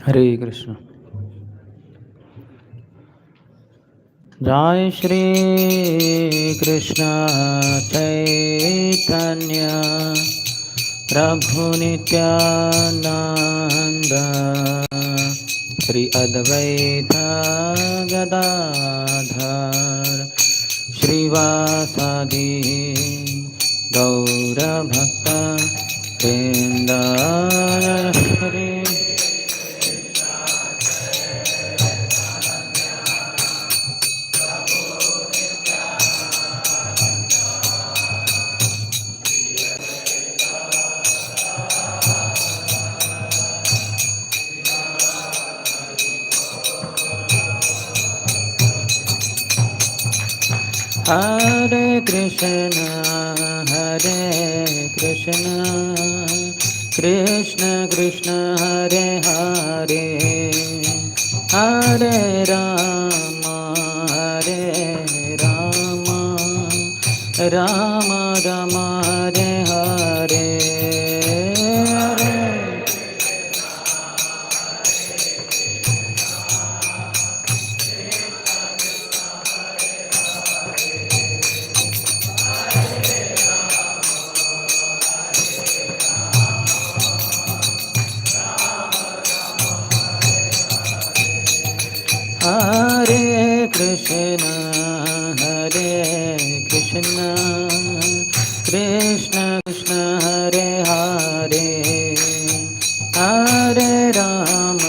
हरे कृष्ण। जय श्री कृष्ण चैतन्य प्रभु नित्यानंद श्री अद्वैत गदाधर श्रीवासादि गौर भक्त वृंद। हरे हरे कृष्ण कृष्ण कृष्ण हरे हरे, हरे राम राम राम हरे हरे। हरे कृष्ण कृष्ण कृष्ण हरे हरे, हरे राम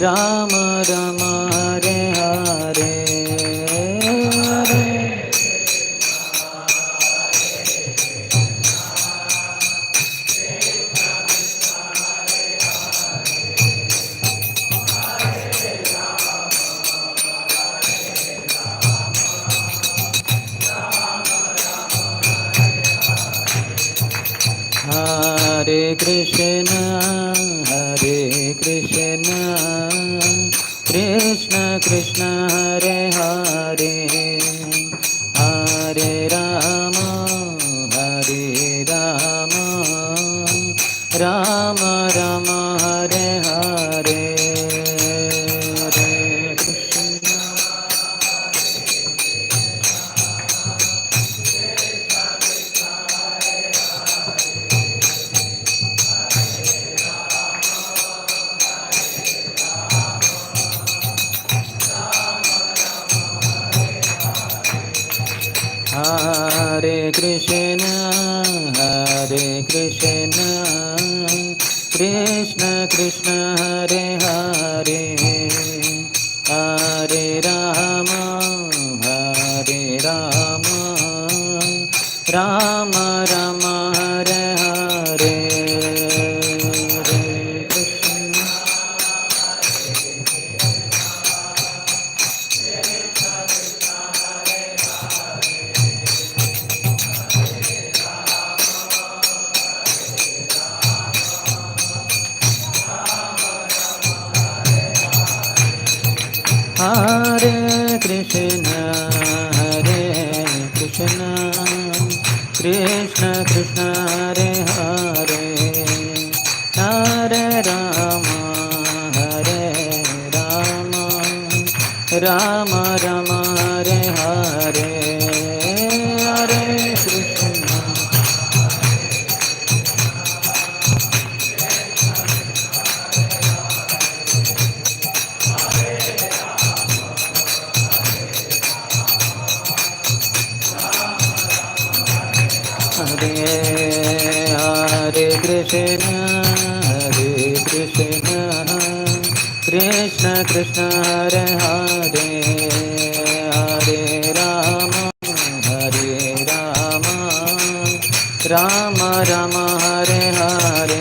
राम राम हरे हरे। हरे कृष्ण कृष्ण कृष्ण हरे हरे, हरे राम राम राम हरे हरे। हरे कृष्ण हरे कृष्ण कृष्ण कृष्ण हरे हरे, हरे राम राम राम हरे हरे। हरे कृष्ण हरे कृष्ण कृष्ण कृष्ण हरे हरे, हरे राम राम राम हरे हरे। हरे कृष्ण हरे हरे कृष्ण कृष्ण कृष्ण हरे हरे, हरे राम राम राम हरे हरे।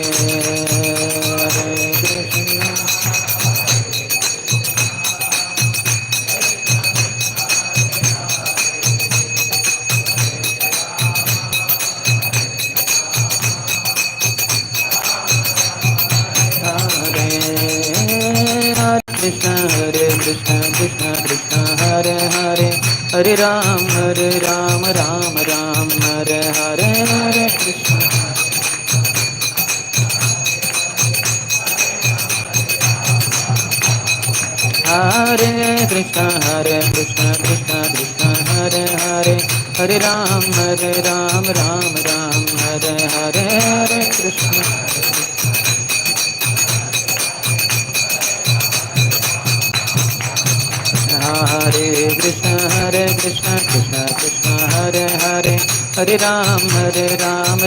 हरे कृष्ण हरे कृष्ण कृष्ण हरे हरे, हरे राम राम राम हरे हरे। हरे Krishna Hare Krishna Krishna Krishna Hare Hare, Hare Ram Ram Ram Hare Hare, Hare Krishna. Hare Krishna Krishna Krishna Hare Hare, Hare Ram Ram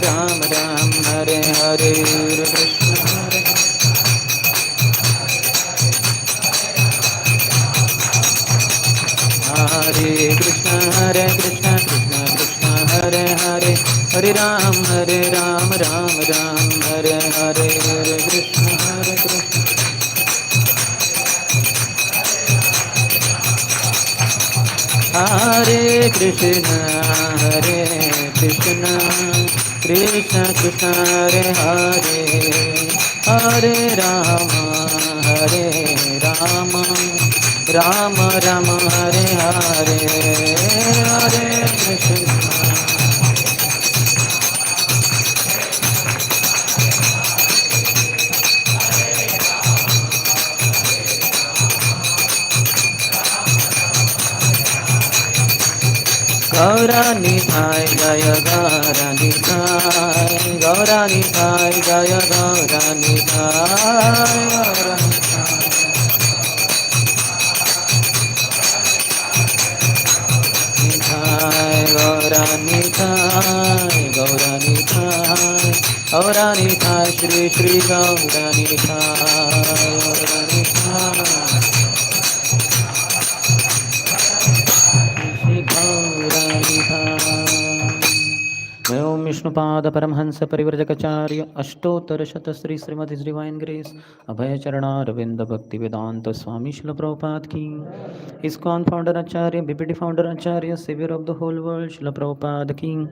Hare Hare, Hare Krishna Hare Krishna Krishna Krishna Hare Hare, Hare Ram Ram Hare Hare, Hare Krishna Krishna. Hare Krishna Krishna Krishna Hare Hare, Hare Rama Rama Rama Hare Hare, Hare Krishna. Gauranitai Jaya Gauranitai, Gauranitai Jaya Gauranitai, Gauranitai, Gauranitai, Gauranitai, Shri Shri Gauranitai, Gauranitai. मैं ओम विष्णुपाद परमहंस परिव्रजकाचार्य अष्टोत्तर शत Shri Srimad divine grace Abhay Charanaravinda Bhakti Vedanta Swami Srila Prabhupada की, ISKCON founder आचार्य BPT founder आचार्य saviour of the whole world Srila Prabhupada की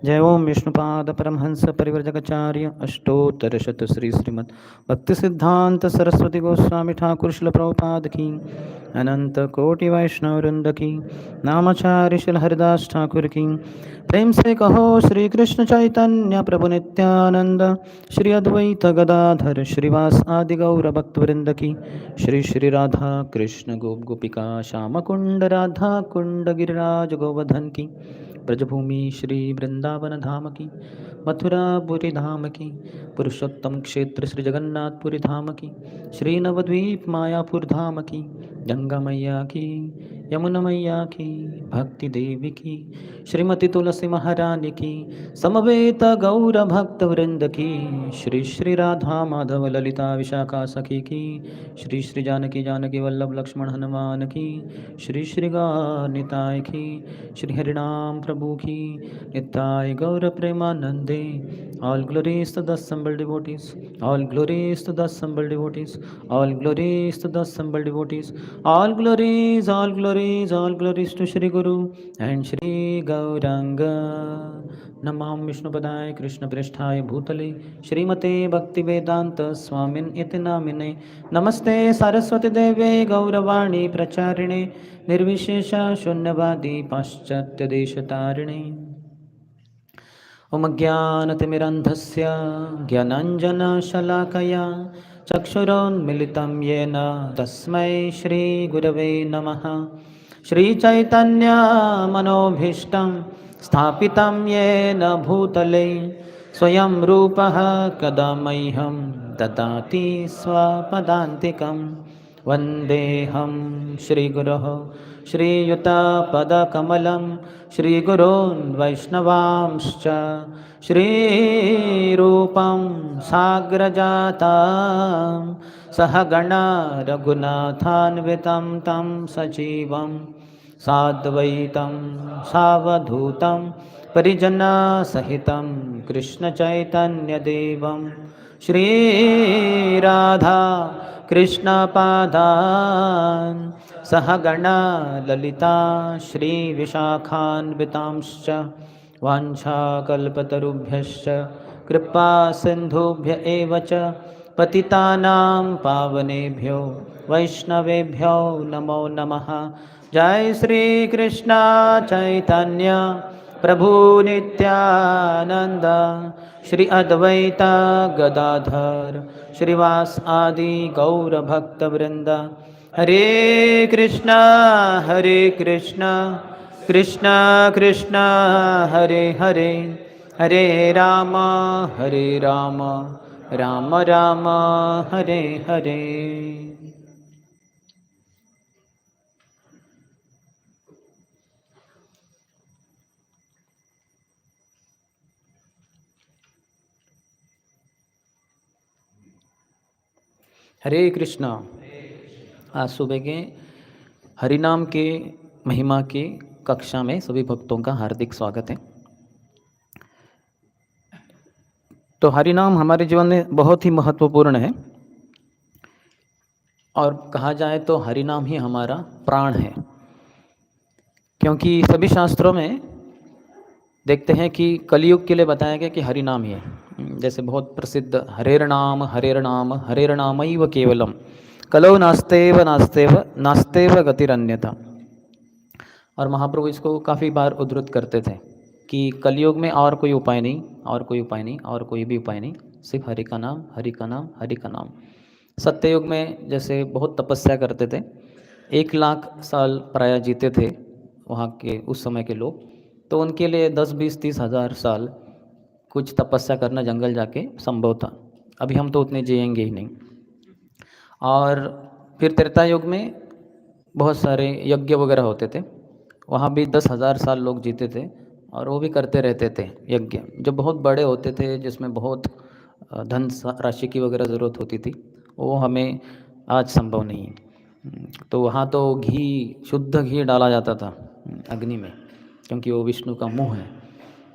जय। ओम विष्णुपाद परमहंस परिव्रजकाचार्य अष्टोत्तर शत श्री श्रीमद भक्ति सिद्धांत सरस्वती गोस्वामी ठाकुर शिल प्रभुपाद की, अनंत कोटि वैष्णव वृंद की, नामाचार्य शिल हरिदास ठाकुर की। प्रेम से कहो श्री कृष्ण चैतन्य प्रभु नित्यानंद, श्री अद्वैत गदाधर श्रीवास आदि गौर भक्त वृंद की। श्री श्री राधा कृष्ण गोप गोपिका श्याम कुंड राधा कुंड गिरिराज गोवर्धन की। ब्रजभूमि श्री वृंदावन धाम की, मथुरापुरी धाम की, पुरुषोत्तम क्षेत्र श्री जगन्नाथपुरी धाम की, श्री नवद्वीप मायापुर धाम की, गंगा मैया की, यमुना मैया की, भक्ति देवी की, श्रीमती तुलसी महारानी की, समवेत गौर भक्त वृंद की। श्री श्री राधा माधव ललिता विशाखा सखी की। श्री श्री जानकी जानकी वल्लभ लक्ष्मण हनुमान की। श्री श्री गौरनिताय की। श्री हरिनाम प्रभु की। निताय गौर प्रेमानंदे। All glories to the assembled devotees. All glories to the assembled devotees. All glories to the assembled devotees. All glories, all glories, all glories to Shri Guru and Shri Gauranga. नमाम विष्णुपदाय Krishna प्रेष्ठाय भूतले श्रीमते भक्ति वेदांत स्वामिन इति नामिने। नमस्ते सरस्वती देवे गौरवाणी प्रचारिणे निर्विशेष शून्यवादी पाश्चात्य देशतारिणे। ओम ज्ञानतिमिरन्धस्य ज्ञानाञ्जनशलाकया चक्षुरोन्मिलितं येन तस्मै श्रीगुरवे नमः। श्रीचैतन्यमनोभीष्टं स्थापितं येन भूतले स्वयं रूपः कदा मह्यं ददाति स्वपदान्तिकं। वन्देऽहं श्रीगुरोः श्रीयुतपदकमलं श्रीगुरोन् वैष्णवांश्च श्रीरूपं साग्रजातं सहगणा रघुनाथान्वितं तं सजीवं साद्वैतं सावधूतं परिजनसहितं कृष्णचैतन्यदेवं श्रीराधा कृष्णपादान् सहगणा ललिता श्रीविशाखान्वितांश्च वाञ्छाकल्पतरुभ्यश्च कृपा सिन्धुभ्य एव च पतितानां पावनेभ्यो वैष्णवेभ्यो नमो नमः। जय श्री कृष्ण चैतन्य प्रभु नित्यानंद श्री अद्वैता गदाधर श्रीवास आदि गौर भक्त वृंद। हरे कृष्णा कृष्णा कृष्णा हरे हरे, हरे राम राम राम हरे हरे। हरे कृष्णा। आज सुबह के हरिनाम के महिमा की कक्षा में सभी भक्तों का हार्दिक स्वागत है। तो हरिनाम हमारे जीवन में बहुत ही महत्वपूर्ण है और कहा जाए तो हरिनाम ही हमारा प्राण है, क्योंकि सभी शास्त्रों में देखते हैं कि कलयुग के लिए बताया गया कि हरिनाम ही है। जैसे बहुत प्रसिद्ध हरेर नाम हरेर नामैव केवलम कलौ नास्तेव नास्तेव नास्तेव गतिरन्यथा। और महाप्रभु इसको काफ़ी बार उद्धृत करते थे कि कलयुग में और कोई उपाय नहीं, और कोई उपाय नहीं, और कोई भी उपाय नहीं, सिर्फ हरि का नाम हरि का नाम हरि का नाम। सत्ययुग में जैसे बहुत तपस्या करते थे, 1 लाख साल प्राय जीते थे वहाँ के उस समय के लोग, तो उनके लिए 10, 20, 30 हज़ार साल कुछ तपस्या करना जंगल जाके संभव था। अभी हम तो उतने जिएंगे ही नहीं। और फिर त्रेता युग में बहुत सारे यज्ञ वगैरह होते थे, वहाँ भी 10,000 साल लोग जीते थे और वो भी करते रहते थे यज्ञ, जो बहुत बड़े होते थे, जिसमें बहुत धन राशि की वगैरह ज़रूरत होती थी, वो हमें आज संभव नहीं है। तो वहाँ तो घी, शुद्ध घी डाला जाता था अग्नि में, क्योंकि वो विष्णु का मुँह है।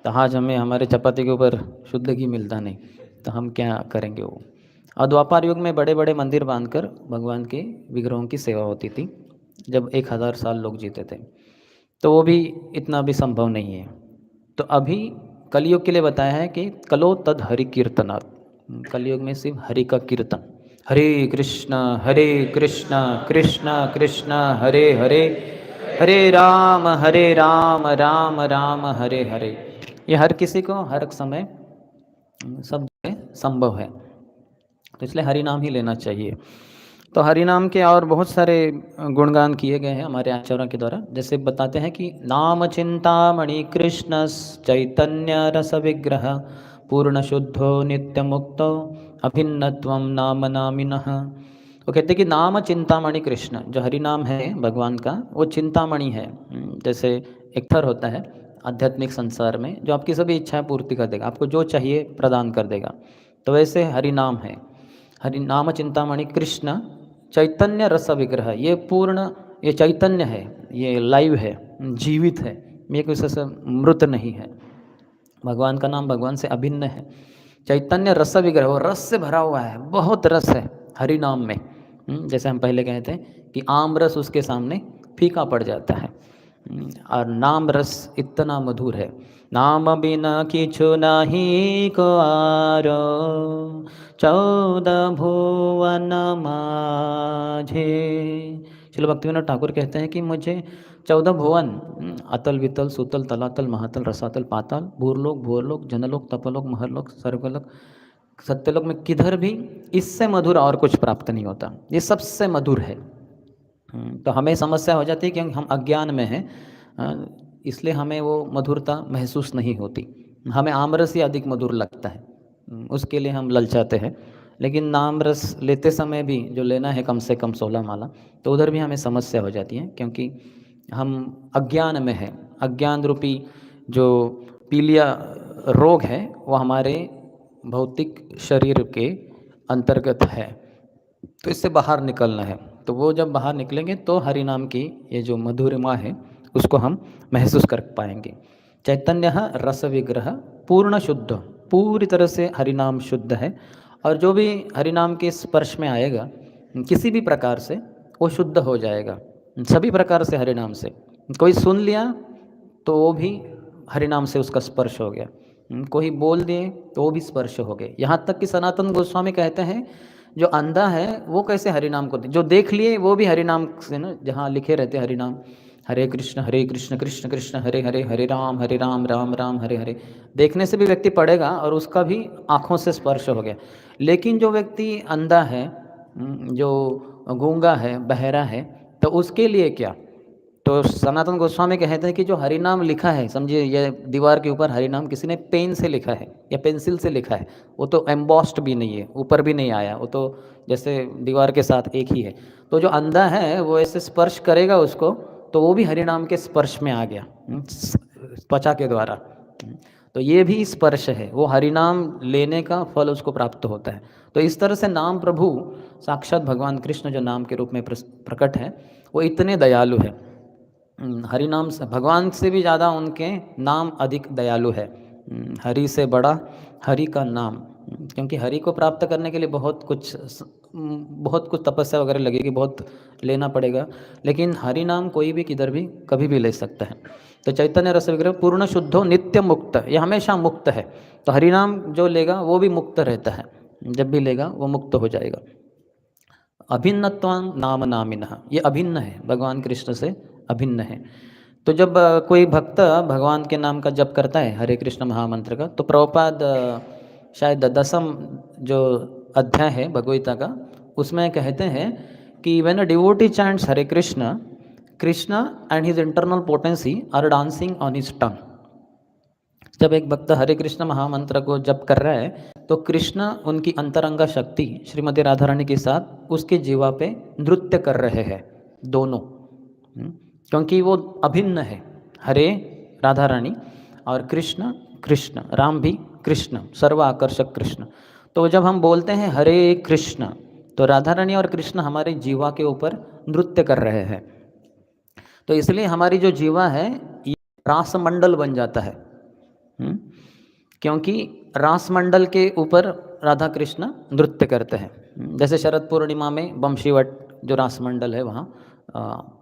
तो आज हमें हमारे चपाती के ऊपर शुद्ध घी मिलता नहीं, तो हम क्या करेंगे वो। और द्वापर युग में बड़े बड़े मंदिर बांधकर भगवान के विग्रहों की सेवा होती थी, जब 1,000 साल लोग जीते थे, तो वो भी इतना भी संभव नहीं है। तो अभी कलयुग के लिए बताया है कि कलो तद हरि कीर्तनात्, कलयुग में सिर्फ हरि का कीर्तन, हरे कृष्णा कृष्णा कृष्णा हरे हरे, हरे राम राम राम हरे हरे। ये हर किसी को हर समय सब जगह संभव है, तो इसलिए हरि नाम ही लेना चाहिए। तो हरि नाम के और बहुत सारे गुणगान किए गए हैं हमारे आचार्यों के द्वारा। जैसे बताते हैं कि नाम चिंतामणि कृष्ण चैतन्य रस विग्रह पूर्ण शुद्धो नित्य मुक्तो अभिन्नत्वम नाम नामिनः। वो कहते हैं कि नाम चिंतामणि कृष्ण, जो हरि नाम है भगवान का, वो चिंतामणि है। जैसे एक थर होता है आध्यात्मिक संसार में, जो आपकी सभी इच्छाएं पूर्ति कर देगा, आपको जो चाहिए प्रदान कर देगा, तो वैसे हरि नाम है। हरि नाम चिंतामणि कृष्ण चैतन्य रस विग्रह, ये पूर्ण, ये चैतन्य है, ये लाइव है, जीवित है, ये किसी से मृत नहीं है। भगवान का नाम भगवान से अभिन्न है। चैतन्य रस विग्रह, वो रस से भरा हुआ है, बहुत रस है हरि नाम में। जैसे हम पहले कहते हैं कि आम रस उसके सामने फीका पड़ जाता है, और नाम रस इतना मधुर है। नाम बिना किछु नाही को आरो 14 भुवन माझे। श्रील भक्तिविनोद ठाकुर कहते हैं कि मुझे 14 भुवन, अतल वितल सुतल तलातल महातल रसातल पाताल भूरलोक भुवरलोक जनलोक तपलोक महरलोक स्वर्गलोक सत्यलोक में किधर भी इससे मधुर और कुछ प्राप्त नहीं होता, ये सबसे मधुर है। तो हमें समस्या हो जाती है क्योंकि हम अज्ञान में हैं, इसलिए हमें वो मधुरता महसूस नहीं होती। हमें आमरस ही अधिक मधुर लगता है, उसके लिए हम ललचाते हैं। लेकिन नाम रस लेते समय भी जो लेना है कम से कम 16 माला, तो उधर भी हमें समस्या हो जाती है, क्योंकि हम अज्ञान में हैं। अज्ञान रूपी जो पीलिया रोग है वो हमारे भौतिक शरीर के अंतर्गत है, तो इससे बाहर निकलना है। तो वो जब बाहर निकलेंगे तो हरि नाम की ये जो मधुरिमा है उसको हम महसूस कर पाएंगे। चैतन्य रस विग्रह पूर्ण शुद्ध, पूरी तरह से हरि नाम शुद्ध है, और जो भी हरि नाम के स्पर्श में आएगा किसी भी प्रकार से वो शुद्ध हो जाएगा, सभी प्रकार से हरि नाम से। कोई सुन लिया तो वो भी हरि नाम से उसका स्पर्श हो गया, कोई बोल दिए तो वो भी स्पर्श हो गए। यहाँ तक कि सनातन गोस्वामी कहते हैं जो अंधा है वो कैसे हरि नाम को, जो देख लिए वो भी हरि नाम से ना, जहाँ लिखे रहते हरि नाम, हरे कृष्ण कृष्ण कृष्ण हरे हरे, हरे राम राम राम हरे हरे, देखने से भी व्यक्ति पढ़ेगा और उसका भी आँखों से स्पर्श हो गया। लेकिन जो व्यक्ति अंधा है, जो गूंगा है, बहरा है, तो उसके लिए क्या? तो सनातन गोस्वामी कहते हैं कि जो हरिनाम लिखा है, समझिए ये दीवार के ऊपर हरिनाम किसी ने पेन से लिखा है या पेंसिल से लिखा है, वो तो एम्बॉस्ड भी नहीं है, ऊपर भी नहीं आया, वो तो जैसे दीवार के साथ एक ही है। तो जो अंधा है वो ऐसे स्पर्श करेगा उसको, तो वो भी हरिनाम के स्पर्श में आ गया, त्वचा के द्वारा। तो ये भी स्पर्श है, वो हरिनाम लेने का फल उसको प्राप्त होता है। तो इस तरह से नाम प्रभु साक्षात भगवान कृष्ण जो नाम के रूप में प्रकट है, वो इतने दयालु है। हरिनाम से भगवान से भी ज़्यादा उनके नाम अधिक दयालु है। हरि से बड़ा हरि का नाम, क्योंकि हरि को प्राप्त करने के लिए बहुत कुछ तपस्या वगैरह लगेगी, बहुत लेना पड़ेगा, लेकिन हरि नाम कोई भी किधर भी कभी भी ले सकता है। तो चैतन्य रस विग्रह पूर्ण शुद्धो नित्य मुक्त, ये हमेशा मुक्त है। तो हरि नाम जो लेगा वो भी मुक्त रहता है, जब भी लेगा वो मुक्त हो जाएगा। अभिन्नत्वान नाम नामिनः, ये अभिन्न है, भगवान कृष्ण से अभिन्न है। तो जब कोई भक्त भगवान के नाम का जप करता है, हरे कृष्ण महामंत्र का, तो प्रभुपाद शायद 10वां जो अध्याय है भगवगीता का, उसमें कहते हैं कि when a devotee chants Hare Krishna, Krishna and his internal potency are dancing on his tongue. जब एक भक्त हरे कृष्ण महामंत्र को जप कर रहा है, तो कृष्ण उनकी अंतरंगा शक्ति श्रीमती राधा रानी के साथ उसके जीवा पे नृत्य कर रहे हैं दोनों। क्योंकि वो अभिन्न है, हरे राधा रानी और कृष्ण कृष्ण, राम भी कृष्ण, सर्व आकर्षक कृष्ण। तो जब हम बोलते हैं हरे कृष्ण, तो राधा रानी और कृष्ण हमारे जीवा के ऊपर नृत्य कर रहे हैं। तो इसलिए हमारी जो जीवा है ये रास मंडल बन जाता है। क्योंकि रास मंडल के ऊपर राधा कृष्ण नृत्य करते हैं। जैसे शरद पूर्णिमा में बमशीवट जो रास मंडल है वहाँ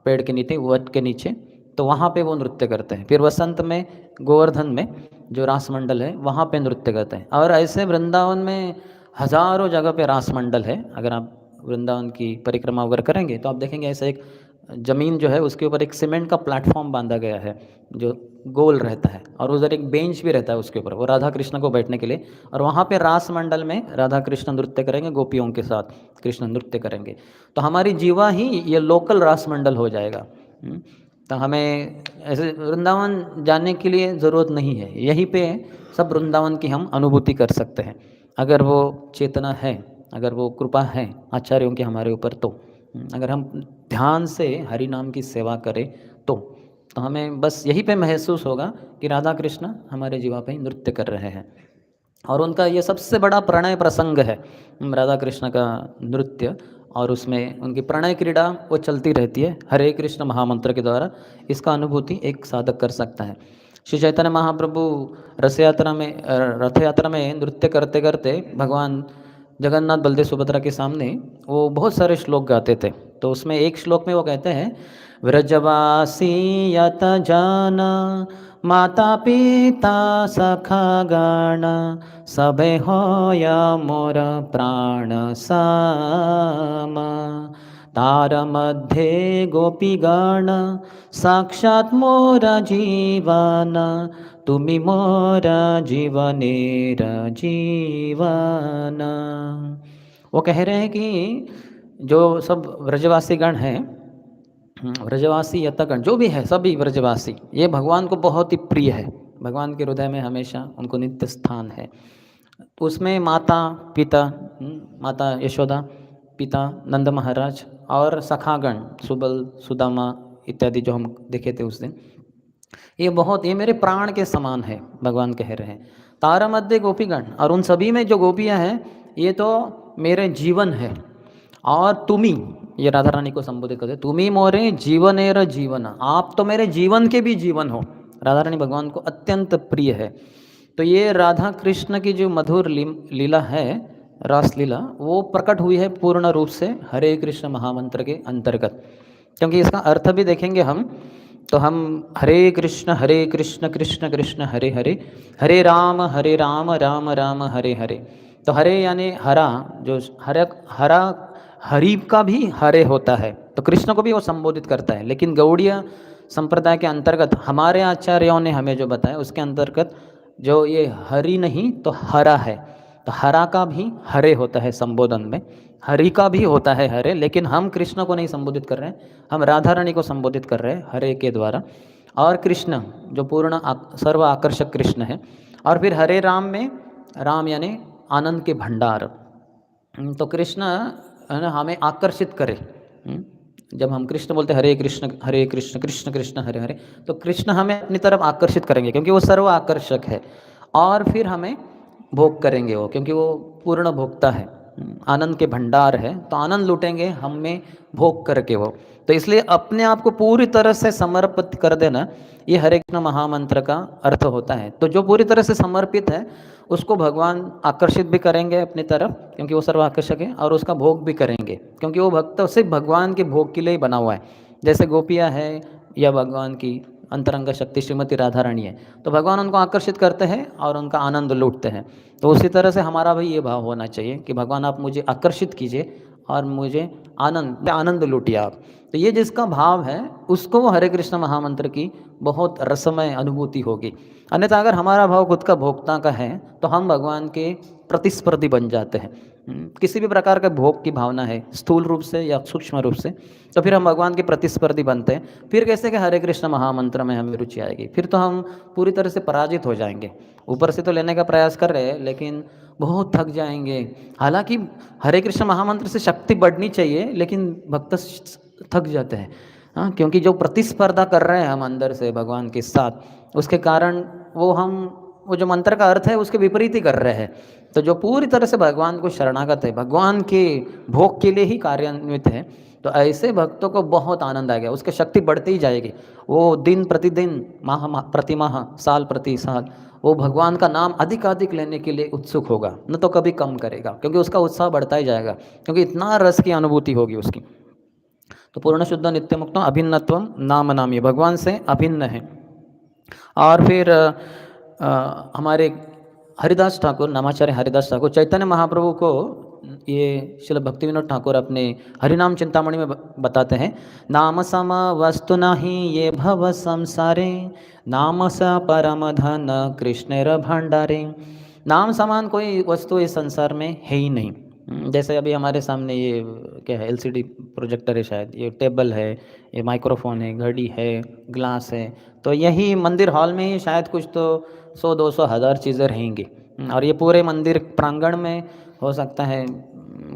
पेड़ के नीचे, वट के नीचे, तो वहाँ पे वो नृत्य करते हैं। फिर वसंत में गोवर्धन में जो रास मंडल है वहाँ पे नृत्य करते हैं। और ऐसे वृंदावन में हजारों जगह पे रास मंडल है। अगर आप वृंदावन की परिक्रमा वगैरह करेंगे तो आप देखेंगे ऐसा एक ज़मीन जो है उसके ऊपर एक सीमेंट का प्लेटफॉर्म बांधा गया है जो गोल रहता है, और उधर एक बेंच भी रहता है उसके ऊपर, वो राधा कृष्ण को बैठने के लिए। और वहाँ पे रास मंडल में राधा कृष्ण नृत्य करेंगे, गोपियों के साथ कृष्ण नृत्य करेंगे। तो हमारी जीवा ही ये लोकल रास मंडल हो जाएगा। तो हमें ऐसे वृंदावन जाने के लिए ज़रूरत नहीं है, यहीं पे सब वृंदावन की हम अनुभूति कर सकते हैं, अगर वो चेतना है, अगर वो कृपा है आचार्यों की हमारे ऊपर। तो अगर हम ध्यान से हरि नाम की सेवा करें तो हमें बस यहीं पे महसूस होगा कि राधा कृष्ण हमारे जीवा पे नृत्य कर रहे हैं। और उनका ये सबसे बड़ा प्रणय प्रसंग है, राधा कृष्ण का नृत्य, और उसमें उनकी प्रणय क्रीड़ा वो चलती रहती है हरे कृष्ण महामंत्र के द्वारा। इसका अनुभूति एक साधक कर सकता है। श्री चैतन्य महाप्रभु रथ यात्रा में नृत्य करते करते भगवान जगन्नाथ बलदेव सुभद्रा के सामने वो बहुत सारे श्लोक गाते थे। तो उसमें एक श्लोक में वो कहते हैं, व्रजवासी यत जाना माता पिता सखा गाना सबे होया मोर प्राण सामा तार मध्ये गोपी गाना साक्षात मोरा जीवाना तुमी मोरा जीवनेर जीवाना। वो कह रहे हैं कि जो सब व्रजवासी गण हैं, व्रजवासी यतगण जो भी है, सभी व्रजवासी, ये भगवान को बहुत ही प्रिय है, भगवान के हृदय में हमेशा उनको नित्य स्थान है। उसमें माता पिता, माता यशोदा, पिता नंद महाराज और सखागण सुबल सुदामा इत्यादि जो हम देखे थे उस दिन, ये मेरे प्राण के समान है, भगवान कह रहे हैं। तारा मध्य गोपीगण, और उन सभी में जो गोपियाँ हैं ये तो मेरे जीवन है। और तुमी, ये राधा रानी को संबोधित करते, तुमी मोरे जीवनेर जीवन, आप तो मेरे जीवन के भी जीवन हो। राधा रानी भगवान को अत्यंत प्रिय है। तो ये राधा कृष्ण की जो मधुर लीला है, रास लीला, वो प्रकट हुई है पूर्ण रूप से हरे कृष्ण महामंत्र के अंतर्गत। क्योंकि इसका अर्थ भी देखेंगे हम, तो हम हरे कृष्ण कृष्ण कृष्ण हरे हरे, हरे राम राम राम हरे हरे। तो हरे यानी हरा, जो हरा हरि का भी हरे होता है, तो कृष्ण को भी वो संबोधित करता है। लेकिन गौड़ीय संप्रदाय के अंतर्गत हमारे आचार्यों ने हमें जो बताया उसके अंतर्गत जो ये हरि नहीं तो हरा है। तो हरा का भी हरे होता है संबोधन में, हरि का भी होता है हरे, लेकिन हम कृष्ण को नहीं संबोधित कर रहे हैं, हम राधा रानी को संबोधित कर रहे हैं हरे के द्वारा। और कृष्ण जो पूर्ण सर्व आकर्षक कृष्ण है। और फिर हरे राम में, राम यानी आनंद के भंडार। तो कृष्ण है ना हमें आकर्षित करे। जब हम कृष्ण बोलते हैं हरे कृष्ण कृष्ण कृष्ण हरे हरे, तो कृष्ण हमें अपनी तरफ आकर्षित करेंगे क्योंकि वो सर्व आकर्षक है। और फिर हमें भोग करेंगे वो, क्योंकि वो पूर्ण भोक्ता है, आनंद के भंडार है, तो आनंद लूटेंगे हम में भोग करके वो। तो इसलिए अपने आप को पूरी तरह से समर्पित कर देना, ये हरे कृष्ण महामंत्र का अर्थ होता है। तो जो पूरी तरह से समर्पित है उसको भगवान आकर्षित भी करेंगे अपनी तरफ, क्योंकि वो सर्वाकर्षक है, और उसका भोग भी करेंगे क्योंकि वो भक्त सिर्फ भगवान के भोग के लिए ही बना हुआ है। जैसे गोपियाँ है या भगवान की अंतरंग शक्ति श्रीमती राधा रानी है, तो भगवान उनको आकर्षित करते हैं और उनका आनंद लूटते हैं। तो उसी तरह से हमारा भी ये भाव होना चाहिए कि भगवान आप मुझे आकर्षित कीजिए और मुझे आनंद लूटिए आप। तो ये जिसका भाव है उसको वो हरे कृष्ण महामंत्र की बहुत रसमय अनुभूति होगी। अन्यथा अगर हमारा भाव खुद का भोक्ता का है तो हम भगवान के प्रतिस्पर्धी बन जाते हैं। किसी भी प्रकार का भोग की भावना है, स्थूल रूप से या सूक्ष्म रूप से, तो फिर हम भगवान के प्रतिस्पर्धी बनते हैं। फिर कैसे कि हरे कृष्ण महामंत्र में हमें रुचि आएगी, फिर तो हम पूरी तरह से पराजित हो जाएंगे। ऊपर से तो लेने का प्रयास कर रहे हैं लेकिन बहुत थक जाएंगे। हालांकि हरे कृष्ण महामंत्र से शक्ति बढ़नी चाहिए, लेकिन भक्त थक जाते हैं। हाँ, क्योंकि जो प्रतिस्पर्धा कर रहे हैं हम अंदर से भगवान के साथ, उसके कारण वो जो मंत्र का अर्थ है उसके विपरीत ही कर रहे हैं। तो जो पूरी तरह से भगवान को शरणागत है, भगवान के भोग के लिए ही कार्यान्वित है, तो ऐसे भक्तों को बहुत आनंद आएगा, उसकी शक्ति बढ़ती ही जाएगी। वो दिन प्रतिदिन, प्रति माह, साल प्रति साल वो भगवान का नाम अधिकाधिक लेने के लिए उत्सुक होगा, न तो कभी कम करेगा, क्योंकि उसका उत्साह बढ़ता ही जाएगा, क्योंकि इतना रस की अनुभूति होगी उसकी। तो पूर्ण शुद्ध नित्य मुक्तम अभिन्नत्वम नाम नामी, भगवान से अभिन्न है। और फिर हमारे हरिदास ठाकुर, नामाचार्य हरिदास ठाकुर, चैतन्य महाप्रभु को ये श्रील भक्ति विनोद ठाकुर अपने हरिनाम चिंतामणि में बताते हैं, नाम सम वस्तु नहीं ये भव संसारे, नाम स परम धन कृष्णेर भंडारे। नाम समान कोई वस्तु इस संसार में है ही नहीं। जैसे अभी हमारे सामने ये क्या है, एलसीडी प्रोजेक्टर है, शायद ये टेबल है, ये माइक्रोफोन है, घड़ी है, ग्लास है, तो यही मंदिर हॉल में ही शायद कुछ तो 100-200 हज़ार चीज़ें रहेंगी। और ये पूरे मंदिर प्रांगण में हो सकता है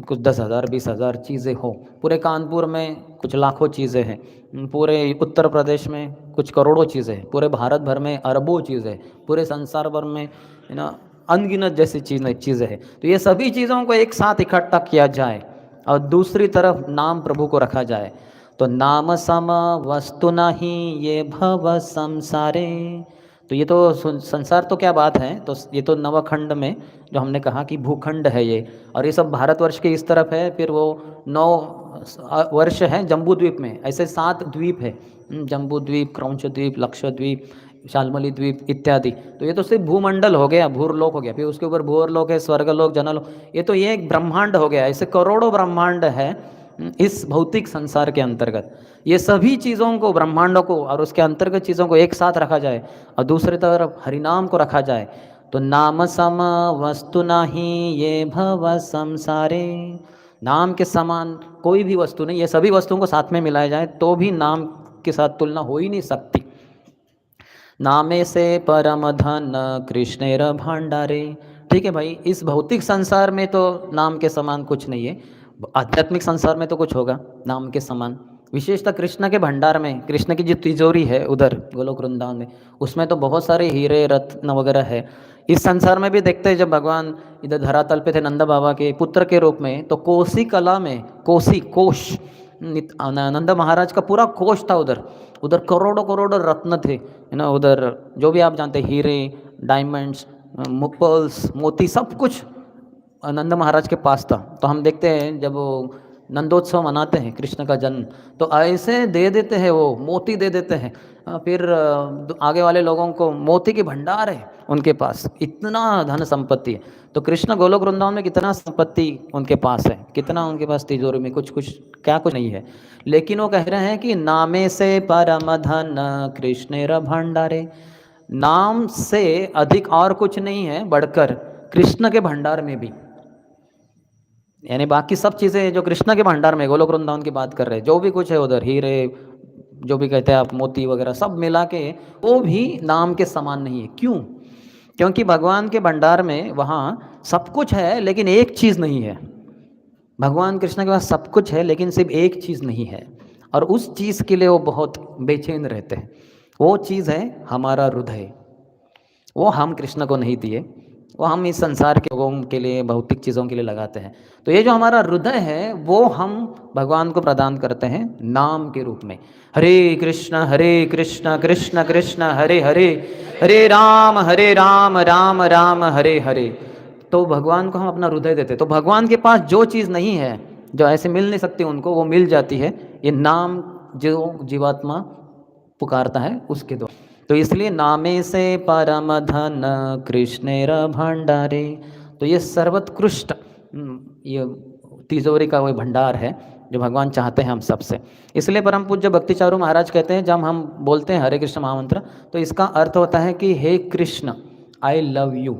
कुछ 10,000 20,000 चीज़ें हो। पूरे कानपुर में कुछ लाखों चीज़ें हैं, पूरे उत्तर प्रदेश में कुछ करोड़ों चीज़ें हैं, पूरे भारत भर में अरबों चीज़ें, पूरे संसार भर में अनगिनत जैसी चीज़ें हैं। तो ये सभी चीज़ों को एक साथ इकट्ठा किया जाए और दूसरी तरफ नाम प्रभु को रखा जाए, तो नाम सम वस्तु नहीं ये भव संसारे। तो ये तो संसार तो क्या बात है, तो ये तो नवखंड में जो हमने कहा कि भूखंड है ये, और ये सब भारतवर्ष के इस तरफ है, फिर वो 9 वर्ष है जम्बू द्वीप में, ऐसे 7 द्वीप है, जम्बू द्वीप, क्रौंच द्वीप, लक्षद्वीप, शालमली द्वीप इत्यादि। तो ये तो सिर्फ भूमंडल हो गया, भूरलोक हो गया, फिर उसके ऊपर भूरलोक है, स्वर्गलोक, जनलोक, ये तो ये एक ब्रह्मांड हो गया। ऐसे करोड़ों ब्रह्मांड है इस भौतिक संसार के अंतर्गत। ये सभी चीज़ों को, ब्रह्मांडों को और उसके अंतर्गत चीज़ों को एक साथ रखा जाए और दूसरी तरफ हरिनाम को रखा जाए, तो नाम सम वस्तु नहीं ये भव संसारे। नाम के समान कोई भी वस्तु नहीं, ये सभी वस्तुओं को साथ में मिलाया जाए तो भी नाम के साथ तुलना हो ही नहीं सकती। नामे से परम धन कृष्णेर भंडारे। ठीक है भाई, इस भौतिक संसार में तो नाम के समान कुछ नहीं है, आध्यात्मिक संसार में तो कुछ होगा नाम के समान। विशेषतः कृष्ण के भंडार में, कृष्ण की जो तिजोरी है उधर गोलोक वृंदावन में, उसमें तो बहुत सारे हीरे रत्न वगैरह है। इस संसार में भी देखते हैं, जब भगवान इधर धरातल पे थे नंद बाबा के पुत्र के रूप में, तो कोसी कला में, कोसी कोश, नंद महाराज का पूरा कोश था उधर। उधर करोड़ों करोड़ों रत्न थे, है ना, उधर जो भी आप जानते, हीरे, डायमंड्स, पर्ल्स, मोती, सब कुछ नंद महाराज के पास था। तो हम देखते हैं जब वो नंदोत्सव मनाते हैं कृष्ण का जन्म, तो ऐसे दे देते हैं, वो मोती दे देते हैं। फिर आगे वाले लोगों को मोती की भंडार है उनके पास, इतना धन संपत्ति है। तो कृष्ण गोलोक वृंदावन में कितना संपत्ति उनके पास है, कितना उनके पास तिजोरी में कुछ कुछ क्या कुछ नहीं है, लेकिन वो कह रहे हैं कि नामे से परम धन कृष्णेर भंडारे। नाम से अधिक और कुछ नहीं है बढ़कर कृष्ण के भंडार में भी, यानी बाकी सब चीज़ें जो कृष्ण के भंडार में, गोलोक वृंदावन की बात कर रहे हैं, जो भी कुछ है उधर, हीरे जो भी कहते हैं आप, मोती वगैरह सब मिला के, वो भी नाम के समान नहीं है। क्यों? क्योंकि भगवान के भंडार में वहाँ सब कुछ है लेकिन एक चीज़ नहीं है। भगवान कृष्ण के पास सब कुछ है लेकिन सिर्फ एक चीज़ नहीं है, और उस चीज़ के लिए वो बहुत बेचैन रहते हैं। वो चीज़ है हमारा हृदय। वो हम कृष्ण को नहीं दिए, वो हम इस संसार के लोगों के लिए, भौतिक चीज़ों के लिए लगाते हैं। तो ये जो हमारा हृदय है वो हम भगवान को प्रदान करते हैं नाम के रूप में। हरे कृष्ण कृष्ण कृष्ण हरे हरे, हरे राम राम राम हरे हरे। तो भगवान को हम अपना हृदय देते। तो भगवान के पास जो चीज़ नहीं है, जो ऐसे मिल नहीं सकती उनको, वो मिल जाती है ये नाम, जो जीवात्मा पुकारता है उसके द्वारा। तो इसलिए नामे से परम धन कृष्णेर भंडारे। तो ये सर्वोत्कृष्ट ये तिजोरी का वही भंडार है जो भगवान चाहते हैं हम सबसे। इसलिए परम पूज्य भक्ति चारू महाराज कहते हैं, जब हम बोलते हैं हरे कृष्ण महामंत्र, तो इसका अर्थ होता है कि हे कृष्ण, आई लव यू,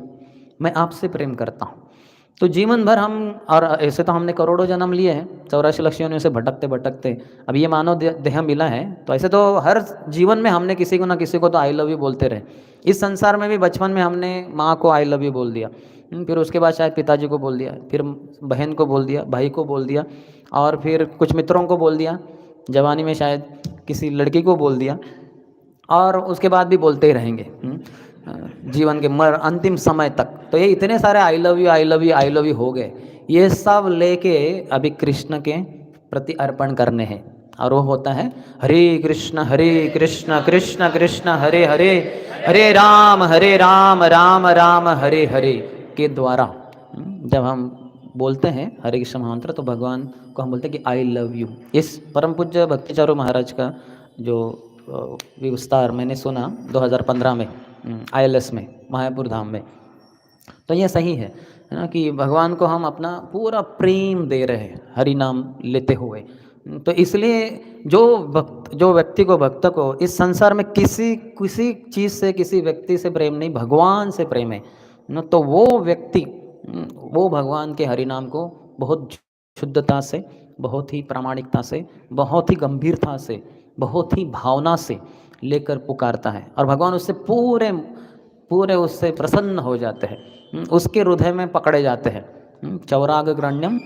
मैं आपसे प्रेम करता हूँ। तो जीवन भर हम, और ऐसे तो हमने करोड़ों जन्म लिए हैं, 84 लाख योनियों से भटकते भटकते अब ये मानव देह मिला है। तो ऐसे तो हर जीवन में हमने किसी को ना किसी को तो आई लव यू बोलते रहे। इस संसार में भी बचपन में हमने माँ को आई लव यू बोल दिया, फिर उसके बाद शायद पिताजी को बोल दिया, फिर बहन को बोल दिया, भाई को बोल दिया, और फिर कुछ मित्रों को बोल दिया, जवानी में शायद किसी लड़की को बोल दिया, और उसके बाद भी बोलते ही रहेंगे जीवन के अंतिम समय तक। तो ये इतने सारे I love you I love you I love you हो गए, ये सब लेके अभी कृष्ण के प्रति अर्पण करने हैं। और वो होता है हरे कृष्ण कृष्ण कृष्ण हरे हरे, हरे राम राम राम हरे हरे के द्वारा जब हम बोलते हैं हरे कृष्ण महामंत्र, तो भगवान को हम बोलते हैं कि आई लव यू। इस परम पूज्य भक्ति चारू महाराज का जो विस्तार मैंने सुना 2015 में ILS में, मायापुर धाम में, तो ये सही है ना, कि भगवान को हम अपना पूरा प्रेम दे रहे हैं हरि नाम लेते हुए। तो इसलिए जो व्यक्ति को, भक्त को इस संसार में किसी किसी चीज़ से, किसी व्यक्ति से प्रेम नहीं, भगवान से प्रेम है ना, तो वो व्यक्ति वो भगवान के हरि नाम को बहुत शुद्धता से, बहुत ही प्रामाणिकता से, बहुत ही गंभीरता से, बहुत ही भावना से लेकर पुकारता है, और भगवान उससे पूरे पूरे उससे प्रसन्न हो जाते हैं, उसके हृदय में पकड़े जाते हैं। चौराग्रण्यम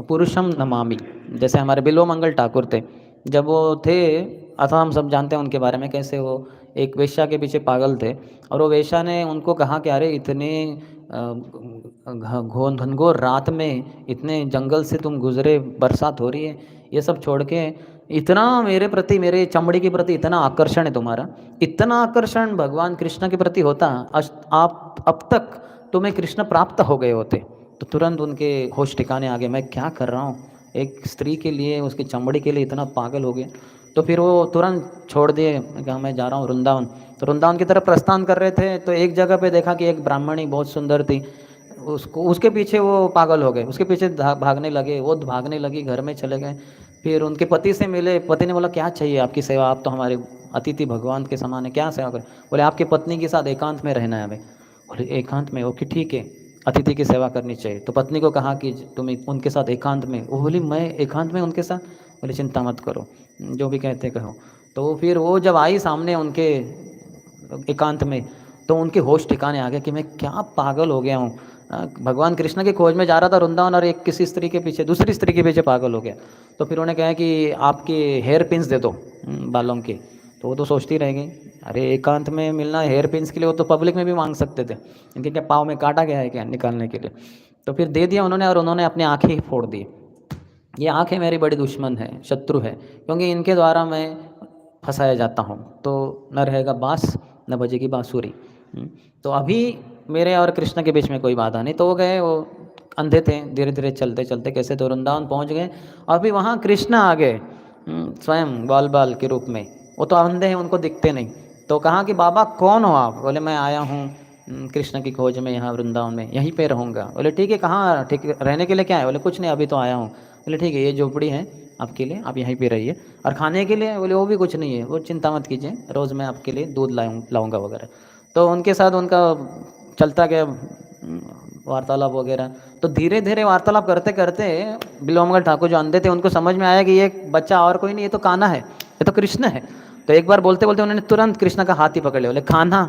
पुरुषम नमामि, जैसे हमारे बिल्व मंगल ठाकुर थे, जब वो थे, अथवा हम सब जानते हैं उनके बारे में, कैसे वो एक वेश्या के पीछे पागल थे, और वो वेश्या ने उनको कहा कि अरे इतने घनघोर रात में इतने जंगल से तुम गुजरे, बरसात हो रही है, ये सब छोड़ के इतना मेरे प्रति, मेरे चमड़ी के प्रति इतना आकर्षण है तुम्हारा, इतना आकर्षण भगवान कृष्ण के प्रति होता, आप अब तक तुम्हें कृष्ण प्राप्त हो गए होते। तो तुरंत उनके होश ठिकाने आ गए, मैं क्या कर रहा हूँ, एक स्त्री के लिए, उसकी चमड़ी के लिए इतना पागल हो गए। तो फिर वो तुरंत छोड़ दिए, कहा मैं जा रहा हूँ वृंदावन। तो वृंदावन की तरफ प्रस्थान कर रहे थे, तो एक जगह पे देखा कि एक ब्राह्मणी बहुत सुंदर थी, उसको, उसके पीछे वो पागल हो गए, उसके पीछे भागने लगे, वो भागने लगी, घर में चले गए। फिर उनके पति से मिले, पति ने बोला क्या चाहिए आपकी सेवा, आप तो हमारे अतिथि भगवान के समान है, क्या सेवा करें। बोले आपकी पत्नी के साथ एकांत में रहना है हमें। बोले एकांत में, ओके ठीक है, अतिथि की सेवा करनी चाहिए। तो पत्नी को कहा कि तुम उनके साथ एकांत में। वो बोली मैं एकांत में उनके साथ? बोले चिंता मत करो, जो भी कहते कहो। तो फिर वो जब आई सामने उनके एकांत में, तो उनके होश ठिकाने आ गए कि मैं क्या पागल हो गया हूँ, भगवान कृष्ण की खोज में जा रहा था वृंदावन, और एक किसी स्त्री के पीछे, दूसरी स्त्री के पीछे पागल हो गया। तो फिर उन्होंने कहा कि आपके हेयर पिन्स दे दो बालों के। तो वो तो सोचती रह गई, अरे एकांत में मिलना हेयर पिन्स के लिए, वो तो पब्लिक में भी मांग सकते थे, इनके क्या पाँव में काटा गया है क्या निकालने के लिए। तो फिर दे दिया उन्होंने, और उन्होंने अपनी आँखें ही फोड़ दी। ये आँखें मेरी बड़ी दुश्मन है, शत्रु है, क्योंकि इनके द्वारा मैं फंसाया जाता हूँ। तो न रहेगा बाँस, न बजेगी बाँसुरी। तो अभी मेरे और कृष्ण के बीच में कोई बाधा नहीं। तो वो गए, वो अंधे थे, धीरे धीरे चलते चलते कैसे तो वृंदावन पहुँच गए, और फिर वहाँ कृष्ण आ गए स्वयं बाल बाल के रूप में। वो तो अंधे हैं, उनको दिखते नहीं। तो कहा कि बाबा कौन हो आप? बोले मैं आया हूँ कृष्ण की खोज में, यहाँ वृंदावन में, यहीं पे रहूँगा। बोले ठीक है, कहाँ ठीक रहने के लिए क्या है? बोले कुछ नहीं, अभी तो आया हूँ। बोले ठीक है, ये झोपड़ी है आपके लिए, आप यहीं पे रहिए। और खाने के लिए? बोले वो भी कुछ नहीं है, वो चिंता मत कीजिए, रोज़ मैं आपके लिए दूध लाऊंगा वगैरह। तो उनके साथ उनका चलता गया वार्तालाप वगैरह। तो धीरे धीरे वार्तालाप करते करते बिल्वमंगल ठाकुर जो अंधे थे उनको समझ में आया कि ये बच्चा और कोई नहीं, ये तो कान्हा है, ये तो कृष्ण है। तो एक बार बोलते बोलते उन्होंने तुरंत कृष्ण का हाथ ही पकड़ लिया। बोले कान्हा,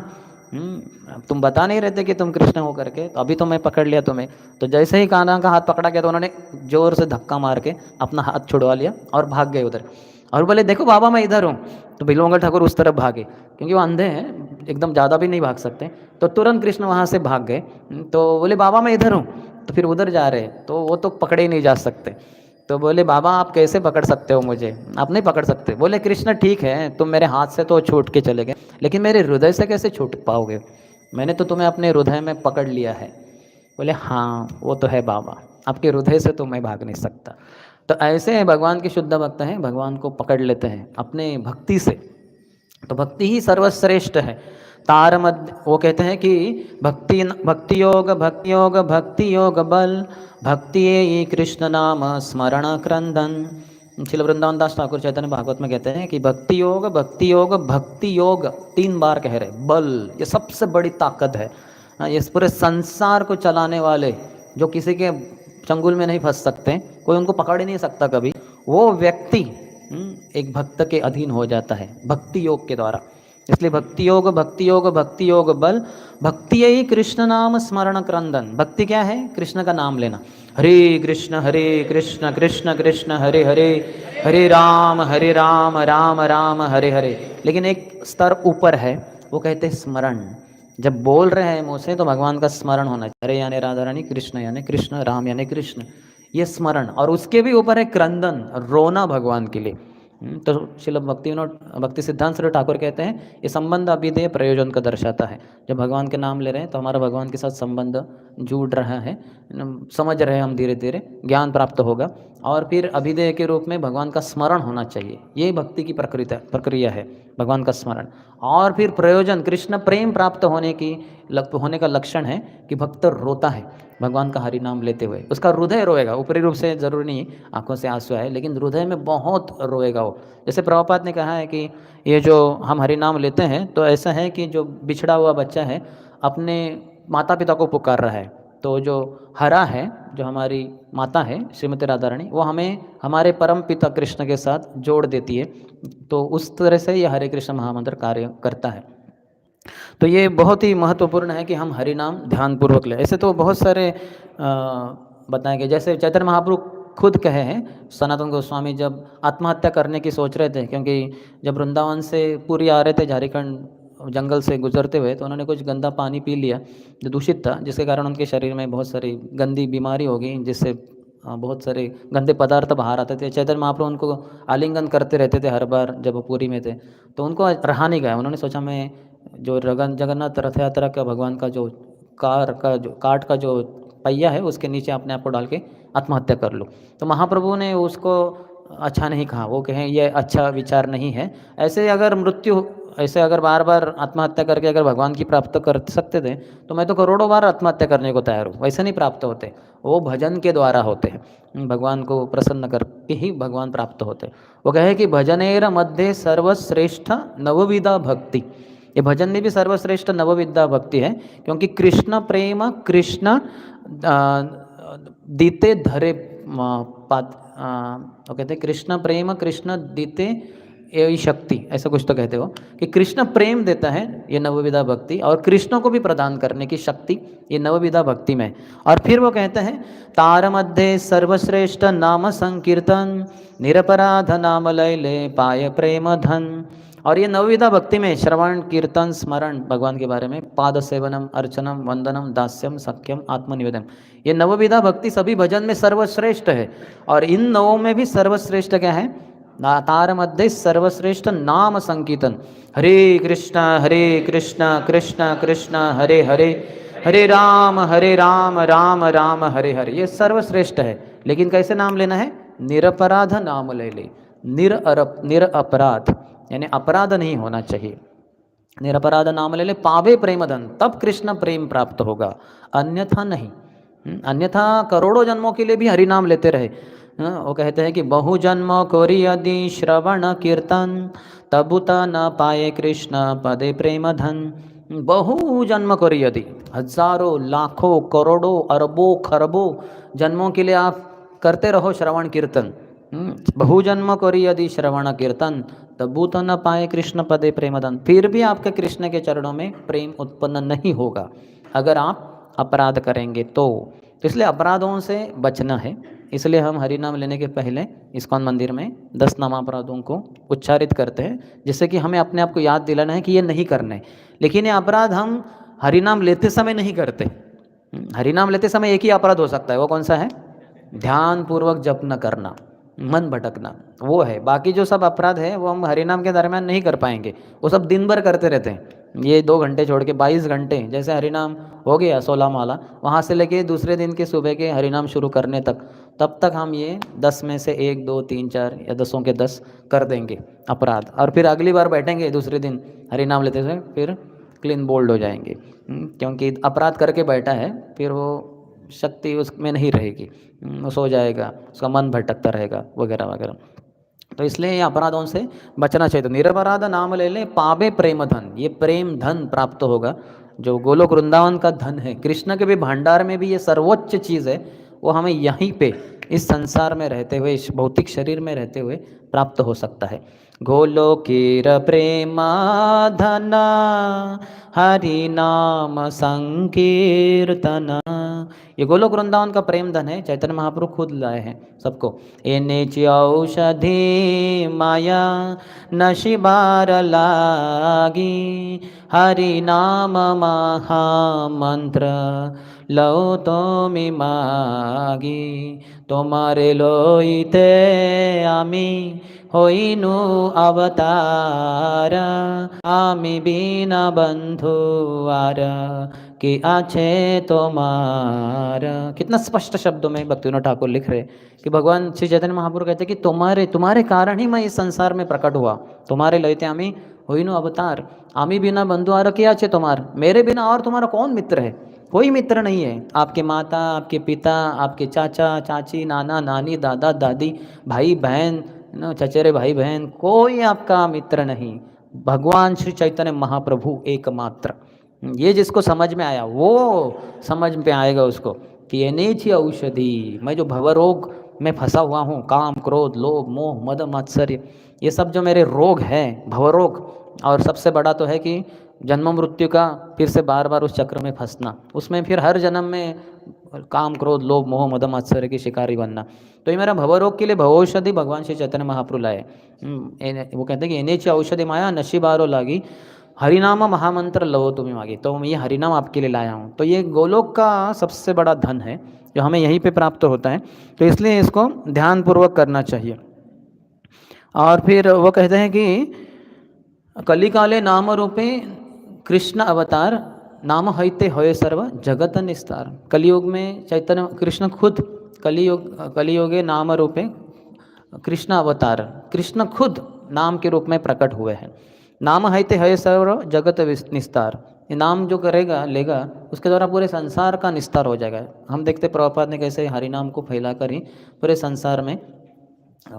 तुम बता नहीं रहे थे कि तुम कृष्ण हो करके, तो अभी तो मैं पकड़ लिया तुम्हें। तो जैसे ही कान्हा का हाथ पकड़ा गया तो उन्होंने जोर से धक्का मार के अपना हाथ छुड़वा लिया और भाग गए उधर। और बोले देखो बाबा मैं इधर हूँ। तो बिल्वमंगल ठाकुर उस तरफ भागे, क्योंकि वो अंधे हैं, एकदम ज़्यादा भी नहीं भाग सकते। तो तुरंत कृष्ण वहाँ से भाग गए। तो बोले बाबा मैं इधर हूँ। तो फिर उधर जा रहे, तो वो तो पकड़े ही नहीं जा सकते। तो बोले बाबा आप कैसे पकड़ सकते हो मुझे, आप नहीं पकड़ सकते। बोले कृष्ण ठीक है, तुम मेरे हाथ से तो छूट के चले गए, लेकिन मेरे हृदय से कैसे छूट पाओगे, मैंने तो तुम्हें अपने हृदय में पकड़ लिया है। बोले हाँ वो तो है बाबा, आपके हृदय से तो मैं भाग नहीं सकता। तो ऐसे भगवान के शुद्ध भक्त हैं, भगवान को पकड़ लेते हैं अपने भक्ति से। तो भक्ति ही सर्वश्रेष्ठ है। तार मध्य वो कहते हैं कि भक्ति योग बल भक्ति ये कृष्ण नाम स्मरण क्रंदन। श्रील वृंदावन दास ठाकुर चैतन्य भागवत में कहते हैं कि भक्ति योग 3 बार कह रहे। बल ये सबसे बड़ी ताकत है। ये इस पूरे संसार को चलाने वाले, जो किसी के चंगुल में नहीं फंस सकते, कोई उनको पकड़ ही नहीं सकता कभी, वो व्यक्ति एक भक्त के अधीन हो जाता है भक्ति योग के द्वारा। इसलिए भक्ति योग बल भक्ति यही कृष्ण नाम स्मरण क्रंदन। भक्ति क्या है? कृष्ण का नाम लेना। हरे कृष्ण कृष्ण कृष्ण हरे हरे, हरे राम राम राम हरे हरे। लेकिन एक स्तर ऊपर है, वो कहते हैं स्मरण। जब बोल रहे हैं मुँह से तो भगवान का स्मरण होना चाहिए। हरे यानी राधा रानी, कृष्ण यानी कृष्ण, राम यानी कृष्ण, ये स्मरण। और उसके भी ऊपर है क्रंदन, रोना भगवान के लिए। तो श्रील भक्ति सिद्धांत सरस्वती ठाकुर कहते हैं ये संबंध अभिधेय प्रयोजन का दर्शाता है। जब भगवान के नाम ले रहे हैं तो हमारा भगवान के साथ संबंध जुड़ रहा है, समझ रहे हैं हम, धीरे धीरे ज्ञान प्राप्त होगा। और फिर अभिधेय के रूप में भगवान का स्मरण होना चाहिए। ये भक्ति की प्रक्रिया है, भगवान का स्मरण। और फिर प्रयोजन, कृष्ण प्रेम प्राप्त होने का लक्षण है कि भक्त रोता है भगवान का हरि नाम लेते हुए। उसका हृदय रोएगा, ऊपरी रूप से जरूरी नहीं आंखों से आंसू आए, लेकिन हृदय में बहुत रोएगा वो। जैसे प्रभुपाद ने कहा है कि ये जो हम हरि नाम लेते हैं तो ऐसा है कि जो बिछड़ा हुआ बच्चा है अपने माता पिता को पुकार रहा है, तो जो हरा है, जो हमारी माता है श्रीमती राधा रानी, वो हमें हमारे परम पिता कृष्ण के साथ जोड़ देती है। तो उस तरह से ये हरे कृष्ण महामंत्र कार्य करता है। तो ये बहुत ही महत्वपूर्ण है कि हम हरि नाम ध्यानपूर्वक लें। ऐसे तो बहुत सारे बताए गए, जैसे चैतन्य महाप्रभु खुद कहे हैं, सनातन गोस्वामी जब आत्महत्या करने की सोच रहे थे, क्योंकि जब वृंदावन से पुरी आ रहे थे झारखंड जंगल से गुजरते हुए, तो उन्होंने कुछ गंदा पानी पी लिया जो दूषित था, जिसके कारण उनके शरीर में बहुत सारी गंदी बीमारी हो गई, जिससे बहुत सारे गंदे पदार्थ बाहर आते थे। चैतन्य महाप्रभु उनको आलिंगन करते रहते थे हर बार जब वो पुरी में थे। तो उनको रहा नहीं गया, उन्होंने सोचा मैं जो जगन्नाथ रथ यात्रा का भगवान का जो काट का जो पहिया है उसके नीचे अपने आप को डाल के आत्महत्या कर लो। तो महाप्रभु ने उसको अच्छा नहीं कहा, वो कहें ये अच्छा विचार नहीं है। ऐसे अगर बार बार आत्महत्या करके अगर भगवान की प्राप्त कर सकते थे तो मैं तो करोड़ों बार आत्महत्या करने को तैयार हूँ। वैसे नहीं प्राप्त होते, वो भजन के द्वारा होते हैं, भगवान को प्रसन्न करके ही भगवान प्राप्त होते। वो कहे कि भजनेर मध्य सर्वश्रेष्ठ नवविधा भक्ति। ये भजन में भी सर्वश्रेष्ठ नवविद्या भक्ति है, क्योंकि कृष्ण प्रेम कृष्ण दीते धरे वो कहते हैं कृष्ण प्रेम कृष्ण दीते यही शक्ति, ऐसा कुछ तो कहते हो कि कृष्ण प्रेम देता है ये नवविधा भक्ति, और कृष्ण को भी प्रदान करने की शक्ति ये नवविधा भक्ति में। और फिर वो कहते हैं तार मध्य सर्वश्रेष्ठ नाम संकीर्तन निरपराध नाम लैले पाय प्रेम धन। और ये नवविधा भक्ति में श्रवण कीर्तन स्मरण भगवान के बारे में, पाद सेवनम अर्चनम वंदनम दास्यम सख्यम आत्मनिवेदन, ये नवविधा भक्ति सभी भजन में सर्वश्रेष्ठ है। और इन नवों में भी सर्वश्रेष्ठ क्या है? तार मध्य सर्वश्रेष्ठ नाम संकीर्तन, हरे कृष्ण कृष्ण कृष्ण हरे हरे, हरे राम राम राम हरे हरे, ये सर्वश्रेष्ठ है। लेकिन कैसे नाम लेना है? निरपराध नाम ले ले, निरअपराध यानी अपराध नहीं होना चाहिए। निरपराध नाम ले ले पावे प्रेम धन, तब कृष्ण प्रेम प्राप्त होगा, अन्यथा नहीं। अन्यथा करोड़ों जन्मों के लिए भी हरि नाम लेते रहे। वो कहते हैं कि बहु जन्म कोरि यदि श्रवण कीर्तन तबुता न पाए कृष्ण पदे प्रेम धन। बहु जन्म करो यदि, हजारों लाखों करोड़ों अरबों खरबों जन्मों के लिए आप करते रहो श्रवण कीर्तन। बहु जन्म करो यदि श्रवण कीर्तन, तबू तो न पाए कृष्ण पदे प्रेमदन, फिर भी आपके कृष्ण के चरणों में प्रेम उत्पन्न नहीं होगा अगर आप अपराध करेंगे तो इसलिए अपराधों से बचना है। इसलिए हम हरि नाम लेने के पहले इस्कॉन मंदिर में 10 नामापराधों को उच्चारित करते हैं, जिससे कि हमें अपने आप को याद दिलाना है कि ये नहीं करना है। लेकिन ये अपराध हम हरि नाम लेते समय नहीं करते। हरि नाम लेते समय एक ही अपराध हो सकता है, वो कौन सा है? ध्यान पूर्वक जप न करना, मन भटकना, वो है। बाकी जो सब अपराध है वो हम हरिनाम के दरमियान नहीं कर पाएंगे, वो सब दिन भर करते रहते हैं। ये 2 घंटे छोड़ के 22 घंटे, जैसे हरिनाम हो गया 16 माला, वहाँ से लेके दूसरे दिन के सुबह के हरिनाम शुरू करने तक, तब तक हम ये 10 में से 1 2 3 4 या 10 के 10 कर देंगे अपराध, और फिर अगली बार बैठेंगे दूसरे दिन हरिनाम लेते हुए फिर क्लीन बोल्ड हो जाएंगे। क्योंकि अपराध करके बैठा है, फिर वो शक्ति उसमें नहीं रहेगी, वो सो जाएगा, उसका मन भटकता रहेगा वगैरह वगैरह। तो इसलिए ये अपराधों से बचना चाहिए। तो निरपराध नाम ले ले पावे प्रेम धन, ये प्रेम धन प्राप्त होगा जो गोलोक वृंदावन का धन है। कृष्ण के भी भंडार में भी ये सर्वोच्च चीज़ है, वो हमें यहीं पे इस संसार में रहते हुए, इस भौतिक शरीर में रहते हुए प्राप्त हो सकता है। गोलोकीर प्रेमा धना हरि नाम संकीर्तना, ये गोलोक वृंदावन का प्रेम धन है, चैतन्य महाप्रभु खुद लाए हैं सबको। एने औषधि माया नशिबार लागी, हरि नाम महामंत्र लो तो मागी, तुम्हारे लोईते आमी হইনু अवतार, आमी बिना बंधु आर कि आछे तुम्हारा। कितना स्पष्ट शब्दों में भक्तिविनोद ठाकुर लिख रहे कि भगवान श्री चैतन्य महाप्रभु कहते हैं कि तुम्हारे कारण ही मैं इस संसार में प्रकट हुआ, तुम्हारे लयते आमी होइनु अवतार, आमी बिना बंधु आर कि आछे तुम्हार, मेरे बिना और तुम्हारा कौन मित्र है? कोई मित्र नहीं है। आपके माता, आपके पिता, आपके चाचा चाची, नाना नानी, दादा दादी, भाई बहन, चचेरे भाई बहन, कोई आपका मित्र नहीं। भगवान श्री चैतन्य महाप्रभु एकमात्र। ये जिसको समझ में आया वो समझ में आएगा उसको कि ये नेची औषधि, मैं जो भवरोग में फंसा हुआ हूँ, काम क्रोध लोभ मोह मद मात्सर्य, ये सब जो मेरे रोग हैं भवरोग, और सबसे बड़ा तो है कि जन्म मृत्यु का फिर से बार बार उस चक्र में फंसना, उसमें फिर हर जन्म में काम क्रोध लोभ मोह मद मात्सर्य की शिकारी बनना। तो ये मेरा भवरोग के लिए भवौषधि भगवान श्री चैतन्य महाप्रभु लाए। वो कहते हैं कि एनेची औषधि माया नशीबारो लागी, हरिनाम महामंत्र लो तुम्हें मांगी, तो मैं ये हरिनाम आपके लिए लाया हूँ। तो ये गोलोक का सबसे बड़ा धन है जो हमें यहीं पे प्राप्त होता है, तो इसलिए इसको ध्यानपूर्वक करना चाहिए। और फिर वो कहते हैं कि कलिकाले नाम रूपे कृष्ण अवतार, नाम हईते होय सर्व जगत निस्तार। कलियुग में चैतन्य कृष्ण खुद कलियुगे नाम रूपे कृष्ण अवतार, कृष्ण खुद नाम के रूप में प्रकट हुए हैं। नाम हईते हय सर्व जगत निस्तार, ये नाम जो करेगा लेगा उसके द्वारा पूरे संसार का निस्तार हो जाएगा। हम देखते प्रभुपाद ने कैसे हरि नाम को फैलाकर ही पूरे संसार में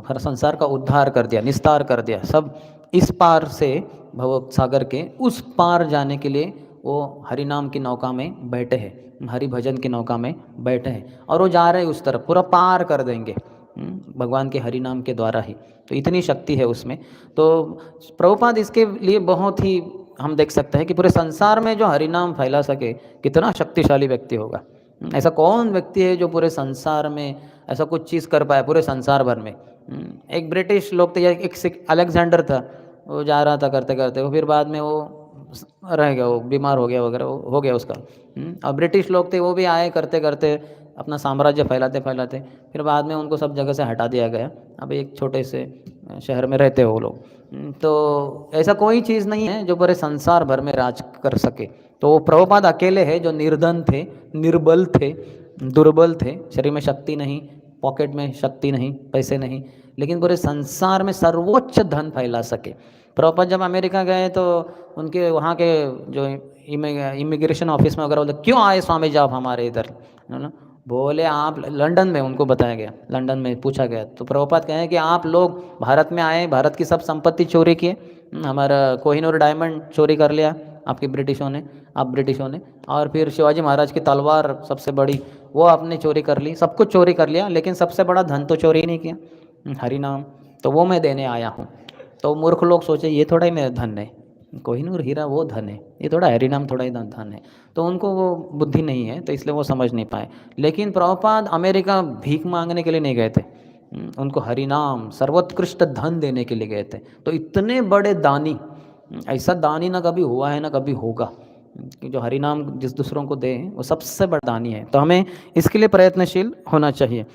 हर संसार का उद्धार कर दिया, निस्तार कर दिया। सब इस पार से भव सागर के उस पार जाने के लिए वो हरि नाम की नौका में बैठे हैं, हरि भजन की नौका में बैठे हैं, और वो जा रहे हैं उस तरफ, पूरा पार कर देंगे भगवान के हरि नाम के द्वारा ही। तो इतनी शक्ति है उसमें। तो प्रभुपाद इसके लिए बहुत ही हम देख सकते हैं कि पूरे संसार में जो हरि नाम फैला सके कितना शक्तिशाली व्यक्ति होगा। ऐसा कौन व्यक्ति है जो पूरे संसार में ऐसा कुछ चीज़ कर पाया पूरे संसार भर में। एक ब्रिटिश लोग थे, एक अलेक्जेंडर था, वो जा रहा था करते करते, वो फिर बाद में वो रह गया, वो बीमार हो गया वगैरह, हो गया उसका। और ब्रिटिश लोग थे, वो भी आए करते करते अपना साम्राज्य फैलाते फैलाते, फिर बाद में उनको सब जगह से हटा दिया गया। अब एक छोटे से शहर में रहते हो वो लोग। तो ऐसा कोई चीज़ नहीं है जो पूरे संसार भर में राज कर सके। तो वो प्रभुपाद अकेले है जो निर्धन थे, निर्बल थे, दुर्बल थे, शरीर में शक्ति नहीं, पॉकेट में शक्ति नहीं, पैसे नहीं, लेकिन पूरे संसार में सर्वोच्च धन फैला सके। प्रभुपाद जब अमेरिका गए तो उनके वहाँ के जो इमिग्रेशन ऑफिस में वगैरह बोलते, क्यों आए स्वामी जी आप हमारे इधर, है ना? बोले आप लंदन में, उनको बताया गया, लंदन में पूछा गया तो प्रभुपाद कहें कि आप लोग भारत में आए, भारत की सब संपत्ति चोरी किए, हमारा कोहिनूर डायमंड चोरी कर लिया, आपके ब्रिटिशों ने, आप ब्रिटिशों ने। और फिर शिवाजी महाराज की तलवार सबसे बड़ी, वो आपने चोरी कर ली, सब कुछ चोरी कर लिया, लेकिन सबसे बड़ा धन तो चोरी ही नहीं किया, हरि नाम। तो वो मैं देने आया हूँ। तो मूर्ख लोग सोचे ये थोड़ा ही मेरा धन है, कोहिनूर हीरा वो धन है, ये थोड़ा हरि नाम थोड़ा ही धन है। तो उनको वो बुद्धि नहीं है, तो इसलिए वो समझ नहीं पाए। लेकिन प्रभुपाद अमेरिका भीख मांगने के लिए नहीं गए थे, उनको हरि नाम सर्वोत्कृष्ट धन देने के लिए गए थे। तो इतने बड़े दानी, ऐसा दानी ना कभी हुआ है ना कभी होगा, कि जो हरि नाम जिस दूसरों को दे वो सबसे बड़ा दानी है। तो हमें इसके लिए प्रयत्नशील होना चाहिए।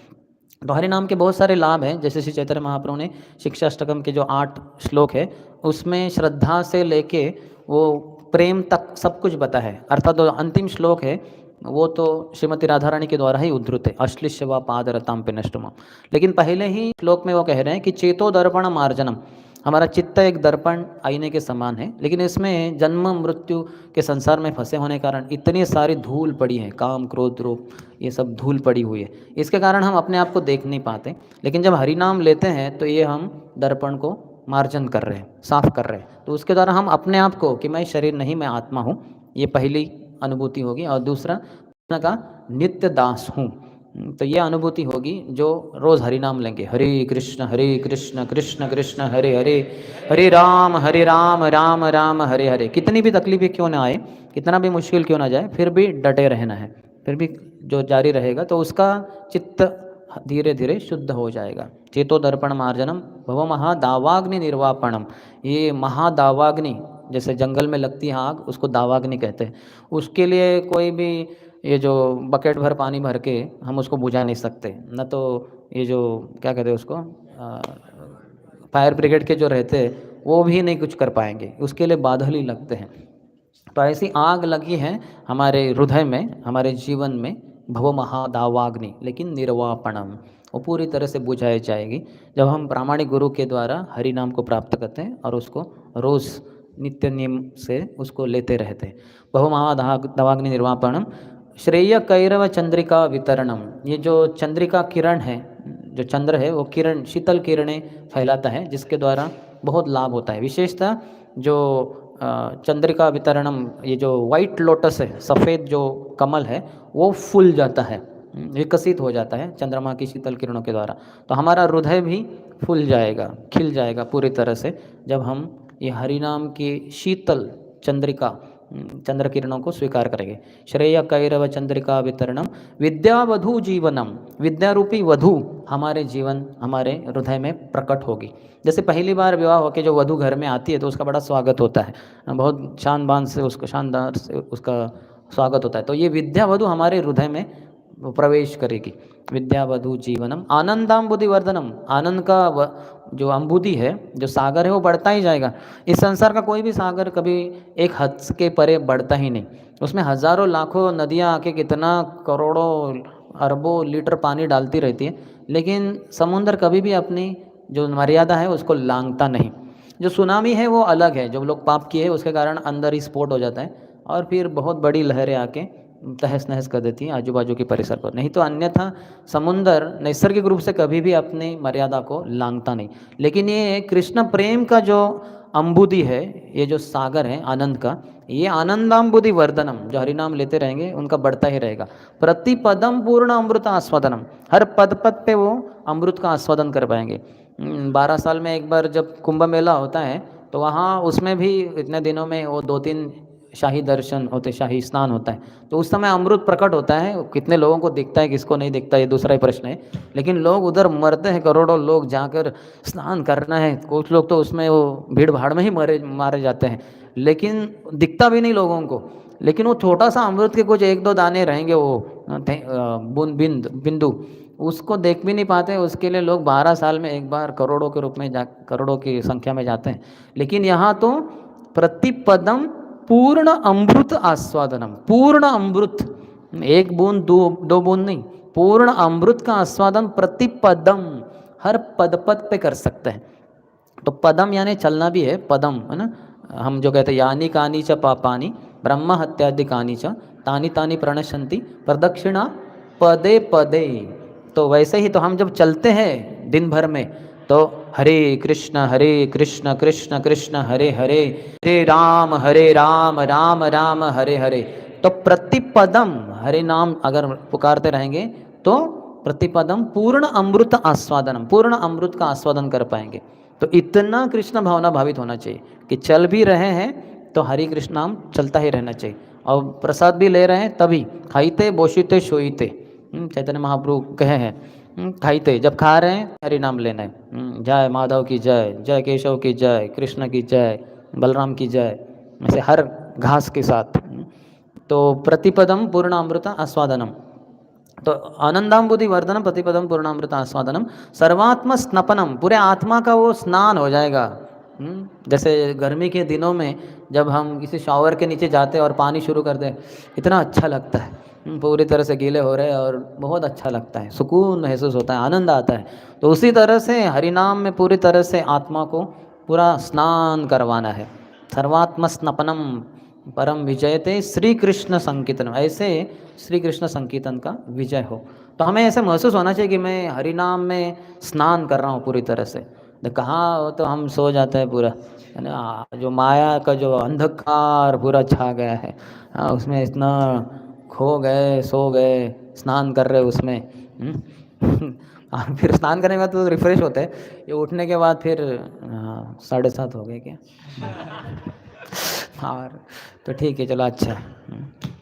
तो हरि नाम के बहुत सारे लाभ हैं, जैसे श्री चैतन्य महाप्रभु ने शिक्षाष्टकम के जो 8 श्लोक है उसमें श्रद्धा से लेके वो प्रेम तक सब कुछ बता है। अर्थात जो अंतिम श्लोक है वो तो श्रीमती राधा रानी के द्वारा ही उद्धृत है, अश्लिष्य व पाद रताम पे नष्टुमा। लेकिन पहले ही श्लोक में वो कह रहे हैं कि चेतो दर्पण मार्जनम, हमारा चित्त एक दर्पण आईने के समान है, लेकिन इसमें जन्म मृत्यु के संसार में फंसे होने के कारण इतनी सारी धूल पड़ी है, काम क्रोध रूप ये सब धूल पड़ी हुई है, इसके कारण हम अपने आप को देख नहीं पाते। लेकिन जब हरि नाम लेते हैं तो ये हम दर्पण को मार्जन कर रहे हैं, साफ कर रहे हैं। तो उसके द्वारा हम अपने आप को कि मैं शरीर नहीं मैं आत्मा हूँ, ये पहली अनुभूति होगी। और दूसरा कृष्ण का नित्य दास हूँ, तो ये अनुभूति होगी जो रोज़ हरि नाम लेंगे। हरे कृष्ण कृष्ण कृष्ण हरे हरे, हरे राम राम राम हरे हरे। कितनी भी तकलीफें क्यों ना आए, कितना भी मुश्किल क्यों ना जाए, फिर भी डटे रहना है, फिर भी जो जारी रहेगा तो उसका चित्त धीरे धीरे शुद्ध हो जाएगा। चेतो दर्पण मार्जनम भव महादावाग्नि निर्वापणम, ये महादावाग्नि जैसे जंगल में लगती है आग, उसको दावाग्नि कहते हैं। उसके लिए कोई भी ये जो बकेट भर पानी भर के हम उसको बुझा नहीं सकते, न तो ये जो क्या कहते हैं उसको फायर ब्रिगेड के जो रहते हैं वो भी नहीं कुछ कर पाएंगे, उसके लिए बादल ही लगते हैं। तो ऐसी आग लगी है हमारे हृदय में, हमारे जीवन में, भव महादावाग्नि, लेकिन निर्वापणम, वो पूरी तरह से बुझाई जाएगी जब हम प्रामाणिक गुरु के द्वारा हरि नाम को प्राप्त करते हैं और उसको रोज़ नित्य नियम से उसको लेते रहते हैं। भव महादावाग्नि निर्वापणम श्रेय कैरव चंद्रिका वितरणम, ये जो चंद्रिका किरण है, जो चंद्र है वो किरण शीतल किरणें फैलाता है, जिसके द्वारा बहुत लाभ होता है। विशेषतः जो चंद्रिका वितरणम, ये जो वाइट लोटस है, सफ़ेद जो कमल है वो फूल जाता है, विकसित हो जाता है चंद्रमा की शीतल किरणों के द्वारा। तो हमारा हृदय भी फूल जाएगा, खिल जाएगा पूरी तरह से जब हम ये हरि नाम की शीतल चंद्रिका चंद्र किरणों को स्वीकार करेंगे। श्रेय कैरव चंद्रिका वितरणम विद्या वधु जीवनम, विद्या रूपी वधु हमारे जीवन हमारे हृदय में प्रकट होगी। जैसे पहली बार विवाह होकर जो वधु घर में आती है तो उसका बड़ा स्वागत होता है, बहुत शान बान से उसको शानदार से उसका स्वागत होता है। तो ये विद्या वधु हमारे हृदय में प्रवेश करेगी। विद्या वधु जीवनम आनंदाम्बुधि वर्धनम, आनंद का जो अम्बुधि है, जो सागर है वो बढ़ता ही जाएगा। इस संसार का कोई भी सागर कभी एक हद के परे बढ़ता ही नहीं, उसमें हज़ारों लाखों नदियाँ आके कितना करोड़ों अरबों लीटर पानी डालती रहती है, लेकिन समुद्र कभी भी अपनी जो मर्यादा है उसको लांघता नहीं। जो सुनामी है वो अलग है, जो लोग पाप किए उसके कारण अंदर ही स्फोट हो जाता है और फिर बहुत बड़ी लहरें आके तहस नहस कर देती हैं आजू बाजू के परिसर को। नहीं तो अन्यथा समुंदर नैसर्गिक रूप से कभी भी अपनी मर्यादा को लांघता नहीं। लेकिन ये कृष्ण प्रेम का जो अम्बुधि है, ये जो सागर है आनंद का, ये आनंदाम्बुधि वर्धनम, जो हरिनाम लेते रहेंगे उनका बढ़ता ही रहेगा। प्रतिपदम पूर्ण अमृत आस्वादनम, हर पद पद पे वो अमृत का आस्वादन कर पाएंगे। 12 साल में एक बार जब कुंभ मेला होता है तो वहाँ उसमें भी इतने दिनों में वो 2-3 शाही दर्शन होते, शाही स्नान होता है, तो उस समय अमृत प्रकट होता है। कितने लोगों को दिखता है, किसको नहीं दिखता, ये दूसरा ही प्रश्न है। लेकिन लोग उधर मरते हैं, करोड़ों लोग जाकर स्नान करना है, कुछ लोग तो उसमें वो भीड़ भाड़ में ही मारे जाते हैं, लेकिन दिखता भी नहीं लोगों को। लेकिन वो छोटा सा अमृत के कुछ 1-2 दाने रहेंगे, वो बिंदु, उसको देख भी नहीं पाते। उसके लिए लोग 12 साल में एक बार करोड़ों के रूप में करोड़ों की संख्या में जाते हैं। लेकिन यहाँ तो प्रतिपदम पूर्ण अमृत आस्वादनम, पूर्ण अमृत, एक बूंद दो बूंद नहीं, पूर्ण अमृत का आस्वादन प्रतिपदम, हर पद पद पे कर सकते हैं। तो पदम यानी चलना भी है, पदम है ना। हम जो कहते हैं यानी कानी च पापानी ब्रह्म हत्यादि कानी च तानी तानी प्रणशंति प्रदक्षिणा पदे पदे, तो वैसे ही तो हम जब चलते हैं दिन भर में तो हरे कृष्ण कृष्ण कृष्ण हरे हरे, हरे राम राम राम हरे हरे। तो प्रतिपदम हरे नाम अगर पुकारते रहेंगे तो प्रतिपदम पूर्ण अमृत आस्वादनम, पूर्ण अमृत का आस्वादन कर पाएंगे। तो इतना कृष्ण भावना भावित होना चाहिए कि चल भी रहे हैं तो हरे कृष्ण नाम चलता ही रहना चाहिए, और प्रसाद भी ले रहे हैं तभी खाइते बोशिते शोइते, चैतन्य महाप्रभु कहे हैं, खाइते जब खा रहे हैं हरि नाम लेना है। जय माधव की जय, जय केशव की जय, कृष्ण की जय, बलराम की जय, ऐसे हर घास के साथ। तो प्रतिपदम पूर्णामृत आस्वादनम, तो आनंदाम्बुधि वर्धनम प्रतिपदम पूर्णामृत आस्वादनम, सर्वात्म स्नपनम, पूरे आत्मा का वो स्नान हो जाएगा। जैसे गर्मी के दिनों में जब हम किसी शॉवर के नीचे जाते हैं और पानी शुरू कर दें, इतना अच्छा लगता है, पूरी तरह से गीले हो रहे हैं और बहुत अच्छा लगता है, सुकून महसूस होता है, आनंद आता है। तो उसी तरह से हरिनाम में पूरी तरह से आत्मा को पूरा स्नान करवाना है। सर्वात्म स्नपनम परम विजयते श्री कृष्ण संकीर्तन, ऐसे श्री कृष्ण संकीर्तन का विजय हो। तो हमें ऐसे महसूस होना चाहिए कि मैं हरिनाम में स्नान कर रहा हूँ पूरी तरह से। कहाँ तो हम सो जाते हैं पूरा, है ना, जो माया का जो अंधकार पूरा छा गया है, उसमें इतना खो गए, सो गए, स्नान कर रहे उसमें। और फिर स्नान करने के बाद तो रिफ्रेश होते हैं, ये उठने के बाद फिर 7:30 हो गए क्या। और तो ठीक है, चलो अच्छा है।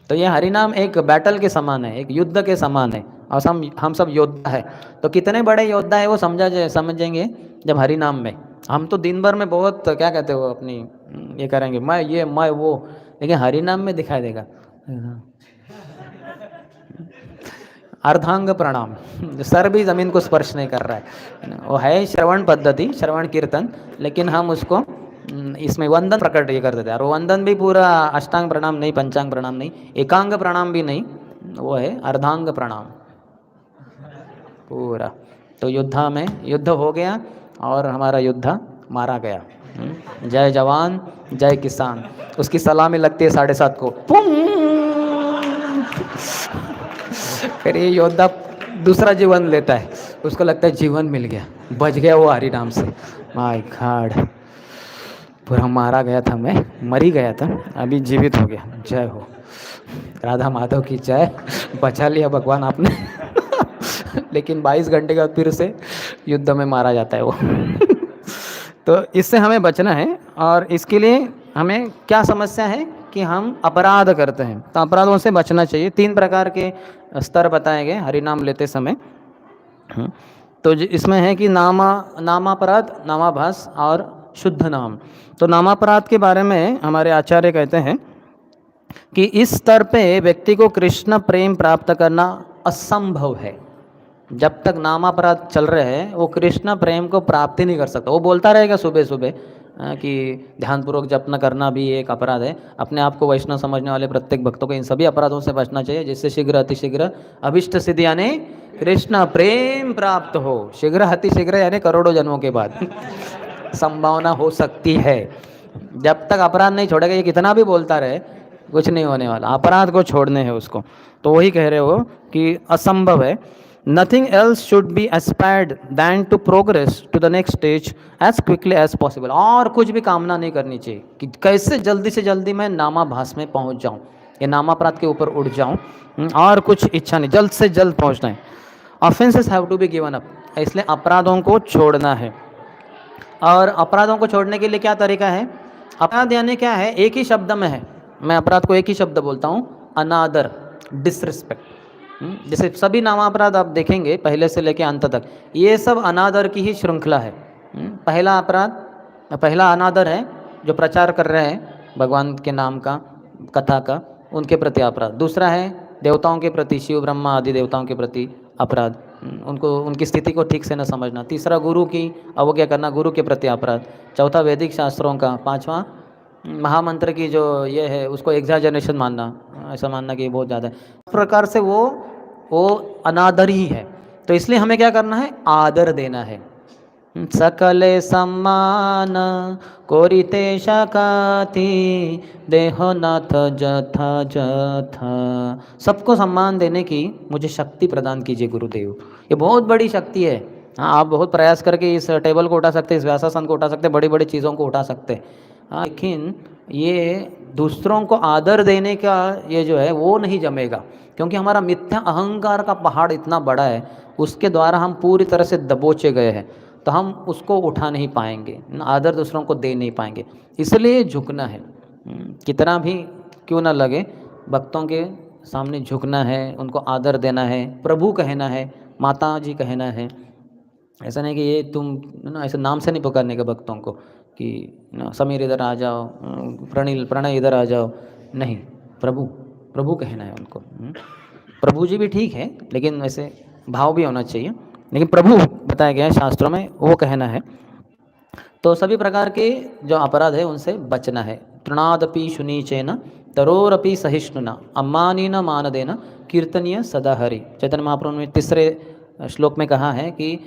तो ये हरिनाम एक बैटल के समान है, एक युद्ध के समान है, और हम सब योद्धा है। तो कितने बड़े योद्धा है वो समझेंगे जब हरिनाम में, हम तो दिन भर में बहुत क्या कहते हो अपनी ये करेंगे, मैं ये मैं वो, लेकिन हरिनाम में दिखाई देगा। अर्धांग प्रणाम, सर भी जमीन को स्पर्श नहीं कर रहा है, वो है श्रवण पद्धति, श्रवण कीर्तन, लेकिन हम उसको इसमें वंदन प्रकट ये कर देते हैं। और वंदन भी पूरा अष्टांग प्रणाम नहीं, पंचांग प्रणाम नहीं, एकांग प्रणाम भी नहीं, वो है अर्धांग प्रणाम पूरा। तो युद्धा में युद्ध हो गया और हमारा योद्धा मारा गया। जय जवान जय किसान, उसकी सलामी लगती है 7:30 को, फिर ये योद्धा दूसरा जीवन लेता है, उसको लगता है जीवन मिल गया, बच गया वो हरि नाम से। माय गॉड, पूरा मारा गया था, मैं मरी गया था, अभी जीवित हो गया। जय हो राधा माधव की जय, बचा लिया भगवान आपने। लेकिन 22 घंटे के बाद फिर से युद्ध में मारा जाता है वो। तो इससे हमें बचना है, और इसके लिए हमें क्या समस्या है कि हम अपराध करते हैं, तो अपराधों से बचना चाहिए। 3 प्रकार के स्तर बताए गए हरिनाम लेते समय। तो इसमें है कि नामापराध, नामाभास और शुद्ध नाम। तो नामापराध के बारे में हमारे आचार्य कहते हैं कि इस स्तर पे व्यक्ति को कृष्ण प्रेम प्राप्त करना असंभव है। जब तक नामापराध चल रहे हैं वो कृष्ण प्रेम को प्राप्त ही नहीं कर सकता। वो बोलता रहेगा सुबह सुबह कि ध्यानपूर्वक जपना करना भी एक अपराध है। अपने आप को वैष्णव समझने वाले प्रत्येक भक्तों को इन सभी अपराधों से बचना चाहिए, जिससे शीघ्र अतिशीघ्र अभिष्ट सिद्धि यानी कृष्ण प्रेम प्राप्त हो। शीघ्र अतिशीघ्र यानी करोड़ों जन्मों के बाद संभावना हो सकती है। जब तक अपराध नहीं छोड़ेगा, ये कितना भी बोलता रहे कुछ नहीं होने वाला, अपराध को छोड़ने हैं उसको। तो वही कह रहे हो कि असंभव है। Nothing else should be aspired than to progress to the next stage as quickly as possible। और कुछ भी कामना नहीं करनी चाहिए कि कैसे जल्दी से जल्दी मैं नामाभास में पहुंच जाऊं, या नामापराध के ऊपर उठ जाऊं, और कुछ इच्छा नहीं, जल्द से जल्द पहुंचना है। Offences have to be given up, इसलिए अपराधों को छोड़ना है। और अपराधों को छोड़ने के लिए क्या तरीका है? अपराध यानी क्या है? एक ही शब्द में है, मैं अपराध को एक ही शब्द बोलता हूँ, अनादर, डिसरिस्पेक्ट। जैसे सभी नामापराध आप देखेंगे पहले से लेकर अंत तक, ये सब अनादर की ही श्रृंखला है। पहला अपराध, पहला अनादर है जो प्रचार कर रहे हैं भगवान के नाम का, कथा का, उनके प्रति अपराध। दूसरा है देवताओं के प्रति, शिव ब्रह्मा आदि देवताओं के प्रति अपराध, उनको उनकी स्थिति को ठीक से न समझना। तीसरा गुरु की अवज्ञा करना, गुरु के प्रति अपराध। चौथा वैदिक शास्त्रों का। पांचवा महामंत्र की जो ये है उसको एग्जैजरेशन मानना, ऐसा मानना कि बहुत ज़्यादा है। इस प्रकार से वो अनादर ही है। तो इसलिए हमें क्या करना है? आदर देना है। सकले सम्मान कोरिते शकाति देहो नाथ जथा जथा। सबको सम्मान देने की मुझे शक्ति प्रदान कीजिए गुरुदेव। ये बहुत बड़ी शक्ति है। हाँ, आप बहुत प्रयास करके इस टेबल को उठा सकते हैं, इस व्यासासन को उठा सकते हैं, बड़ी बड़ी चीज़ों को उठा सकते हैं। हाँ, लेकिन ये दूसरों को आदर देने का ये जो है वो नहीं जमेगा, क्योंकि हमारा मिथ्या अहंकार का पहाड़ इतना बड़ा है, उसके द्वारा हम पूरी तरह से दबोचे गए हैं, तो हम उसको उठा नहीं पाएंगे, आदर दूसरों को दे नहीं पाएंगे। इसलिए झुकना है, कितना भी क्यों ना लगे, भक्तों के सामने झुकना है, उनको आदर देना है, प्रभु कहना है, माता जी कहना है। ऐसा नहीं कि ये तुम ना ऐसे नाम से नहीं पुकारने का भक्तों को कि ना समीर इधर आ जाओ, प्रणील प्रणय इधर आ जाओ, नहीं, प्रभु प्रभु कहना है उनको। प्रभु जी भी ठीक है, लेकिन वैसे भाव भी होना चाहिए, लेकिन प्रभु बताया गया है शास्त्रों में, वो कहना है। तो सभी प्रकार के जो अपराध है उनसे बचना है। तृणादपि शुनीचेन तरोरपि सहिष्णुना अम्मानीन मानदेन कीर्तनीय सदा हरि। चैतन्य महाप्रभु ने तीसरे श्लोक में कहा है कि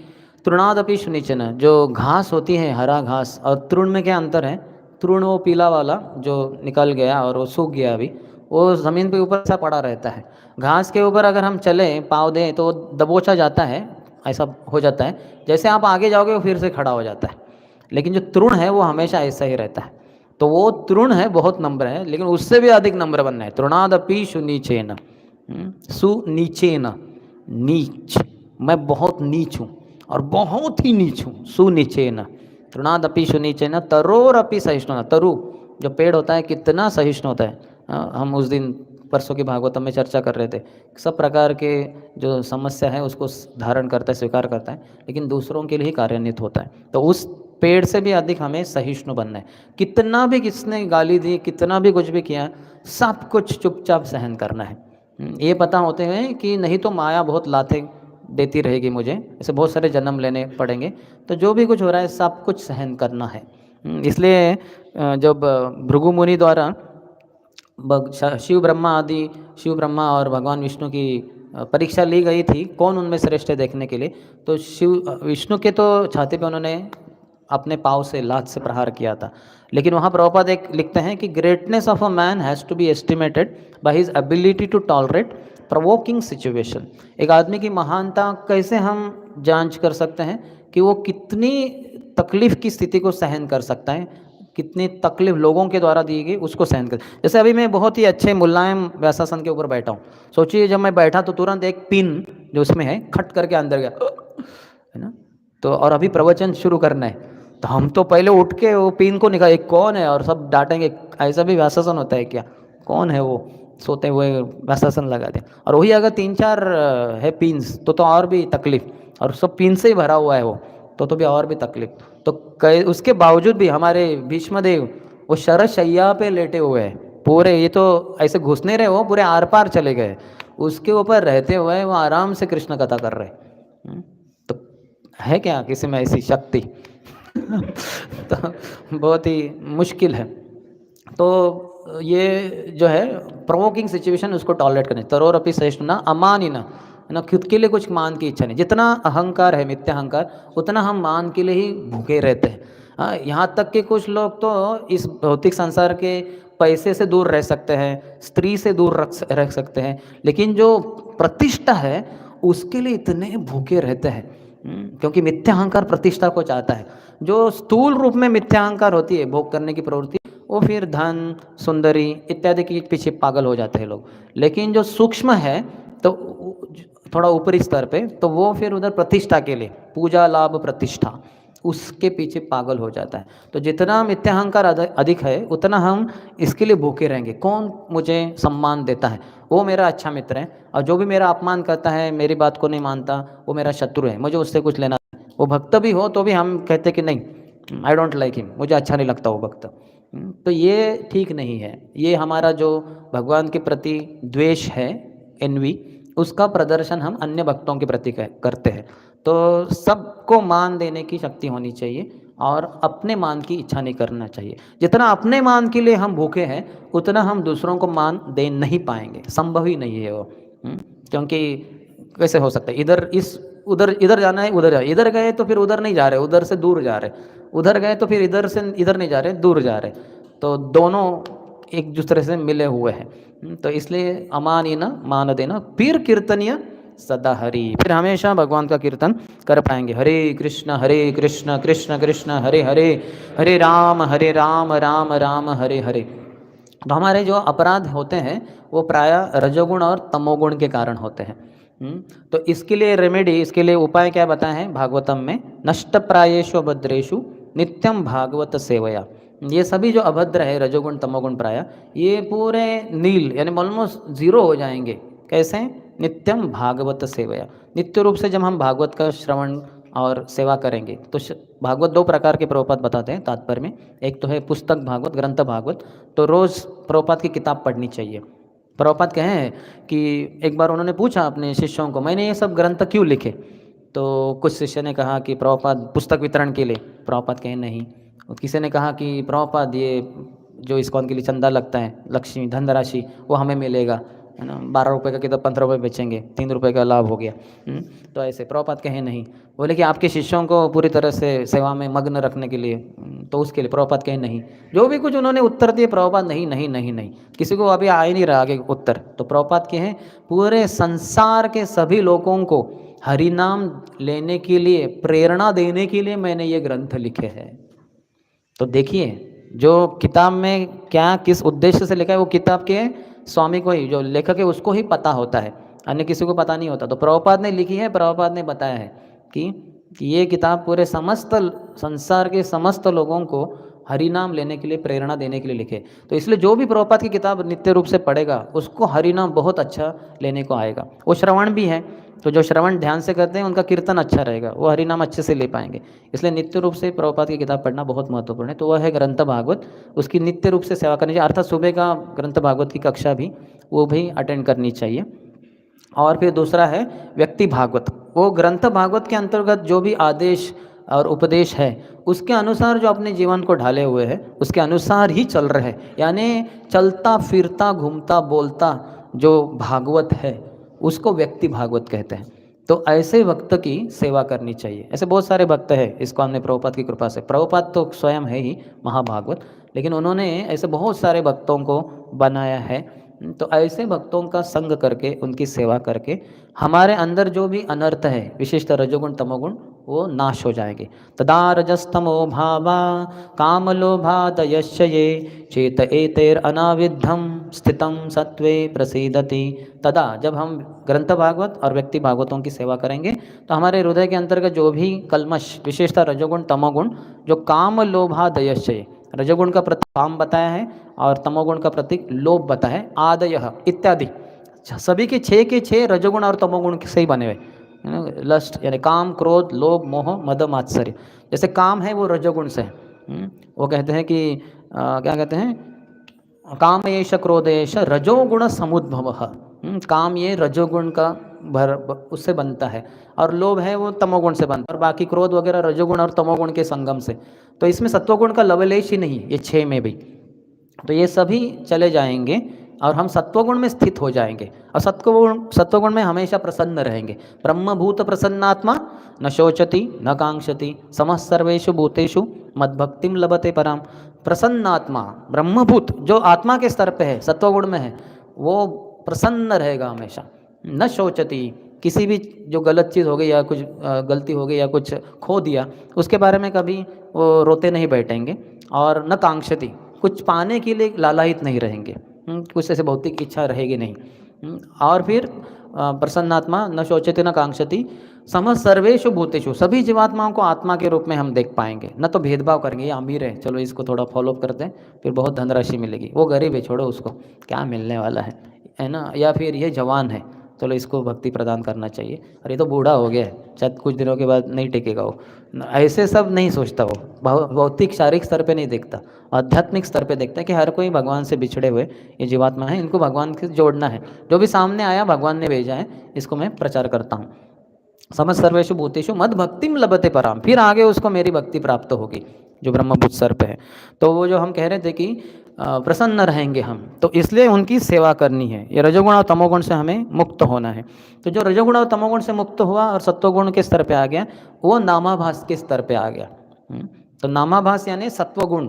तृणादपि शुनीचेन, जो घास होती है हरा घास, और तृण में क्या अंतर है? तृण वो पीला वाला जो निकल गया और वो सूख गया, अभी वो ज़मीन पे ऊपर सा पड़ा रहता है। घास के ऊपर अगर हम चले पाँव दें तो दबोचा जाता है, ऐसा हो जाता है। जैसे आप आगे जाओगे वो फिर से खड़ा हो जाता है, लेकिन जो तृण है वो हमेशा ऐसा ही रहता है। तो वो तृण है, बहुत नम्र है, लेकिन उससे भी अधिक नम्र बनना है। तृणादपि सुनीचेन, सुनीचेन, नीच, मैं बहुत नीच हूँ और बहुत ही नीच हूँ। सुनीचेन, तृणादपि सुनीचेन तरोरपि सहिष्णुना। तरु जो पेड़ होता है कितना सहिष्णु होता है। हम उस दिन परसों की भागवतम में चर्चा कर रहे थे, सब प्रकार के जो समस्या है उसको धारण करता है, स्वीकार करता है, लेकिन दूसरों के लिए ही कार्यान्वित होता है। तो उस पेड़ से भी अधिक हमें सहिष्णु बनना है। कितना भी किसने गाली दी, कितना भी कुछ भी किया, सब कुछ चुपचाप सहन करना है। ये पता होते हुए कि नहीं तो माया बहुत लाते देती रहेगी मुझे, ऐसे बहुत सारे जन्म लेने पड़ेंगे, तो जो भी कुछ हो रहा है सब कुछ सहन करना है। इसलिए जब भृगु मुनि द्वारा शिव ब्रह्मा आदि, शिव ब्रह्मा और भगवान विष्णु की परीक्षा ली गई थी कौन उनमें श्रेष्ठ है देखने के लिए, तो शिव विष्णु के तो छाती पे उन्होंने अपने पाँव से लात से प्रहार किया था। लेकिन वहाँ प्रभुपाद एक लिखते हैं कि greatness of a man has to be estimated by his ability to tolerate provoking situation. एक आदमी की महानता कैसे हम जांच कर सकते हैं कि वो कितनी तकलीफ की स्थिति को सहन कर सकता है, कितनी तकलीफ लोगों के द्वारा दी गई उसको सहन कर। जैसे अभी मैं बहुत ही अच्छे मुलायम व्यासासन के ऊपर बैठा हूँ, सोचिए जब मैं बैठा तो तुरंत एक पिन जो उसमें है खट करके अंदर गया, है ना। तो और अभी प्रवचन शुरू करना है, तो हम तो पहले उठ के वो पिन को निकाल, एक कौन है, और सब डांटेंगे ऐसा भी व्यासासन होता है क्या, कौन है वो, सोते हुए व्यासासन लगा दें। और वही अगर 3-4 है पिन्स तो और भी तकलीफ, और सब पिन से ही भरा हुआ है वो, तो भी और भी तकलीफ। तो उसके बावजूद भी हमारे भीष्मदेव वो शरशैया पे लेटे हुए हैं पूरे, ये तो ऐसे घुस नहीं रहे, वो पूरे आर पार चले गए, उसके ऊपर रहते हुए वो आराम से कृष्ण कथा कर रहे। तो है क्या किसी में ऐसी शक्ति? तो बहुत ही मुश्किल है। तो ये जो है प्रोवोकिंग सिचुएशन उसको टॉलरेट करनी। तरोरपि सहिष्णुना अमानिना, है ना, खुद के लिए कुछ मान की इच्छा नहीं। जितना अहंकार है, मिथ्या अहंकार, उतना हम मान के लिए ही भूखे रहते हैं। हाँ, यहाँ तक कि कुछ लोग तो इस भौतिक संसार के पैसे से दूर रह सकते हैं, स्त्री से दूर रह सकते हैं, लेकिन जो प्रतिष्ठा है उसके लिए इतने भूखे रहते हैं। क्योंकि मिथ्या अहंकार प्रतिष्ठा को चाहता है। जो स्थूल रूप में मिथ्या अहंकार होती है, भोग करने की प्रवृत्ति, वो फिर धन, सुंदरी इत्यादि के पीछे पागल हो जाते हैं लोग। लेकिन जो सूक्ष्म है, तो थोड़ा ऊपरी स्तर पे, तो वो फिर उधर प्रतिष्ठा के लिए, पूजा लाभ प्रतिष्ठा, उसके पीछे पागल हो जाता है। तो जितना मिथ्याहंकार अधिक है उतना हम इसके लिए भूखे रहेंगे, कौन मुझे सम्मान देता है, वो मेरा अच्छा मित्र है, और जो भी मेरा अपमान करता है, मेरी बात को नहीं मानता, वो मेरा शत्रु है, मुझे उससे कुछ लेना। वो भक्त भी हो तो भी हम कहते कि नहीं, आई डोंट लाइक हिम, मुझे अच्छा नहीं लगता वो भक्त। तो ये ठीक नहीं है। ये हमारा जो भगवान के प्रति द्वेष है, एनवी, उसका प्रदर्शन हम अन्य भक्तों के प्रति करते हैं। तो सबको मान देने की शक्ति होनी चाहिए और अपने मान की इच्छा नहीं करना चाहिए। जितना अपने मान के लिए हम भूखे हैं उतना हम दूसरों को मान दे नहीं पाएंगे, संभव ही नहीं है वो। क्योंकि कैसे हो सकता है, इधर जाना है, उधर इधर गए तो फिर उधर नहीं जा रहे, उधर से दूर जा रहे, उधर गए तो फिर इधर से इधर नहीं जा रहे, दूर जा रहे, तो दोनों एक दूसरे से मिले हुए हैं। तो इसलिए अमानी न मान देना, फिर कीर्तनीय सदा हरि। फिर हमेशा भगवान का कीर्तन कर पाएंगे। हरे कृष्ण कृष्ण कृष्ण हरे हरे, हरे राम राम राम हरे हरे। तो हमारे जो अपराध होते हैं वो प्रायः रजोगुण और तमोगुण के कारण होते हैं। तो इसके लिए रेमेडी, इसके लिए उपाय क्या बताए हैं भागवतम में? नष्ट प्रायेषु अभद्रेषु नित्यम भागवत सेवया। ये सभी जो अभद्र है रजोगुण तमोगुण प्रायः, ये पूरे नील यानी ऑलमोस्ट जीरो हो जाएंगे। कैसे? नित्यम भागवत सेवया। नित्य रूप से जब हम भागवत का श्रवण और सेवा करेंगे तो भागवत दो प्रकार के प्रभुपाद बताते हैं तात्पर्य में। एक तो है पुस्तक भागवत, ग्रंथ भागवत, तो रोज़ प्रभुपाद की किताब पढ़नी चाहिए। प्रभुपाद कहें कि एक बार उन्होंने पूछा अपने शिष्यों को, मैंने ये सब ग्रंथ क्यों लिखे? तो कुछ शिष्य ने कहा कि प्रभुपाद पुस्तक वितरण के लिए। प्रभुपाद कहें नहीं। किसी ने कहा कि प्रभुपाद ये जो इस्कॉन के लिए चंदा लगता है, लक्ष्मी धनराशि, वो हमें मिलेगा, है ना, 12 रुपये का किताब 15 रुपये बेचेंगे, 3 रुपये का लाभ हो गया। तो ऐसे प्रभुपाद कहें नहीं। बोले कि आपके शिष्यों को पूरी तरह से सेवा में मग्न रखने के लिए, तो उसके लिए प्रभुपाद कहें नहीं। जो भी कुछ उन्होंने उत्तर दिए, प्रभुपाद नहीं नहीं नहीं नहीं, किसी को अभी आ ही नहीं रहा आगे उत्तर। तो प्रभुपाद कहें पूरे संसार के सभी लोगों को हरि नाम लेने के लिए, प्रेरणा देने के लिए मैंने ये ग्रंथ लिखे हैं। तो देखिए जो किताब में क्या किस उद्देश्य से लिखा है वो किताब के स्वामी को ही, जो लेखक है उसको ही पता होता है, अन्य किसी को पता नहीं होता। तो प्रभुपाद ने लिखी है, प्रभुपाद ने बताया है कि ये किताब पूरे समस्त संसार के समस्त लोगों को हरि नाम लेने के लिए, प्रेरणा देने के लिए लिखे। तो इसलिए जो भी प्रभुपाद की किताब नित्य रूप से पढ़ेगा उसको हरि नाम बहुत अच्छा लेने को आएगा। वो श्रवण भी है, तो जो श्रवण ध्यान से करते हैं उनका कीर्तन अच्छा रहेगा, वो हरि नाम अच्छे से ले पाएंगे। इसलिए नित्य रूप से प्रभुपाद की किताब पढ़ना बहुत महत्वपूर्ण है। तो वह है ग्रंथ भागवत, उसकी नित्य रूप से सेवा करनी चाहिए। अर्थात सुबह का ग्रंथ भागवत की कक्षा भी वो भी अटेंड करनी चाहिए। और फिर दूसरा है व्यक्ति भागवत। वो ग्रंथ भागवत के अंतर्गत जो भी आदेश और उपदेश है उसके अनुसार जो अपने जीवन को ढाले हुए हैं उसके अनुसार ही चल रहे हैं, यानी चलता फिरता घूमता बोलता जो भागवत है उसको व्यक्ति भागवत कहते हैं। तो ऐसे भक्त की सेवा करनी चाहिए। ऐसे बहुत सारे भक्त हैं इसको हमने प्रभुपाद की कृपा से, प्रभुपाद तो स्वयं है ही महाभागवत, लेकिन उन्होंने ऐसे बहुत सारे भक्तों को बनाया है। तो ऐसे भक्तों का संग करके, उनकी सेवा करके हमारे अंदर जो भी अनर्थ है विशिष्ट रजोगुण तमोगुण वो नाश हो जाएंगे। तदा रजस्तमो भावा काम लोभादयश्च ये चेत एतेर अनाविद्धम स्थितम सत्वे प्रसीदति। तदा जब हम ग्रंथ भागवत और व्यक्ति भागवतों की सेवा करेंगे तो हमारे हृदय के अंतर्गत जो भी कल्मश विशेषता रजोगुण तमोगुण, जो काम लोभादयश्च, रजोगुण का प्रतीक काम बताया है और तमोगुण का प्रतीक लोभ बताया है, आदयः इत्यादि सभी के 6 के 6 रजोगुण और तमोगुण से ही बने हुए। लस्ट यानी काम, क्रोध, लोभ, मोह, मद, मात्सर्य। जैसे काम है वो रजोगुण से है। वो कहते हैं कि क्या कहते हैं, काम एष क्रोधेश रजोगुण समुद्भव। काम ये रजोगुण का उससे बनता है, और लोभ है वो तमोगुण से बनता है, और बाकी क्रोध वगैरह रजोगुण और तमोगुण के संगम से। तो इसमें सत्वगुण का लवलेश ही नहीं, ये 6 में भी। तो ये सभी चले जाएंगे और हम सत्वगुण में स्थित हो जाएंगे, और सत्वगुण में हमेशा प्रसन्न रहेंगे। ब्रह्मभूत प्रसन्नात्मा न शोचति न कांक्षति समः सर्वेषु भूतेषु मद्भक्तिम लभते पराम। प्रसन्नात्मा ब्रह्मभूत जो आत्मा के स्तर पे है, सत्वगुण में है, वो प्रसन्न रहेगा हमेशा। न शोचति, किसी भी जो गलत चीज़ हो गई या कुछ गलती हो गई या कुछ खो दिया उसके बारे में कभी वो रोते नहीं बैठेंगे। और न कांक्षति, कुछ पाने के लिए लालायित नहीं रहेंगे, कुछ ऐसे भौतिक इच्छा रहेगी नहीं। और फिर प्रसन्नात्मा न शोचति न कांक्षति समः सर्वेषु भूतेषु, सभी जीवात्माओं को आत्मा के रूप में हम देख पाएंगे। न तो भेदभाव करेंगे, ये अमीर है चलो इसको थोड़ा फॉलोअप करते हैं फिर बहुत धनराशि मिलेगी, वो गरीब है छोड़ो उसको क्या मिलने वाला है ना, या फिर ये जवान है चलो इसको भक्ति प्रदान करना चाहिए, और ये तो बूढ़ा हो गया है शायद कुछ दिनों के बाद नहीं टिकेगा वो। ऐसे सब नहीं सोचता वो, भौतिक शारीरिक स्तर पे नहीं देखता, आध्यात्मिक स्तर पे देखता है कि हर कोई भगवान से बिछड़े हुए ये जीवात्मा है, इनको भगवान से जोड़ना है। जो भी सामने आया भगवान ने भेजा है, इसको मैं प्रचार करता हूँ। समझ सर्वेषु भूतेषु मद भक्तिम लभते पराम, फिर आगे उसको मेरी भक्ति प्राप्त होगी जो ब्रह्मभूत सर पे है। तो वो जो हम कह रहे थे कि प्रसन्न रहेंगे हम, तो इसलिए उनकी सेवा करनी है। ये रजोगुण और तमोगुण से हमें मुक्त होना है। तो जो रजोगुण और तमोगुण से मुक्त हुआ और सत्वगुण के स्तर पे आ गया, वो नामाभास के स्तर पे आ गया। तो नामाभास यानी सत्वगुण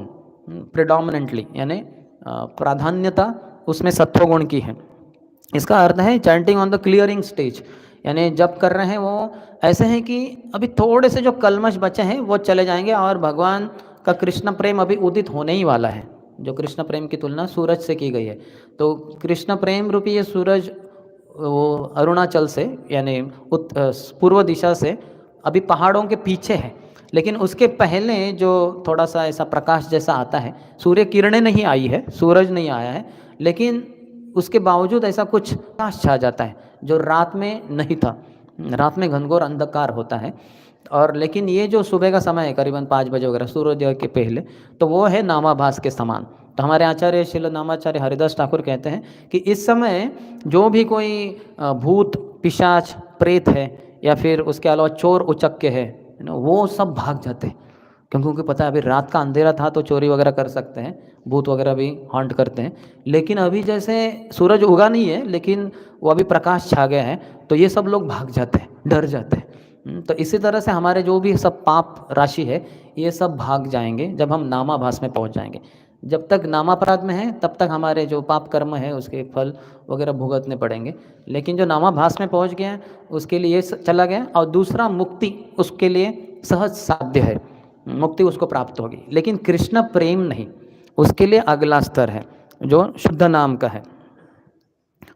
प्रिडोमिनेंटली, यानी प्राधान्यता उसमें सत्वगुण की है। इसका अर्थ है chanting on the clearing stage, यानी जप कर रहे हैं वो ऐसे हैं कि अभी थोड़े से जो कल्मश बचे हैं वो चले जाएंगे और भगवान का कृष्ण प्रेम अभी उदित होने ही वाला है। जो कृष्ण प्रेम की तुलना सूरज से की गई है, तो कृष्ण प्रेम रूपी ये सूरज वो अरुणाचल से यानी पूर्व दिशा से अभी पहाड़ों के पीछे है, लेकिन उसके पहले जो थोड़ा सा ऐसा प्रकाश जैसा आता है, सूर्य किरणें नहीं आई है, सूरज नहीं आया है, लेकिन उसके बावजूद ऐसा कुछ प्रकाश छा जाता है जो रात में नहीं था। रात में घनघोर अंधकार होता है, और लेकिन ये जो सुबह का समय है करीबन 5 बजे वगैरह सूर्योदय के पहले, तो वो है नामाभास के समान। तो हमारे आचार्य शिल नामाचार्य हरिदास ठाकुर कहते हैं कि इस समय जो भी कोई भूत पिशाच प्रेत है या फिर उसके अलावा चोर उचक्के है ना, वो सब भाग जाते हैं, क्योंकि उनको पता है अभी रात का अंधेरा था तो चोरी वगैरह कर सकते हैं, भूत वगैरह भी हॉन्ट करते हैं। लेकिन अभी जैसे सूरज उगा नहीं है लेकिन वो अभी प्रकाश छा गया है, तो ये सब लोग भाग जाते हैं, डर जाते हैं। तो इसी तरह से हमारे जो भी सब पाप राशि है ये सब भाग जाएंगे जब हम नामाभास में पहुंच जाएंगे। जब तक नामापराध में है तब तक हमारे जो पाप कर्म है उसके फल वगैरह भुगतने पड़ेंगे, लेकिन जो नामाभास में पहुंच गया है उसके लिए ये चला गया। और दूसरा मुक्ति उसके लिए सहज साध्य है, मुक्ति उसको प्राप्त होगी, लेकिन कृष्ण प्रेम नहीं, उसके लिए अगला स्तर है जो शुद्ध नाम का है।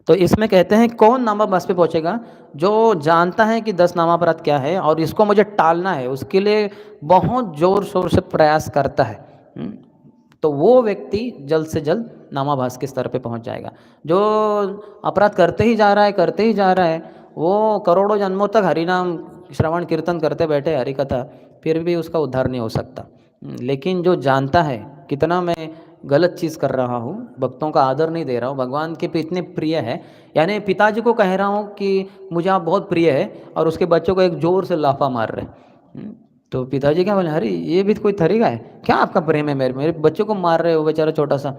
तो इसमें कहते हैं कौन नामाभास पे पहुंचेगा, जो जानता है कि 10 नामापराध क्या है और इसको मुझे टालना है, उसके लिए बहुत जोर शोर से प्रयास करता है, तो वो व्यक्ति जल्द से जल्द नामाभास के स्तर पे पहुंच जाएगा। जो अपराध करते ही जा रहा है करते ही जा रहा है, वो करोड़ों जन्मों तक हरिनाम श्रवण कीर्तन करते बैठे हरि कथा, फिर भी उसका उद्धार नहीं हो सकता। लेकिन जो जानता है कितना मैं गलत चीज़ कर रहा हूँ, भक्तों का आदर नहीं दे रहा हूँ, भगवान के इतने प्रिय है, यानी पिताजी को कह रहा हूँ कि मुझे आप बहुत प्रिय है और उसके बच्चों को एक जोर से लाफा मार रहे, तो पिताजी क्या बोले, अरे ये भी कोई तरीका है क्या, आपका प्रेम है मेरे मेरे बच्चों को मार रहे हो बेचारा छोटा सा।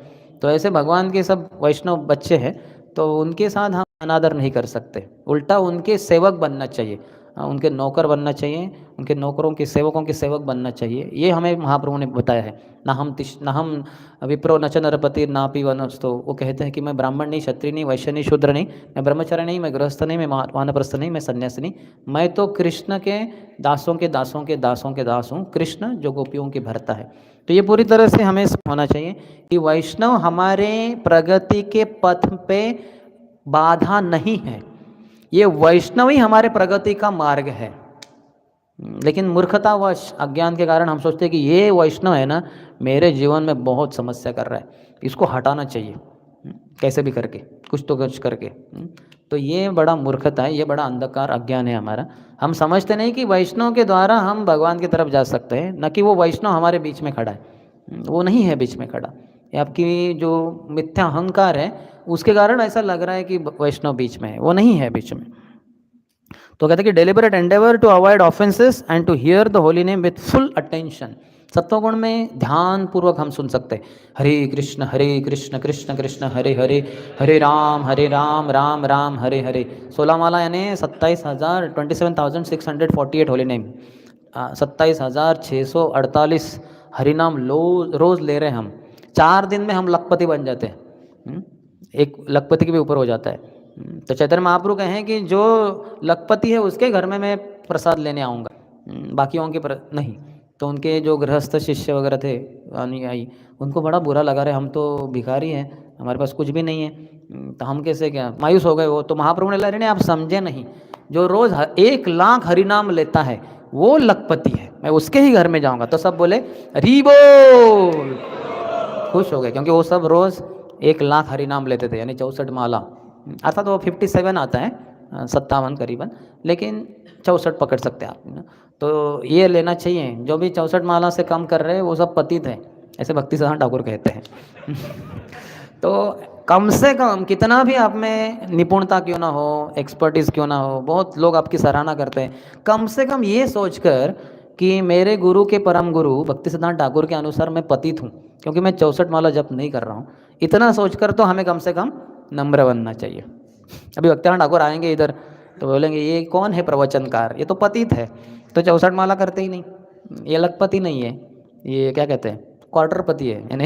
तो ऐसे भगवान के सब वैष्णव बच्चे हैं, तो उनके साथ हम अनादर नहीं कर सकते, उल्टा उनके सेवक बनना चाहिए, उनके नौकर बनना चाहिए, उनके नौकरों के सेवकों के सेवक बनना चाहिए। ये हमें महाप्रभु ने बताया है। ना हम विप्रो न च नरपति नापि वनस्तो, वो कहते हैं कि मैं ब्राह्मण नहीं, क्षत्रिय नहीं, वैश्य नहीं, शूद्र नहीं, मैं ब्रह्मचारी नहीं, मैं गृहस्थ नहीं, मैं वानप्रस्थ नहीं, मैं सन्यासी नहीं, मैं तो कृष्ण के दासों के दासों के दासों के दास हूँ, कृष्ण जो गोपियों की भरता है। तो ये पूरी तरह से हमें होना चाहिए कि वैष्णव हमारे प्रगति के पथ पे बाधा नहीं है, ये वैष्णव ही हमारे प्रगति का मार्ग है। लेकिन मूर्खतावश अज्ञान के कारण हम सोचते हैं कि ये वैष्णव है ना मेरे जीवन में बहुत समस्या कर रहा है, इसको हटाना चाहिए कैसे भी करके, कुछ तो कुछ करके। तो ये बड़ा मूर्खता है, ये बड़ा अंधकार अज्ञान है हमारा। हम समझते नहीं कि वैष्णव के द्वारा हम भगवान की तरफ जा सकते हैं, न कि वो वैष्णव हमारे बीच में खड़ा है, वो नहीं है बीच में खड़ा। ये आपकी जो मिथ्या अहंकार है उसके कारण ऐसा लग रहा है कि वैष्णव बीच में है, वो नहीं है बीच में। तो कहते हैं कि deliberate endeavour to avoid offences and to hear the holy name with full attention. सत्वगुण में ध्यान पूर्वक हम सुन सकते हैं, हरे कृष्ण कृष्ण कृष्ण हरे हरे, हरे राम राम राम हरे हरे। 16 माला यानी 27,648 होली नेम, 27,648 हरिनाम रोज ले रहे हैं हम। 4 दिन में हम लखपति बन जाते हैं, एक लखपति के भी ऊपर हो जाता है। तो चैतन्य महाप्रभु कहें कि जो लखपति है उसके घर में मैं प्रसाद लेने आऊँगा, बाकियों के नहीं। तो उनके जो गृहस्थ शिष्य वगैरह थे अनुयायी, उनको बड़ा बुरा लगा, रहे हम तो भिखारी हैं, हमारे पास कुछ भी नहीं है, तो हम कैसे क्या, मायूस हो गए वो। तो महाप्रभु ने लगे नहीं, आप समझे नहीं, जो रोज़ 1 लाख हरिनाम लेता है वो लखपति है, मैं उसके ही घर में जाऊँगा। तो सब बोले हरि बोल, खुश हो गए, क्योंकि वो सब रोज़ 1 लाख हरिनाम लेते थे, यानी 64 माला, अर्थात वो 57 आता है, 57 करीबन, लेकिन 64 पकड़ सकते हैं आप। तो ये लेना चाहिए, जो भी 64 माला से कम कर रहे हैं वो सब पतित है, ऐसे भक्ति सिद्धांत ठाकुर कहते हैं। तो कम से कम कितना भी आप में निपुणता क्यों ना हो, एक्सपर्टीज़ क्यों ना हो, बहुत लोग आपकी सराहना करते हैं, कम से कम ये सोचकर कि मेरे गुरु के परम गुरु भक्ति सिद्धांत ठाकुर के अनुसार मैं पतित हूँ, क्योंकि मैं 64 माला जप नहीं कर रहा हूँ, इतना सोचकर तो हमें कम से कम नम्र बनना चाहिए। अभी भक्ति सिद्धांत ठाकुर आएंगे इधर तो बोलेंगे ये कौन है प्रवचनकार, ये तो पतित है, तो 64 माला करते ही नहीं, ये लखपति नहीं है, ये क्या कहते हैं क्वार्टरपति है, यानी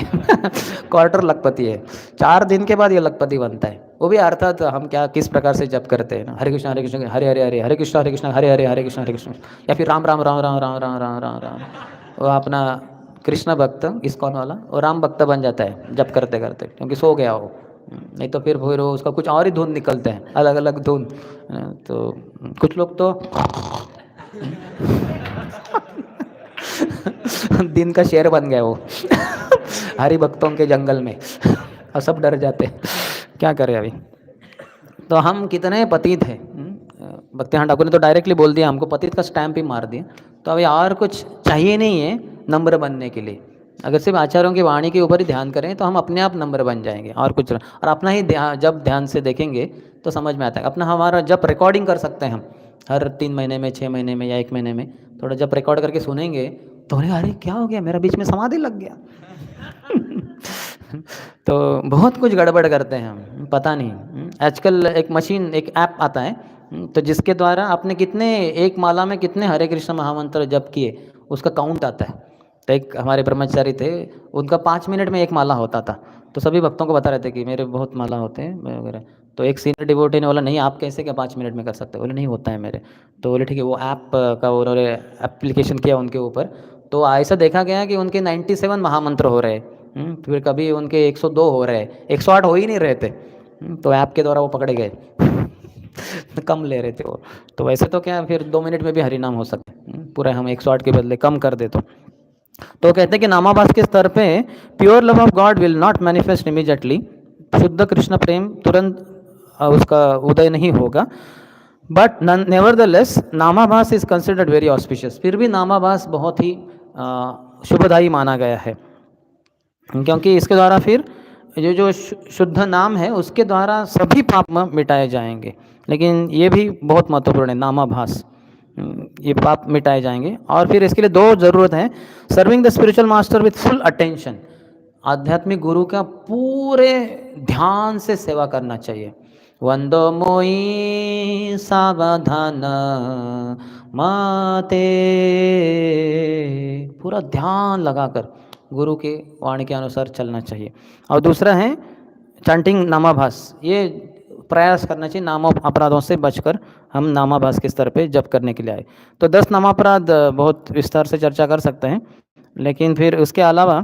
क्वार्टर लखपति है। 4 दिन के बाद ये लखपति बनता है। वो भी अर्थात हम क्या किस प्रकार से जप करते हैं ना, हरे कृष्ण हरे हरे हरे, हरे कृष्ण हरे हरे हरे कृष्ण, या फिर राम राम राम राम राम राम राम राम राम। वो अपना कृष्ण भक्त इस्कॉन वाला और राम भक्त बन जाता है जप करते करते, क्योंकि सो गया वो। नहीं तो फिर वो उसका कुछ और ही धुन निकलते हैं, अलग अलग धुन। तो कुछ लोग तो दिन का शेर बन गया वो हरि भक्तों के जंगल में और सब डर जाते हैं, क्या करें अभी। तो हम कितने पतित हैं। भक्तिहान ठाकुर ने तो डायरेक्टली बोल दिया, हमको पतित का स्टैम्प ही मार दिया। तो अभी और कुछ चाहिए नहीं है नम्र बनने के लिए। अगर सिर्फ आचार्यों की वाणी के ऊपर ही ध्यान करें तो हम अपने आप नम्र बन जाएंगे, और कुछ और अपना ही जब ध्यान से देखेंगे तो समझ में आता है। अपना हमारा जब रिकॉर्डिंग कर सकते हैं हम, हर 3 महीने में, 6 महीने में या 1 महीने में थोड़ा जब रिकॉर्ड करके सुनेंगे तो अरे क्या हो गया, मेरा बीच में समाधि लग गया तो बहुत कुछ गड़बड़ करते हैं हम, पता नहीं। आजकल एक मशीन, एक ऐप आता है, तो जिसके द्वारा आपने कितने, एक माला में कितने हरे कृष्ण महामंत्र जप किए उसका काउंट आता है। तो एक हमारे ब्रह्मचारी थे, उनका 5 मिनट में एक माला होता था। तो सभी भक्तों को बता रहे थे कि मेरे बहुत माला होते हैं वगैरह। तो एक सीनियर डिवोटी ने बोला, नहीं आप कैसे क्या 5 मिनट में कर सकते हो? बोले नहीं होता है मेरे। तो बोले ठीक है, वो ऐप का उन्होंने एप्लीकेशन किया उनके ऊपर, तो ऐसा देखा गया कि उनके 97 महामंत्र हो रहे, फिर कभी उनके 102 हो रहे, 108 हो ही नहीं रहे थे। तो ऐप के द्वारा वो पकड़े गए कम ले रहे थे वो। तो वैसे तो क्या फिर 2 मिनट में भी हरि नाम हो सकते हैं, पूरा हम 108 के बदले कम कर दे तो कहते हैं कि नामाभास के स्तर पे pure love of God will not manifest immediately. शुद्ध कृष्ण प्रेम तुरंत उसका उदय नहीं होगा। बट नेवर द लेस नामाभास इज कंसिडर्ड वेरी ऑस्पिशियस। फिर भी नामाभास बहुत ही शुभदायी माना गया है, क्योंकि इसके द्वारा फिर जो शुद्ध नाम है उसके द्वारा सभी पाप मिटाए जाएंगे। लेकिन ये भी बहुत महत्वपूर्ण है, नामाभास, ये पाप मिटाए जाएंगे। और फिर इसके लिए 2 ज़रूरत है, serving the spiritual master with full attention. आध्यात्मिक गुरु का पूरे ध्यान से सेवा करना चाहिए। वंदो मोई सावधान माते, पूरा ध्यान लगाकर गुरु के वाणी के अनुसार चलना चाहिए। और दूसरा है चैंटिंग नामाभास, ये प्रयास करना चाहिए नाम अपराधों से बचकर हम नामाभास के स्तर पे जप करने के लिए आए। तो 10 नामापराध बहुत विस्तार से चर्चा कर सकते हैं, लेकिन फिर उसके अलावा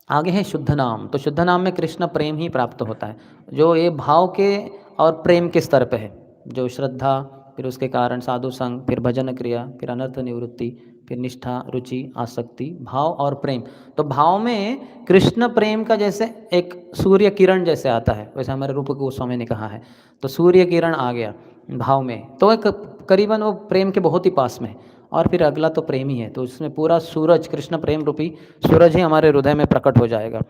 आगे है शुद्ध नाम। तो शुद्ध नाम में कृष्ण प्रेम ही प्राप्त होता है, जो ये भाव के और प्रेम के स्तर पे है, जो श्रद्धा, फिर उसके कारण साधु संग, फिर भजन क्रिया, फिर अनर्थ निवृत्ति, फिर निष्ठा, रुचि, आसक्ति, भाव और प्रेम। तो भाव में कृष्ण प्रेम का जैसे एक सूर्य किरण जैसे आता है, वैसे हमारे रूप गोस्वामी ने कहा है, तो सूर्य किरण आ गया भाव में, तो एक करीबन वो प्रेम के बहुत ही पास में। और फिर अगला तो प्रेम ही है, तो उसमें पूरा सूरज, कृष्ण प्रेम रूपी सूरज ही हमारे हृदय में प्रकट हो जाएगा।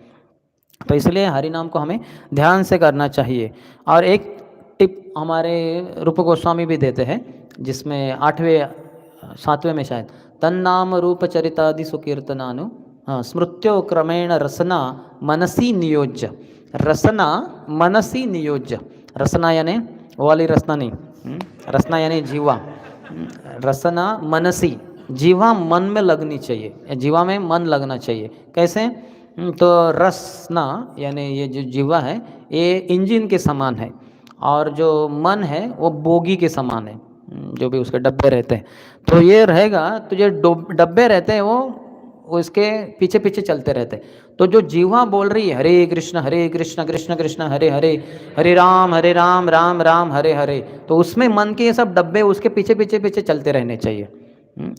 तो इसलिए हरि नाम को हमें ध्यान से करना चाहिए। और एक टिप हमारे रूप गोस्वामी भी देते हैं, जिसमें 8वें 7वें में शायद, तन्नाम रूप चरितादि सुकीर्तनानु स्मृत्यो क्रमेण रसना मनसी नियोज्य। रसना मनसी नियोज्य, रसना यानी वो वाली रसना नहीं, रसना यानी जीवा, रसना मनसी, जीवा मन में लगनी चाहिए, जीवा में मन लगना चाहिए। कैसे? तो रसना यानी ये जो जीवा है ये इंजन के समान है, और जो मन है वो बोगी के समान है, जो भी उसके डब्बे रहते हैं। तो ये रहेगा, तो जो डब्बे रहते हैं वो इसके पीछे पीछे चलते रहते हैं। तो जो जीवा बोल रही है हरे कृष्ण कृष्ण कृष्ण हरे हरे, हरे राम राम राम हरे हरे, तो उसमें मन के ये सब डब्बे उसके पीछे पीछे पीछे चलते रहने चाहिए।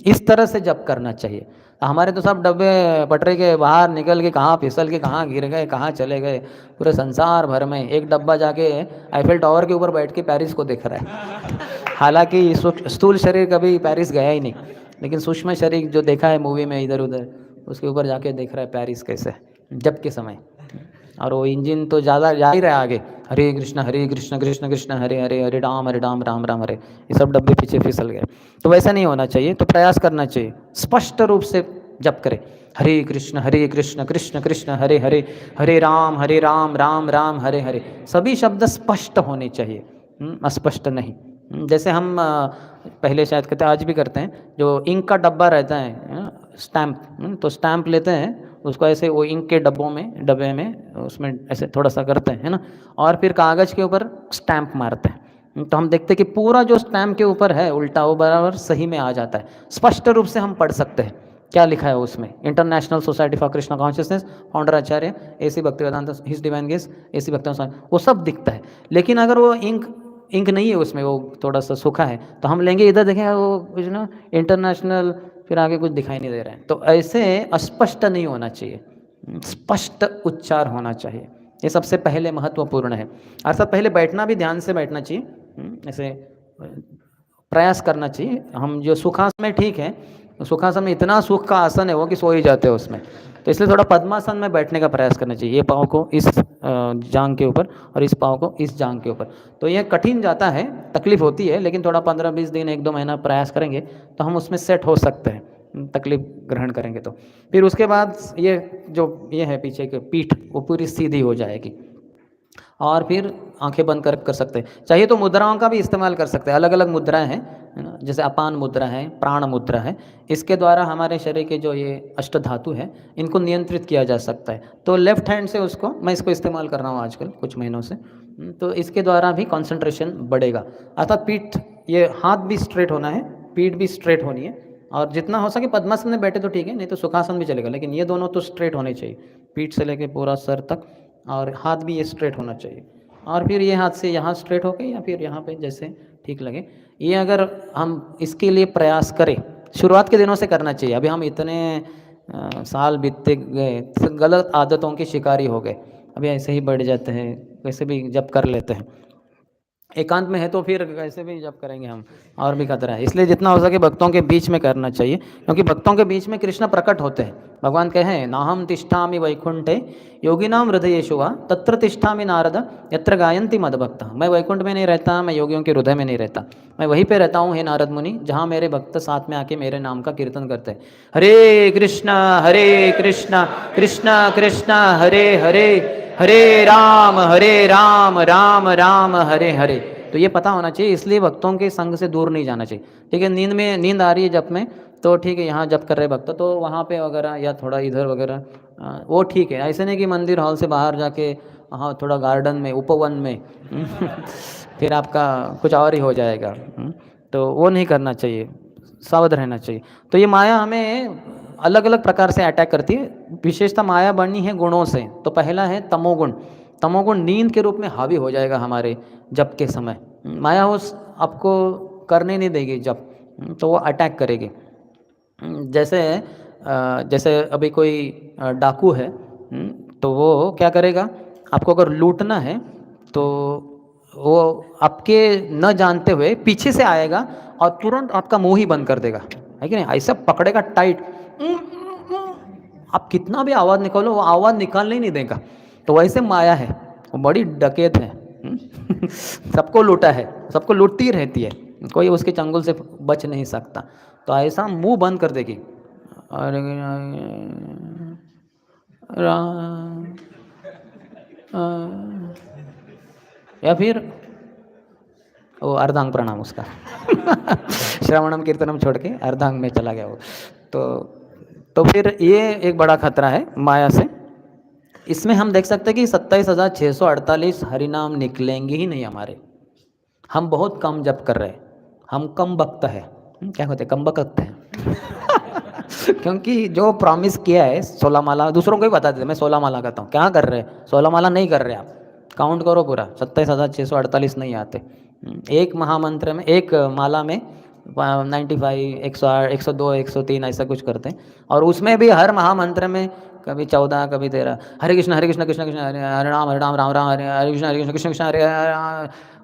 इस तरह से जप करना चाहिए। हमारे तो सब डब्बे पटरे के बाहर निकल के कहाँ फिसल के कहाँ गिर गए, कहाँ चले गए, पूरे संसार भर में। एक डब्बा जाके आईफेल टावर के ऊपर बैठ के पेरिस को देख रहा है हालांकि स्थूल शरीर कभी पेरिस गया ही नहीं, लेकिन सूक्ष्म शरीर जो देखा है मूवी में इधर उधर, उसके ऊपर जाके देख रहा है पेरिस कैसे जब के समय। और वो इंजन तो ज़्यादा जा ही रहा है आगे, हरे कृष्ण कृष्ण कृष्ण हरे हरे, हरे राम राम राम हरे, ये सब डब्बे पीछे फिसल गए। तो वैसा नहीं होना चाहिए। तो प्रयास करना चाहिए स्पष्ट रूप से जप करें, हरे कृष्ण कृष्ण कृष्ण हरे हरे, हरे राम राम राम हरे हरे। सभी शब्द स्पष्ट होने चाहिए, अस्पष्ट नहीं। जैसे हम पहले शायद कहते हैं, आज भी करते हैं, जो इंक का डब्बा रहता है स्टैम्प, तो स्टैम्प लेते हैं उसको ऐसे वो इंक के डब्बे में उसमें ऐसे थोड़ा सा करते हैं, है ना, और फिर कागज़ के ऊपर स्टैंप मारते हैं। तो हम देखते हैं कि पूरा जो स्टैम्प के ऊपर है उल्टा वो बराबर सही में आ जाता है, स्पष्ट रूप से हम पढ़ सकते हैं क्या लिखा है उसमें। International society for Krishna consciousness, founder Acharya AC Bhaktivedanta his divine grace, AC Bhaktivedanta, वो सब दिखता है। लेकिन अगर वो इंक नहीं है उसमें, वो थोड़ा सा सूखा है, तो हम लेंगे इधर देखेंगे वो कुछ ना इंटरनेशनल, फिर आगे कुछ दिखाई नहीं दे रहा है। तो ऐसे अस्पष्ट नहीं होना चाहिए, स्पष्ट उच्चार होना चाहिए, ये सबसे पहले महत्वपूर्ण है। अर्थात पहले बैठना भी ध्यान से बैठना चाहिए, ऐसे प्रयास करना चाहिए। हम जो सुखासन में ठीक है, सुखासन में इतना सुख का आसन है वो कि सो ही जाते हैं उसमें, तो इसलिए थोड़ा पद्मासन में बैठने का प्रयास करना चाहिए। ये पाँव को इस जांग के ऊपर और इस पाँव को इस जांग के ऊपर। तो ये कठिन जाता है, तकलीफ होती है, लेकिन थोड़ा 15-20 दिन 1-2 महीना प्रयास करेंगे तो हम उसमें सेट हो सकते हैं, तकलीफ ग्रहण करेंगे तो। फिर उसके बाद ये जो ये है पीछे की पीठ, वो पूरी सीधी हो जाएगी, और फिर आंखें बंद कर सकते हैं। चाहिए तो मुद्राओं का भी इस्तेमाल कर सकते हैं, अलग अलग मुद्राएं हैं, है ना, जैसे अपान मुद्रा है, प्राण मुद्रा है। इसके द्वारा हमारे शरीर के जो ये अष्ट धातु है इनको नियंत्रित किया जा सकता है। तो लेफ्ट हैंड से उसको, मैं इसको इस्तेमाल कर रहा हूँ आजकल कुछ महीनों से, तो इसके द्वारा भी कंसंट्रेशन बढ़ेगा। अर्थात पीठ, ये हाथ भी स्ट्रेट होना है, पीठ भी स्ट्रेट होनी है, और जितना हो सके पद्मासन में बैठे तो ठीक है, नहीं तो सुखासन भी चलेगा, लेकिन ये दोनों तो स्ट्रेट होने चाहिए, पीठ से लेके पूरा सर तक, और हाथ भी ये स्ट्रेट होना चाहिए। और फिर ये हाथ से यहाँ स्ट्रेट होके या फिर यहाँ पे जैसे ठीक लगे। ये अगर हम इसके लिए प्रयास करें, शुरुआत के दिनों से करना चाहिए। अभी हम इतने साल बीतते गए, गलत आदतों के शिकारी हो गए, अभी ऐसे ही बढ़ जाते हैं, वैसे भी जब कर लेते हैं। एकांत में है तो फिर वैसे भी जब करेंगे हम, और भी खतरा है। इसलिए जितना हो सके भक्तों के बीच में करना चाहिए, क्योंकि भक्तों के बीच में कृष्ण प्रकट होते हैं। भगवान कहे नाहम तिष्ठामि वैकुंठे योगिनाम हृदयेषु वा तत्र तिष्ठामि नारद यत्र गायन्ति मद्भक्ता। मैं वैकुंठ में नहीं रहता, मैं योगियों के हृदय में नहीं रहता, मैं वहीं पे रहता हूँ हे नारद मुनि, जहाँ मेरे भक्त साथ में आके मेरे नाम का कीर्तन करते हैं। हरे कृष्णा कृष्णा कृष्णा हरे हरे, हरे राम राम राम हरे हरे। तो ये पता होना चाहिए, इसलिए भक्तों के संग से दूर नहीं जाना चाहिए। ठीक है, नींद आ रही है जप में, तो ठीक है यहाँ जप कर रहे भक्त तो वहाँ पे वगैरह या थोड़ा इधर वगैरह, वो ठीक है। ऐसे नहीं कि मंदिर हॉल से बाहर जाके हाँ थोड़ा गार्डन में, उपवन में फिर आपका कुछ और ही हो जाएगा। तो वो नहीं करना चाहिए, सावध रहना चाहिए। तो ये माया हमें अलग अलग प्रकार से अटैक करती है। विशेषता माया बनी है गुणों से। तो पहला है तमोगुण। तमोगुण नींद के रूप में हावी हो जाएगा हमारे जप के समय। माया उस आपको करने नहीं देगी जप, तो वो अटैक करेगी। जैसे अभी कोई डाकू है, तो वो क्या करेगा, आपको अगर लूटना है तो वो आपके न जानते हुए पीछे से आएगा और तुरंत आपका मुंह ही बंद कर देगा, है कि नहीं। ऐसा पकड़ेगा टाइट, आप कितना भी आवाज़ निकालो वो आवाज़ निकालने ही नहीं देगा। तो वैसे माया है, वो बड़ी डकैत है। सबको लूटा है, सबको लूटती रहती है, कोई उसके चंगुल से बच नहीं सकता। तो ऐसा मुंह बंद कर देगी। और या फिर वो अर्धांग प्रणाम उसका श्रवणम कीर्तनम छोड़ के अर्धांग में चला गया वो। तो फिर ये एक बड़ा खतरा है माया से। इसमें हम देख सकते हैं कि 27,648 हरिनाम निकलेंगे ही नहीं हमारे। हम बहुत कम जप कर रहे हैं, हम कम वक्त है, क्या कहते हैं, कम वक्त है क्योंकि जो प्रॉमिस किया है 16 माला, दूसरों को ही बता देते, मैं 16 माला करता हूँ, क्या कर रहे हैं, 16 माला नहीं कर रहे आप, काउंट करो पूरा, 27,648 नहीं आते। एक महामंत्र में, एक माला में 95, 108, 102, 103 ऐसा कुछ करते हैं। और उसमें भी हर महामंत्र में कभी 14, कभी 13, हरे कृष्ण कृष्ण कृष्ण हरे राम राम राम हरे कृष्ण कृष्ण कृष्ण हरे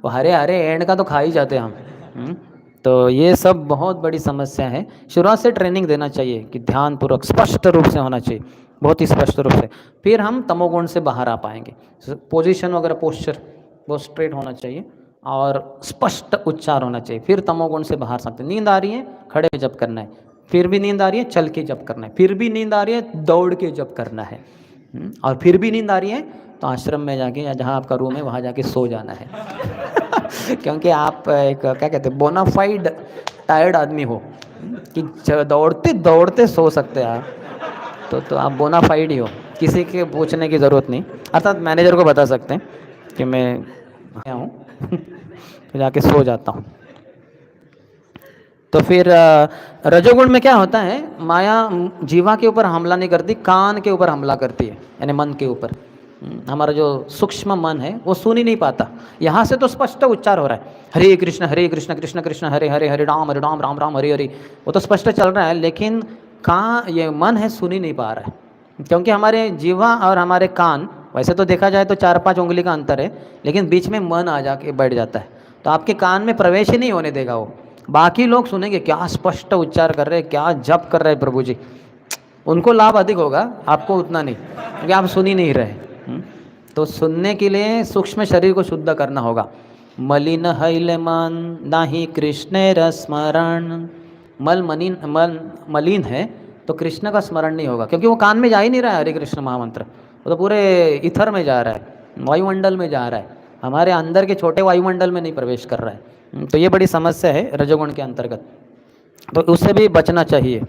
वो हरे हरे एंड का तो खा ही जाते हैं हम। तो ये सब बहुत बड़ी समस्या है। शुरुआत से ट्रेनिंग देना चाहिए कि ध्यानपूर्वक स्पष्ट रूप से होना चाहिए, बहुत ही स्पष्ट रूप से, फिर हम तमोगुण से बाहर आ पाएंगे। पोजीशन वगैरह पोस्चर बहुत स्ट्रेट होना चाहिए और स्पष्ट उच्चार होना चाहिए, फिर तमोगुण से बाहर सकते। नींद आ रही है खड़े जप करना है, फिर भी नींद आ रही है चल के जप करना है, फिर भी नींद आ रही है दौड़ के जप करना है, और फिर भी नींद आ रही है तो आश्रम में जाके या जहाँ आपका रूम है वहाँ जाके सो जाना है क्योंकि आप एक क्या कहते हैं बोनाफाइड टायर्ड आदमी हो कि दौड़ते दौड़ते सो सकते हैं आप। तो आप बोनाफाइड ही हो, किसी के पूछने की ज़रूरत नहीं, अर्थात मैनेजर को बता सकते हैं कि मैं आया हूँ तो जाके सो जाता हूँ। तो फिर रजोगुण में क्या होता है, माया जीवा के ऊपर हमला नहीं करती, कान के ऊपर हमला करती है, यानी मन के ऊपर। हमारा जो सूक्ष्म मन है वो सुन ही नहीं पाता। यहाँ से तो स्पष्ट उच्चार हो रहा है, हरे कृष्ण कृष्ण कृष्ण हरे हरे, हरे राम राम राम हरे हरे, वो तो स्पष्ट चल रहा है, लेकिन कान, ये मन है, सुन ही नहीं पा रहा है। क्योंकि हमारे जीवा और हमारे कान, वैसे तो देखा जाए तो 4-5 उंगली का अंतर है, लेकिन बीच में मन आ जाके बैठ जाता है, तो आपके कान में प्रवेश ही नहीं होने देगा वो। बाकी लोग सुनेंगे क्या स्पष्ट उच्चार कर रहे हैं, क्या जप कर रहे हैं प्रभु जी, उनको लाभ अधिक होगा, आपको उतना नहीं, क्योंकि आप सुन ही नहीं रहे। तो सुनने के लिए सूक्ष्म शरीर को शुद्ध करना होगा। मलिन हैल मन नाही कृष्ण रस्मरण, मलिन है तो कृष्ण का स्मरण नहीं होगा, क्योंकि वो कान में जा ही नहीं रहा है हरे कृष्ण महामंत्र, वो तो पूरे इथर में जा रहा है, वायुमंडल में जा रहा है, हमारे अंदर के छोटे वायुमंडल में नहीं प्रवेश कर रहा है। तो ये बड़ी समस्या है रजोगुण के अंतर्गत, तो उससे भी बचना चाहिए।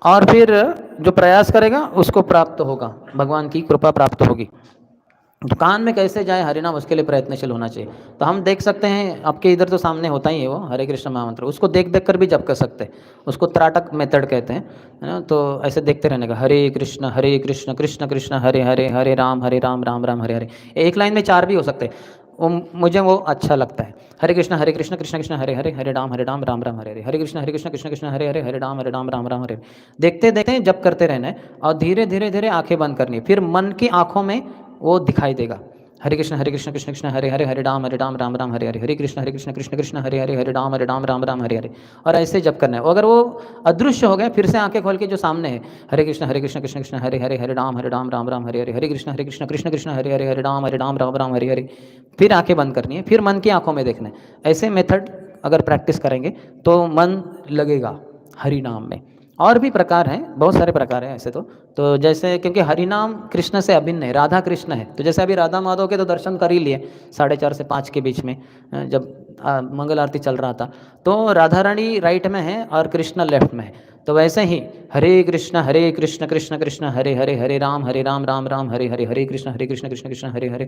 और फिर जो प्रयास करेगा उसको प्राप्त होगा, भगवान की कृपा प्राप्त होगी। तो कान में कैसे जाए हरिनाम, उसके लिए प्रयत्नशील होना चाहिए। तो हम देख सकते हैं, आपके इधर तो सामने होता ही है वो हरे कृष्ण महामंत्र, उसको देख देख कर भी जप कर सकते हैं, उसको त्राटक मेथड कहते हैं, है ना। तो ऐसे देखते रहने का, हरे कृष्ण कृष्ण कृष्ण हरे हरे, हरे राम राम राम हरे हरे। एक लाइन में 4 भी हो सकते हैं, वो मुझे वो अच्छा लगता है। हरे कृष्ण कृष्ण कृष्ण हरे हरे, हरे राम राम राम हरे हरे, हरे कृष्ण कृष्ण कृष्ण हरे हरे, हरे राम राम राम हरे हरे। देखते देखते जप करते रहना है, और धीरे धीरे धीरे आंखें बंद करनी है, फिर मन की आंखों में वो दिखाई देगा, हरे कृष्ण कृष्ण कृष्ण हरे हरे, हरे राम राम राम हरे हरे, हरे कृष्ण कृष्ण कृष्ण हरे हरे, हरे राम राम राम हरे हरे। और ऐसे जप करना है। अगर वो अदृश्य हो गया, फिर से आंखें खोल के जो सामने है, हरे कृष्ण कृष्ण कृष्ण हरे हरे, हरे राम राम राम हरे हरे, हरे कृष्ण कृष्ण कृष्ण हरे हरे, हरे राम राम राम हरे हरे। फिर आंखें बंद करनी है, फिर मन की आंखों में देखना है। ऐसे मेथड अगर प्रैक्टिस करेंगे तो मन लगेगा हरि नाम में। और भी प्रकार हैं, बहुत सारे प्रकार हैं ऐसे तो जैसे, क्योंकि हरिनाम कृष्ण से अभिन्न है, राधा कृष्ण है, तो जैसे अभी राधा माधव के तो दर्शन कर ही लिए 4:30 से 5 के बीच में, जब मंगल आरती चल रहा था, तो राधा रानी राइट में है और कृष्ण लेफ्ट में है। तो वैसे ही हरे कृष्ण कृष्ण कृष्ण हरे हरे, हरे राम राम राम हरे हरे, हरे कृष्ण कृष्ण कृष्ण हरे हरे,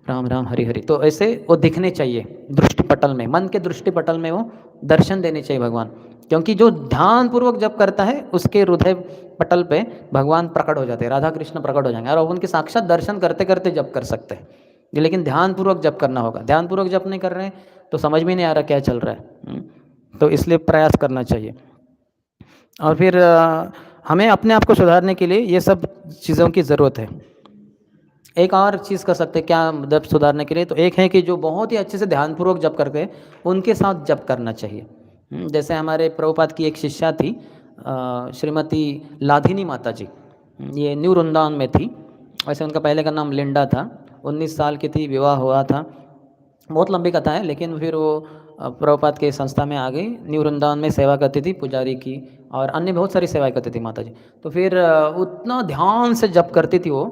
राम राम हरे हरे। तो ऐसे वो दिखने चाहिए दृष्टिपटल में, मन के दृष्टिपटल में वो दर्शन देने चाहिए भगवान, क्योंकि जो ध्यान पूर्वक जप करता है उसके हृदय पटल पे भगवान प्रकट हो जाते हैं, राधा कृष्ण प्रकट हो जाएंगे, और उनके साक्षात दर्शन करते करते जप कर सकते हैं। लेकिन ध्यान पूर्वक जप करना होगा, ध्यान पूर्वक जप नहीं कर रहे हैं तो समझ में नहीं आ रहा क्या चल रहा है। तो इसलिए प्रयास करना चाहिए। और फिर हमें अपने आप को सुधारने के लिए ये सब चीज़ों की ज़रूरत है। एक और चीज़ कर सकते हैं क्या जप सुधारने के लिए, तो एक है कि जो बहुत ही अच्छे से ध्यानपूर्वक जप करते हैं उनके साथ जप करना चाहिए। जैसे हमारे प्रभुपाद की एक शिष्या थी, श्रीमती लाधिनी माता जी, ये न्यू वृंदावन में थी। वैसे उनका पहले का नाम लिंडा था, 19 साल की थी, विवाह हुआ था, बहुत लंबी कथा है, लेकिन फिर वो प्रभुपाद के संस्था में आ गई, न्यू वृंदावन में सेवा करती थी, पुजारी की और अन्य बहुत सारी सेवाएं करती थी माता जी। तो फिर उतना ध्यान से जप करती थी वो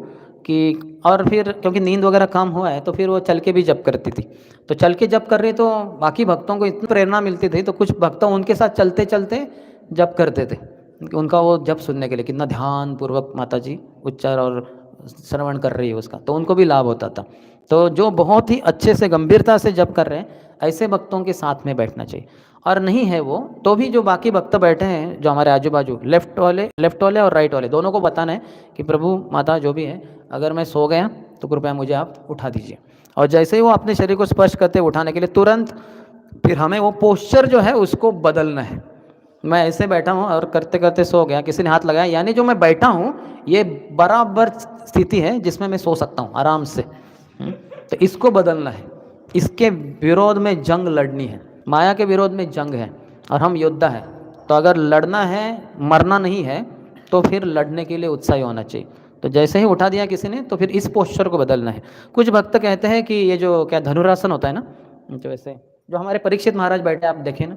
कि, और फिर क्योंकि नींद वगैरह कम हुआ है तो फिर वो चल के भी जप करती थी। तो चल के जप कर रही तो बाकी भक्तों को इतनी प्रेरणा मिलती थी, तो कुछ भक्त उनके साथ चलते चलते जप करते थे, उनका वो जप सुनने के लिए कितना ध्यान पूर्वक माता जी उच्चार और श्रवण कर रही है उसका, तो उनको भी लाभ होता था। तो जो बहुत ही अच्छे से गंभीरता से जप कर रहे हैं ऐसे भक्तों के साथ में बैठना चाहिए। और नहीं है वो तो भी जो बाकी भक्त बैठे हैं जो हमारे आजू बाजू, लेफ्ट वाले और राइट वाले दोनों को बताना है कि प्रभु माता जो भी है, अगर मैं सो गया तो कृपया मुझे आप उठा दीजिए। और जैसे ही वो अपने शरीर को स्पर्श करते उठाने के लिए तुरंत फिर हमें वो पोस्चर जो है उसको बदलना है। मैं ऐसे बैठा हूँ और करते करते सो गया, किसी ने हाथ लगाया, यानी जो मैं बैठा हूँ ये बराबर स्थिति है जिसमें मैं सो सकता हूँ आराम से। तो इसको बदलना है, इसके विरोध में जंग लड़नी है, माया के विरोध में जंग है और हम योद्धा है। तो अगर लड़ना है, मरना नहीं है, तो फिर लड़ने के लिए उत्साही होना चाहिए। तो जैसे ही उठा दिया किसी ने तो फिर इस पोस्चर को बदलना है। कुछ भक्त कहते हैं कि ये जो क्या धनुरासन होता है ना, जो ऐसे जो हमारे परीक्षित महाराज बैठे आप देखें ना,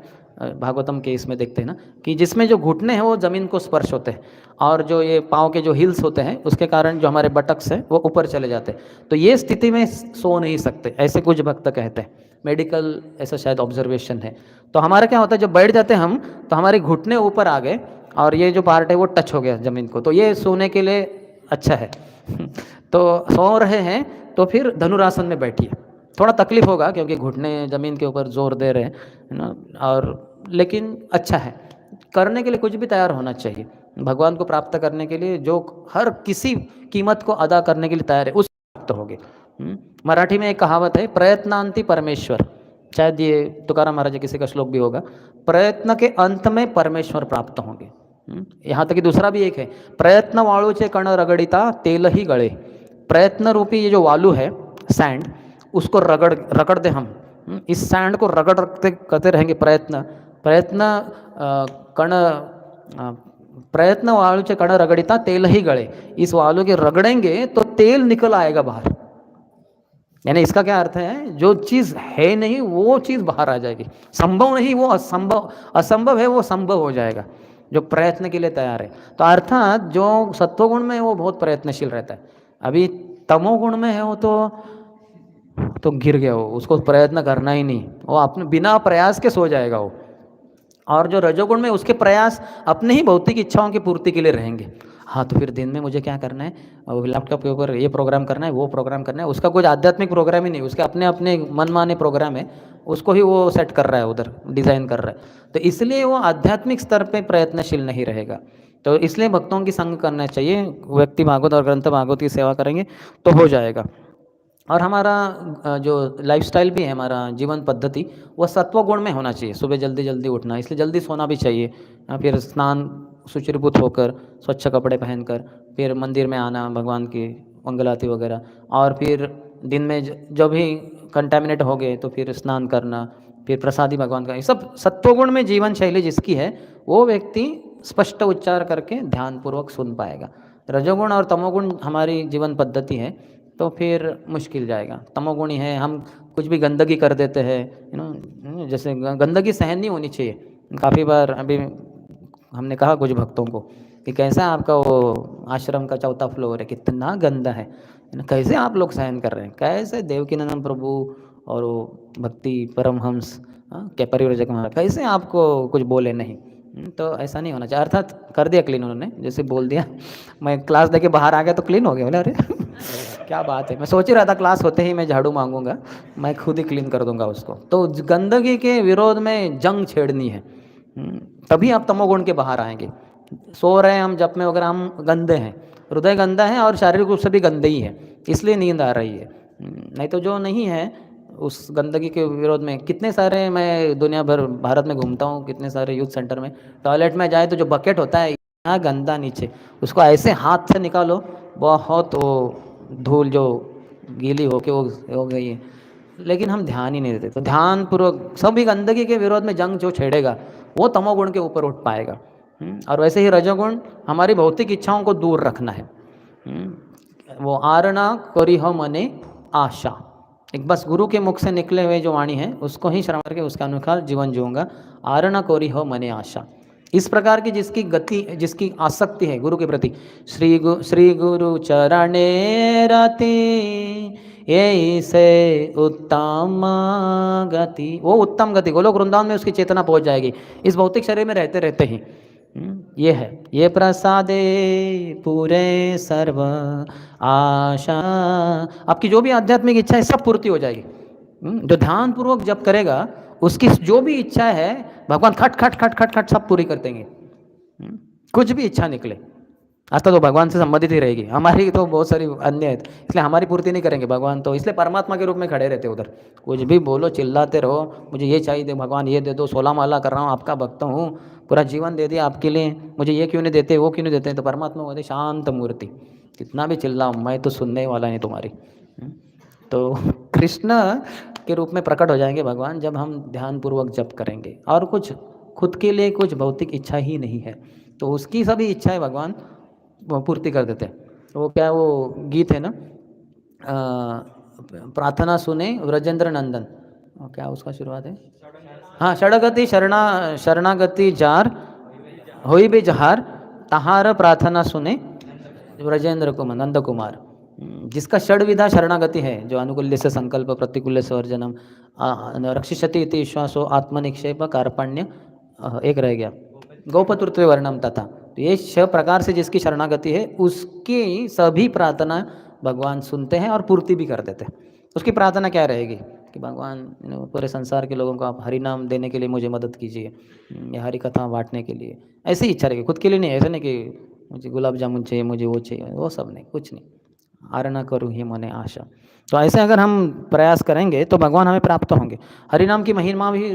भागवतम के इसमें देखते हैं ना कि जिसमें जो घुटने हैं वो ज़मीन को स्पर्श होते हैं, और जो ये पाँव के जो हिल्स होते हैं उसके कारण जो हमारे बटक्स हैं वो ऊपर चले जाते हैं। तो ये स्थिति में सो नहीं सकते, ऐसे कुछ भक्त कहते हैं, मेडिकल ऐसा शायद ऑब्जर्वेशन है। तो हमारा क्या होता है, जब बैठ जाते हैं हम तो हमारे घुटने ऊपर आ गए, और ये जो पार्ट है वो टच हो गया ज़मीन को, तो ये सोने के लिए अच्छा है। तो सो रहे हैं तो फिर धनुरासन में बैठिए। थोड़ा तकलीफ होगा क्योंकि घुटने ज़मीन के ऊपर जोर दे रहे हैं, है ना, और लेकिन अच्छा है। करने के लिए कुछ भी तैयार होना चाहिए। भगवान को प्राप्त करने के लिए जो हर किसी कीमत को अदा करने के लिए तैयार है, उस प्राप्त होगे। मराठी में एक कहावत है, प्रयत्नांति परमेश्वर। शायद ये तुकाराम महाराज किसी का श्लोक भी होगा, प्रयत्न के अंत में परमेश्वर प्राप्त होंगे। यहाँ तक कि दूसरा भी एक है, प्रयत्न वाळूचे कण रगड़िता तेल ही गळे। प्रयत्न रूपी ये जो वालू है, सैंड, उसको रगड़ दे हम। इस सैंड को रगड़ते करते रहेंगे, प्रयत्न प्रयत्न कण प्रयत्न वाळूचे कण रगड़िता तेल ही गळे। इस वालू के रगड़ेंगे तो तेल निकल आएगा बाहर। यानी इसका क्या अर्थ है, जो चीज़ है नहीं वो चीज़ बाहर आ जाएगी, संभव नहीं वो असंभव, असंभव है वो संभव हो जाएगा, जो प्रयत्न के लिए तैयार है। तो अर्थात जो सत्वगुण में है वो बहुत प्रयत्नशील रहता है, अभी तमोगुण में है वो तो गिर गया, वो उसको प्रयत्न करना ही नहीं, वो अपने बिना प्रयास के सो जाएगा वो। और जो रजोगुण में, उसके प्रयास अपने ही भौतिक इच्छाओं की पूर्ति के लिए रहेंगे। हाँ, तो फिर दिन में मुझे क्या करना है, लैपटॉप के ऊपर ये प्रोग्राम करना है, वो प्रोग्राम करना है, उसका कुछ आध्यात्मिक प्रोग्राम ही नहीं, उसके अपने अपने मनमाने प्रोग्राम है, उसको ही वो सेट कर रहा है, उधर डिज़ाइन कर रहा है। तो इसलिए वो आध्यात्मिक स्तर पे प्रयत्नशील नहीं रहेगा। तो इसलिए भक्तों की संग करना चाहिए, व्यक्ति भागवत और ग्रंथ भागवत की सेवा करेंगे तो हो जाएगा। और हमारा जो लाइफस्टाइल भी है, हमारा जीवन पद्धति, वह सत्व गुण में होना चाहिए। सुबह जल्दी जल्दी उठना, इसलिए जल्दी सोना भी चाहिए। फिर स्नान सुचिरभूत होकर, स्वच्छ कपड़े पहनकर, फिर मंदिर में आना, भगवान की मंगलाती वगैरह, और फिर दिन में जब भी कंटेमिनेट हो गए तो फिर स्नान करना, फिर प्रसादी भगवान का, ये सब सत्वगुण में जीवन शैली जिसकी है वो व्यक्ति स्पष्ट उच्चार करके ध्यानपूर्वक सुन पाएगा। रजोगुण और तमोगुण हमारी जीवन पद्धति है तो फिर मुश्किल जाएगा। तमोगुणी है, हम कुछ भी गंदगी कर देते हैं, जैसे गंदगी सहन नहीं होनी चाहिए। काफ़ी बार अभी हमने कहा कुछ भक्तों को कि कैसा आपका वो आश्रम का चौथा फ्लोर है, कितना गंदा है, कैसे आप लोग सहन कर रहे हैं, कैसे देवकीनंदन प्रभु और वो भक्ति परमहंस परिव्रजक महाराज कैसे आपको कुछ बोले नहीं। तो ऐसा नहीं होना चाहिए। अर्थात कर दिया क्लीन उन्होंने, जैसे बोल दिया, मैं क्लास देके बाहर आ गया तो क्लीन हो गया, बोले अरे क्या बात है, मैं सोच ही रहा था क्लास होते ही मैं झाड़ू मांगूंगा, मैं खुद ही क्लीन कर दूंगा उसको। तो गंदगी के विरोध में जंग छेड़नी है, तभी आप तमोगुण के बाहर आएंगे। सो रहे हैं हम जप में वगैरह, हम गंदे हैं, हृदय गंदा है और शारीरिक रूप से भी गंदे ही है, इसलिए नींद आ रही है। नहीं तो जो नहीं है, उस गंदगी के विरोध में कितने सारे, मैं दुनिया भर भारत में घूमता हूँ, कितने सारे यूथ सेंटर में टॉयलेट में जाए तो जो बकेट होता है इतना गंदा नीचे, उसको ऐसे हाथ से निकालो, बहुत वो धूल जो गीली होके वो हो गई है, लेकिन हम ध्यान ही नहीं देते। तो ध्यान पूर्वक सभी गंदगी के विरोध में जंग जो छेड़ेगा वो तमोगुण के ऊपर उठ पाएगा। और वैसे ही रजोगुण हमारी भौतिक इच्छाओं को दूर रखना है। वो आरणा करी हो मने आशा, एक बस गुरु के मुख से निकले हुए जो वाणी है उसको ही श्रवण करके उसके अनुसार जीवन जीऊंगा। आरणा कोरी हो मने आशा, इस प्रकार की जिसकी गति, जिसकी आसक्ति है गुरु के प्रति, श्री गुरु चरणे रति यही से उत्तम गति, वो उत्तम गति गोलोक वृंदावन में उसकी चेतना पहुंच जाएगी, इस भौतिक शरीर में रहते रहते ही। ये है, ये प्रसादे पूरे सर्व आशा, आपकी जो भी आध्यात्मिक इच्छा है सब पूर्ति हो जाएगी। जो ध्यान पूर्वक जप करेगा उसकी जो भी इच्छा है भगवान खट खट खट खट खट सब पूरी कर देंगे। कुछ भी इच्छा निकले अर्थात तो भगवान से संबंधित ही रहेगी, हमारी तो बहुत सारी अन्य है, इसलिए हमारी पूर्ति नहीं करेंगे भगवान, तो इसलिए परमात्मा के रूप में खड़े रहते उधर। कुछ भी बोलो, चिल्लाते रहो, मुझे ये चाहिए भगवान, ये दे दो, 16 माला कर रहा हूँ, आपका भक्त हूँ, पूरा जीवन दे दिया आपके लिए, मुझे ये क्यों नहीं देते, वो क्यों नहीं देते। तो परमात्मा बोलते शांत मूर्ति, कितना भी चिल्लाओ मैं तो सुनने वाला नहीं तुम्हारी। तो कृष्ण के रूप में प्रकट हो जाएंगे भगवान जब हम ध्यानपूर्वक जप करेंगे, और कुछ खुद के लिए कुछ भौतिक इच्छा ही नहीं है, तो उसकी सभी इच्छाएं भगवान पूर्ति कर देते हैं। तो वो क्या, वो गीत है ना, प्रार्थना सुने व्रजेंद्र नंदन, क्या उसका शुरुआत है, हाँ, षडगति शरणागति जार होई भी जहार, तहार प्रार्थना सुने व्रजेंद्र कुमार नंद कुमार, जिसका षडविधा शरणागति है, जो अनुकूल्य से संकल्प, प्रतिकूल्य से वर्जनम, रक्षिष्यति इति विश्वासो, आत्मनिक्षेप, कार्पण्य, एक रह गया गौपतुत्व वर्णम तथा। तो ये 6 प्रकार से जिसकी शरणागति है उसकी सभी प्रार्थना भगवान सुनते हैं और पूर्ति भी कर देते हैं। उसकी प्रार्थना क्या रहेगी कि भगवान पूरे संसार के लोगों को आप हरि नाम देने के लिए मुझे मदद कीजिए, या हरि कथा बांटने के लिए, ऐसी इच्छा रहेगी, खुद के लिए नहीं। ऐसा नहीं कि मुझे गुलाब जामुन चाहिए, मुझे वो चाहिए, वो सब नहीं, कुछ नहीं। आर न करूँ ही मने आशा। तो ऐसे अगर हम प्रयास करेंगे तो भगवान हमें प्राप्त होंगे। हरि नाम की महिमा भी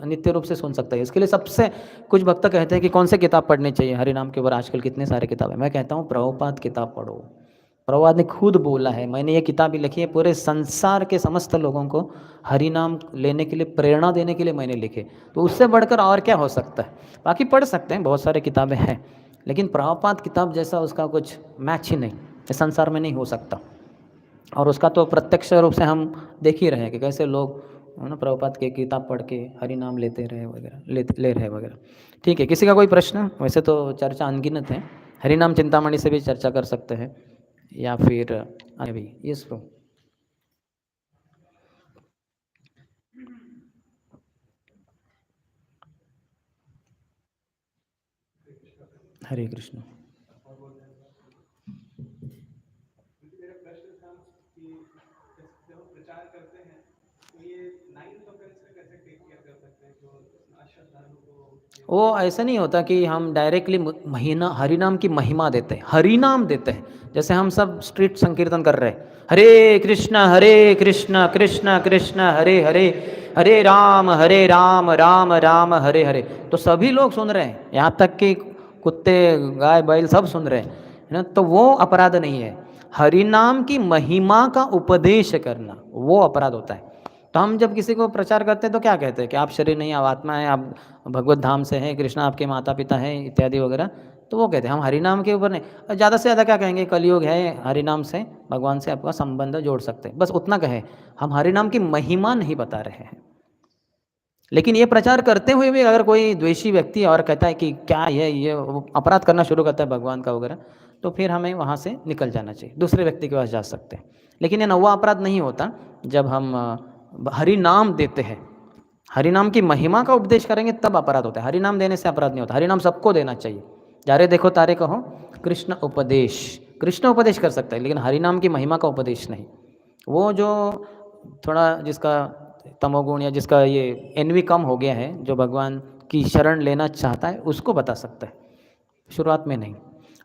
नित्य रूप से सुन सकता है। इसके लिए सबसे कुछ भक्त कहते हैं कि कौन से किताब पढ़नी चाहिए हरि नाम के ऊपर। आजकल कितने सारे किताब है। मैं कहता हूँ प्रभुपाद किताब पढ़ो। प्रभुपाद ने खुद बोला है, मैंने ये किताब भी लिखी है, पूरे संसार के समस्त लोगों को हरि नाम लेने के लिए प्रेरणा देने के लिए मैंने लिखे। तो उससे बढ़कर और क्या हो सकता है। बाकी पढ़ सकते हैं, बहुत सारे किताबें हैं, लेकिन प्रभुपाद किताब जैसा उसका कुछ मैच ही नहीं इस संसार में नहीं हो सकता। और उसका तो प्रत्यक्ष रूप से हम देख ही रहे हैं कि कैसे लोग प्रभुपाद के किताब पढ़ के हरि नाम लेते रहे वगैरह, ले रहे वगैरह। ठीक है, किसी का कोई प्रश्न? वैसे तो चर्चा अनगिनत है, हरि नाम चिंतामणि से भी चर्चा कर सकते हैं, या फिर अभी यस प्रो। हरे कृष्ण। वो ऐसा नहीं होता कि हम डायरेक्टली महीना हरि नाम की महिमा देते हैं, हरि नाम देते हैं। जैसे हम सब स्ट्रीट संकीर्तन कर रहे हैं, हरे कृष्ण कृष्ण कृष्ण हरे हरे, हरे राम राम राम हरे हरे। तो सभी लोग सुन रहे हैं, यहाँ तक कि कुत्ते गाय बैल सब सुन रहे हैं, है ना। तो वो अपराध नहीं है। हरि नाम की महिमा का उपदेश करना वो अपराध होता है। तो हम जब किसी को प्रचार करते हैं तो क्या कहते हैं कि आप शरीर नहीं, आप आत्मा है, आप भगवत धाम से हैं, कृष्णा आपके माता पिता हैं इत्यादि वगैरह। तो वो कहते हैं, हम हरि नाम के ऊपर नहीं। ज़्यादा से ज़्यादा क्या कहेंगे, कलयुग है, हरि नाम से भगवान से आपका संबंध जोड़ सकते हैं, बस उतना कहें। हम हरि नाम की महिमा नहीं बता रहे हैं। लेकिन ये प्रचार करते हुए भी अगर कोई द्वेषी व्यक्ति और कहता है कि क्या ये अपराध करना शुरू करता है भगवान का वगैरह, तो फिर हमें वहाँ से निकल जाना चाहिए, दूसरे व्यक्ति के पास जा सकते हैं। लेकिन ये नौवा अपराध नहीं होता जब हम हरि नाम देते हैं। हरि नाम की महिमा का उपदेश करेंगे तब अपराध होता है। हरि नाम देने से अपराध नहीं होता। हरि नाम सबको देना चाहिए। जारे देखो तारे कहो कृष्ण उपदेश, कृष्ण उपदेश कर सकता है, लेकिन हरि नाम की महिमा का उपदेश नहीं। वो जो थोड़ा जिसका तमोगुण या जिसका ये एनवी कम हो गया है, जो भगवान की शरण लेना चाहता है, उसको बता सकता है, शुरुआत में नहीं।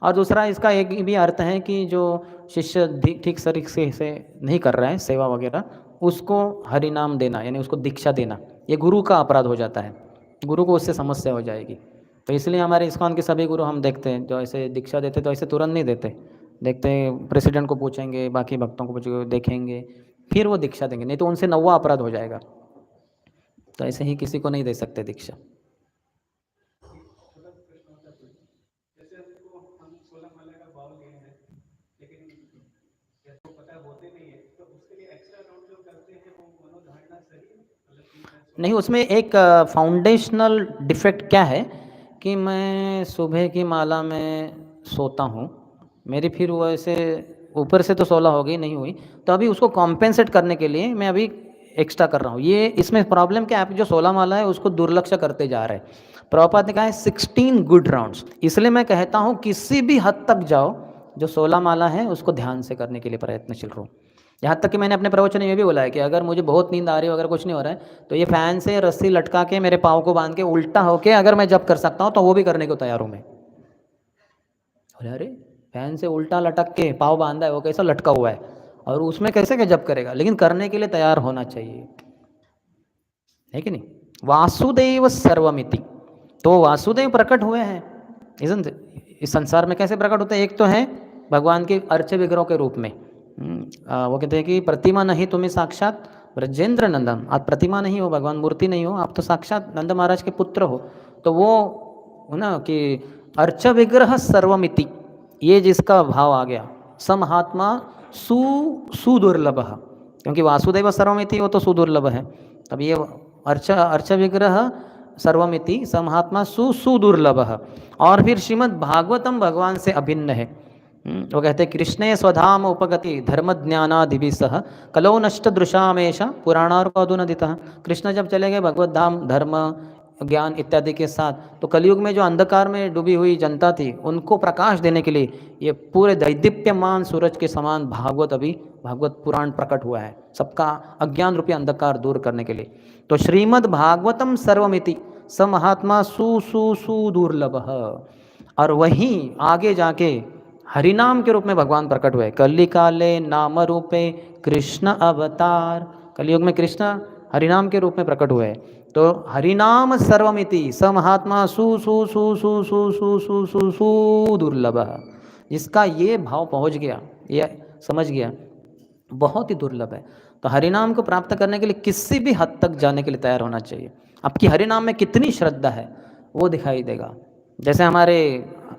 और दूसरा इसका एक भी अर्थ है कि जो शिष्य ठीक तरीके से नहीं कर रहा है सेवा वगैरह, उसको हरि नाम देना यानी उसको दीक्षा देना, ये गुरु का अपराध हो जाता है। गुरु को उससे समस्या हो जाएगी। तो इसलिए हमारे इस्कॉन के सभी गुरु हम देखते हैं जो ऐसे दीक्षा देते तो ऐसे तुरंत नहीं देते। देखते हैं प्रेसिडेंट को पूछेंगे, बाकी भक्तों को पूछेंगे, देखेंगे, फिर वो दीक्षा देंगे, नहीं तो उनसे नौवा अपराध हो जाएगा। तो ऐसे ही किसी को नहीं दे सकते दीक्षा। नहीं, उसमें एक फाउंडेशनल डिफेक्ट क्या है कि मैं सुबह की माला में सोता हूँ, मेरी फिर वो ऐसे ऊपर से तो 16 हो गई नहीं हुई, तो अभी उसको कॉम्पेंसेट करने के लिए मैं अभी एक्स्ट्रा कर रहा हूँ। ये इसमें प्रॉब्लम क्या है, आप जो 16 माला है उसको दुर्लक्ष्य करते जा रहे हैं। प्रभुपाद ने कहा है 16 गुड राउंड्स। इसलिए मैं कहता हूँ किसी भी हद तक जाओ, जो 16 माला है उसको ध्यान से करने के लिए प्रयत्नशील रहो। यहाँ तक कि मैंने अपने प्रवचन में ये भी बोला है कि अगर मुझे बहुत नींद आ रही हो, अगर कुछ नहीं हो रहा है, तो ये फैन से रस्सी लटका के मेरे पाँव को बांध के उल्टा होके अगर मैं जप कर सकता हूँ तो वो भी करने को तैयार हूँ मैं। अरे फैन से उल्टा लटक के पाँव बांधा है, वो कैसा लटका हुआ है, और उसमें कैसे क्या जप करेगा, लेकिन करने के लिए तैयार होना चाहिए, है कि नहीं। वासुदेव सर्वमिति, तो वासुदेव प्रकट हुए हैं इस संसार में। कैसे प्रकट होते हैं, एक तो है भगवान के अर्च विग्रह के रूप में। वो कहते हैं कि प्रतिमा नहीं तुम्हें साक्षात ब्रजेंद्र नंदन, आप प्रतिमा नहीं हो, भगवान मूर्ति नहीं हो, आप तो साक्षात नंद महाराज के पुत्र हो। तो वो ना कि अर्च विग्रह सर्वमिति, ये जिसका भाव आ गया, समहात्मा सुदुर्लभ, क्योंकि वासुदेव सर्वमिति वो तो सुदुर्लभ है। तब ये अर्च विग्रह सर्वमिति समहात्मा सुदुर्लभ। और फिर श्रीमद् भागवतम भगवान से अभिन्न है। वो कहते हैं कृष्णे स्वधाम उपगति धर्म ज्ञानादिभि सह कलो नष्ट दृशामेश पुराणार्पदुनदितः। कृष्ण जब चले गए भगवत धाम, धर्म ज्ञान इत्यादि के साथ, तो कलयुग में जो अंधकार में डूबी हुई जनता थी उनको प्रकाश देने के लिए ये पूरे दैदीप्यमान सूरज के समान भागवत, अभी भागवत पुराण प्रकट हुआ है, सबका अज्ञान रूपी अंधकार दूर करने के लिए। तो श्रीमद् भागवतम सर्वमिति स महात्मा सु सु सु दुर्लभ। और वहीं आगे जाके हरिनाम के रूप में भगवान प्रकट हुए, कली काले नाम रूपे कृष्ण अवतार। कलयुग में कृष्ण हरिनाम के रूप में प्रकट हुए। तो हरिनाम सर्वमिति स महात्मा सु सु सु सु सु सु सु सु सु दुर्लभ। जिसका ये भाव पहुंच गया, ये समझ गया, बहुत ही दुर्लभ है। तो हरिनाम को प्राप्त करने के लिए किसी भी हद तक जाने के लिए तैयार होना चाहिए। आपकी हरिनाम में कितनी श्रद्धा है वो दिखाई देगा। जैसे हमारे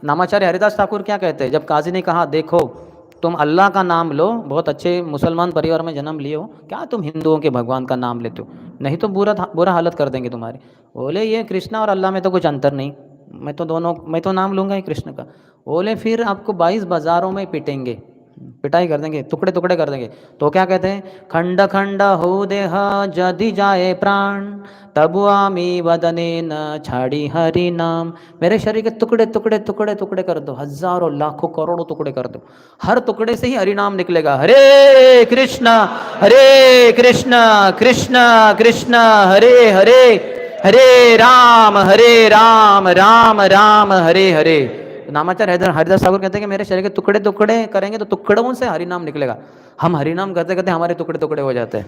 नामाचार्य हरिदास ठाकुर क्या कहते हैं, जब काजी ने कहा देखो तुम अल्लाह का नाम लो, बहुत अच्छे मुसलमान परिवार में जन्म लिए हो, क्या तुम हिंदुओं के भगवान का नाम लेते हो, नहीं तो बुरा बुरा हालत कर देंगे तुम्हारी। बोले ये कृष्णा और अल्लाह में तो कुछ अंतर नहीं, मैं तो नाम लूँगा ही कृष्ण का। बोले फिर आपको 22 बाजारों में पिटेंगे, पिटाई कर देंगे, टुकड़े टुकड़े कर देंगे। तो क्या कहते हैं, खंड खंड हो देह जदि जाए प्राण तब आमी वदने न छाड़ी हरि नाम। मेरे शरीर के टुकड़े टुकड़े टुकड़े टुकड़े कर दो, हजारों लाखों करोड़ों टुकड़े कर दो, हर टुकड़े से ही हरि नाम निकलेगा। हरे कृष्णा कृष्ण कृष्ण हरे हरे, हरे राम राम राम हरे हरे। नामाचार्य हरिदास ठाकुर कहते हैं कि मेरे शरीर के टुकड़े टुकड़े करेंगे तो टुकड़ों से हरिनाम निकलेगा। हम हरिनाम करते करते हमारे टुकड़े टुकड़े हो जाते हैं,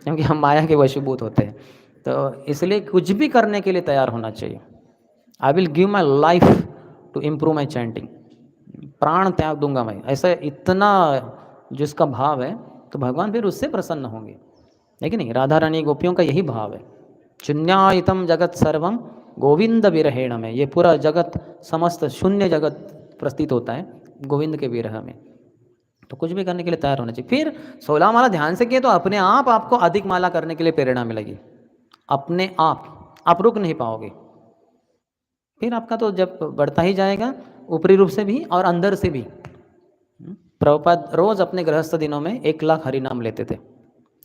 क्योंकि हम माया के वशीभूत होते हैं। तो इसलिए कुछ भी करने के लिए तैयार होना चाहिए। I will give my life to improve my chanting, प्राण त्याग दूंगा मैं, ऐसा इतना जिसका भाव है तो भगवान फिर उससे प्रसन्न होंगे, है कि नहीं। राधा रानी गोपियों का यही भाव है, शून्यायतम जगत सर्वम गोविंद विरहेण में। ये पूरा जगत, समस्त शून्य जगत प्रतीत होता है गोविंद के विरह में। तो कुछ भी करने के लिए तैयार होना चाहिए। फिर 16 माला ध्यान से किए तो अपने आप आपको अधिक माला करने के लिए प्रेरणा मिलेगी, अपने आप रुक नहीं पाओगे। फिर आपका तो जब बढ़ता ही जाएगा, ऊपरी रूप से भी और अंदर से भी। प्रभुपाद रोज अपने गृहस्थ दिनों में 1 लाख हरिनाम लेते थे।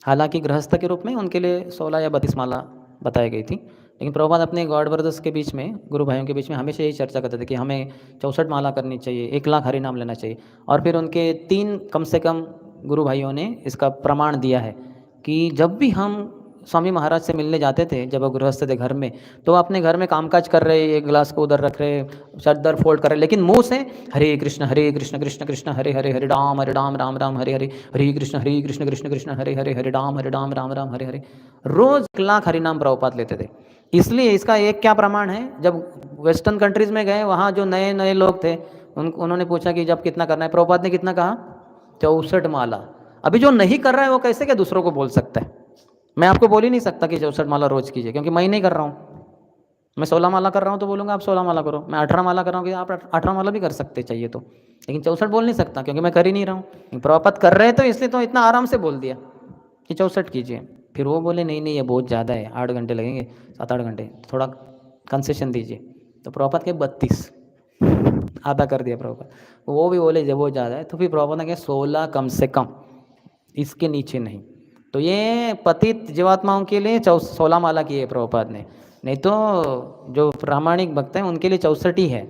हालांकि गृहस्थ के रूप में उनके लिए 16 या 32 माला बताई गई थी, लेकिन प्रभुपाद अपने गॉड ब्रदर्स के बीच में, गुरु भाइयों के बीच में हमेशा यही चर्चा करते थे कि हमें 64 माला करनी चाहिए, 1 लाख हरिनाम लेना चाहिए। और फिर उनके 3 कम से कम गुरु भाइयों ने इसका प्रमाण दिया है कि जब भी हम स्वामी महाराज से मिलने जाते थे, जब वो गृहस्थ थे घर में, तो अपने घर में कामकाज कर रहे, एक गिलास को उधर रख रहे, चादर फोल्ड कर रहे, लेकिन मुंह से हरे कृष्ण कृष्ण कृष्ण हरे हरे, हरे राम राम राम हरे हरे, हरे कृष्ण कृष्ण कृष्ण हरे हरे, हरे राम राम राम हरे हरे। रोज 1 लाख हरिनाम प्रभुपाद लेते थे। इसलिए इसका एक क्या प्रमाण है, जब वेस्टर्न कंट्रीज में गए, वहाँ जो नए नए लोग थे उन्होंने पूछा कि जब कितना करना है, प्रभुपाद ने कितना कहा, 64 माला। अभी जो नहीं कर रहा है वो कैसे क्या दूसरों को बोल सकता है। मैं आपको बोल ही नहीं सकता कि 64 माला रोज कीजिए, क्योंकि मैं ही नहीं कर रहा हूँ। मैं 16 माला कर रहा हूँ तो बोलूँगा आप 16 माला करो, मैं 18 माला कर रहा हूँ कि आप 18 माला भी कर सकते चाहिए तो, लेकिन 64 बोल नहीं सकता क्योंकि मैं कर ही नहीं रहा हूँ। प्रभुपाद कर रहे हैं तो इसलिए तो इतना आराम से बोल दिया कि 64 कीजिए। फिर वो बोले नहीं नहीं ये बहुत ज़्यादा है, 8 घंटे लगेंगे, 7-8 घंटे, थोड़ा कंसेशन दीजिए। तो प्रभुपाद के 32 आधा कर दिया प्रभुपाद। वो भी बोले जब वो ज़्यादा है, तो फिर प्रभुपाद ने कहा 16 कम से कम, इसके नीचे नहीं। तो ये पतित जीवात्माओं के लिए 16 माला की है प्रभुपाद ने, नहीं तो जो प्रामाणिक भक्त हैं उनके लिए 64 ही है।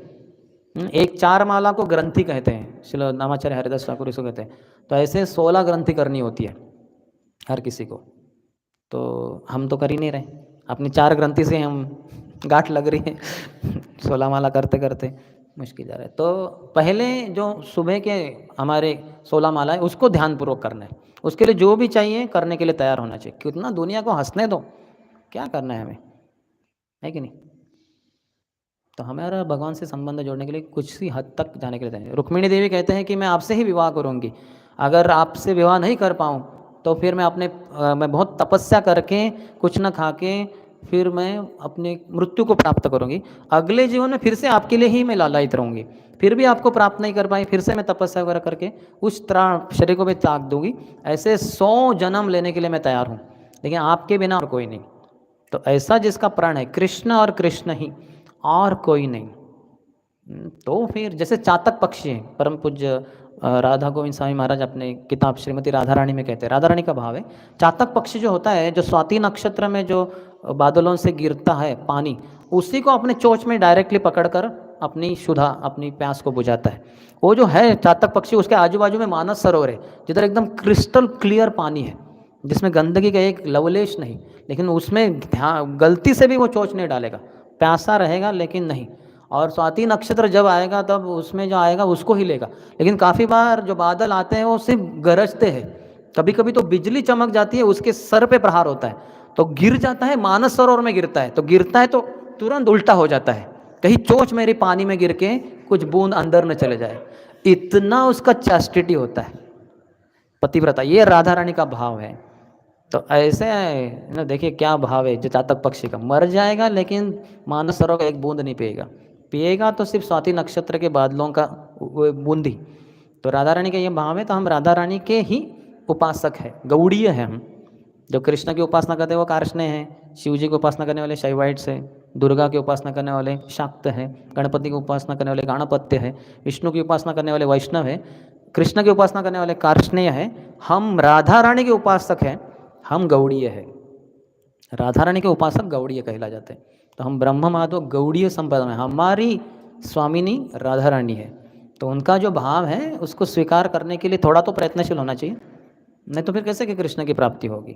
एक 4 माला को ग्रंथि कहते हैं, श्रील नामाचार्य हरिदास ठाकुर इसको कहते हैं। तो ऐसे 16 ग्रंथि करनी होती है हर किसी को। तो हम तो कर ही नहीं रहे, अपनी 4 ग्रंथि से हम गांठ लग रही है 16 माला करते करते मुश्किल जा रहा है। तो पहले जो सुबह के हमारे 16 माला है उसको ध्यानपूर्वक करना है, उसके लिए जो भी चाहिए करने के लिए तैयार होना चाहिए। कितना दुनिया को हंसने दो, क्या करना है हमें, है कि नहीं। तो हमारा भगवान से संबंध जोड़ने के लिए कुछ ही हद तक जाने के लिए तैयार। रुक्मिणी देवी कहते हैं कि मैं आपसे ही विवाह करूंगी, अगर आपसे विवाह नहीं कर पाऊँ तो फिर मैं बहुत तपस्या करके कुछ न खा के फिर मैं अपने मृत्यु को प्राप्त करूंगी। अगले जीवन में फिर से आपके लिए ही मैं लालायित रहूंगी, फिर भी आपको प्राप्त नहीं कर पाई, फिर से मैं तपस्या वगैरह करके उस तरह शरीर को भी त्याग दूंगी। ऐसे 100 जन्म लेने के लिए मैं तैयार हूँ, लेकिन आपके बिना और कोई नहीं। तो ऐसा जिसका प्राण है कृष्ण और कृष्ण ही, और कोई नहीं। तो फिर जैसे चातक पक्षी हैं, परम पूज्य राधा गोविंद स्वामी महाराज अपने किताब श्रीमती राधा रानी में कहते हैं। राधा रानी का भाव है, चातक पक्षी जो होता है, जो स्वाति नक्षत्र में जो बादलों से गिरता है पानी, उसी को अपने चोंच में डायरेक्टली पकड़कर अपनी क्षुधा, अपनी प्यास को बुझाता है। वो जो है चातक पक्षी, उसके आजू बाजू में मानस सरोवर है, जिधर एकदम क्रिस्टल क्लियर पानी है, जिसमें गंदगी का एक लवलेश नहीं, लेकिन उसमें ध्यान गलती से भी वो चोंच नहीं डालेगा, प्यासा रहेगा लेकिन नहीं। और स्वाति नक्षत्र जब आएगा तब उसमें जो आएगा उसको ही लेगा। लेकिन काफ़ी बार जो बादल आते हैं वो सिर्फ गरजते हैं, कभी कभी तो बिजली चमक जाती है, उसके सर पे प्रहार होता है तो गिर जाता है, मानस सरोवर में गिरता है, तो गिरता है तो तुरंत उल्टा हो जाता है, कहीं चोंच मेरी पानी में गिर के कुछ बूंद अंदर न चले जाए, इतना उसका चैस्टिटी होता है, पतिव्रता। ये राधा रानी का भाव है। तो ऐसे ना देखिए क्या भाव है जो चातक पक्षी का, मर जाएगा लेकिन मानस सरोवर का एक बूंद नहीं पिएगा, पिएगा तो सिर्फ स्वाति नक्षत्र के बादलों का वो बूंद ही। तो राधा रानी का ये भाव है, तो हम राधा रानी के ही उपासक है, गौड़ीय है हम। जो कृष्ण की उपासना करते हैं वो कार्ष्णेय हैं, शिव जी की उपासना करने वाले शैवाइट्स हैं, दुर्गा की उपासना करने वाले शाक्त हैं, गणपति की उपासना करने वाले गाणपत्य है, विष्णु की उपासना करने वाले वैष्णव है, कृष्ण की उपासना करने वाले कार्ष्णेय है। हम राधा रानी के उपासक हैं, हम गौड़ीय है। राधा रानी के उपासक गौड़ीय कहला जाते हैं। तो हम ब्रह्म माधव गौड़ीय संप्रदाय में, हमारी स्वामिनी राधा रानी है, तो उनका जो भाव है उसको स्वीकार करने के लिए थोड़ा तो प्रयत्नशील होना चाहिए, नहीं तो फिर कैसे कि कृष्ण की प्राप्ति होगी।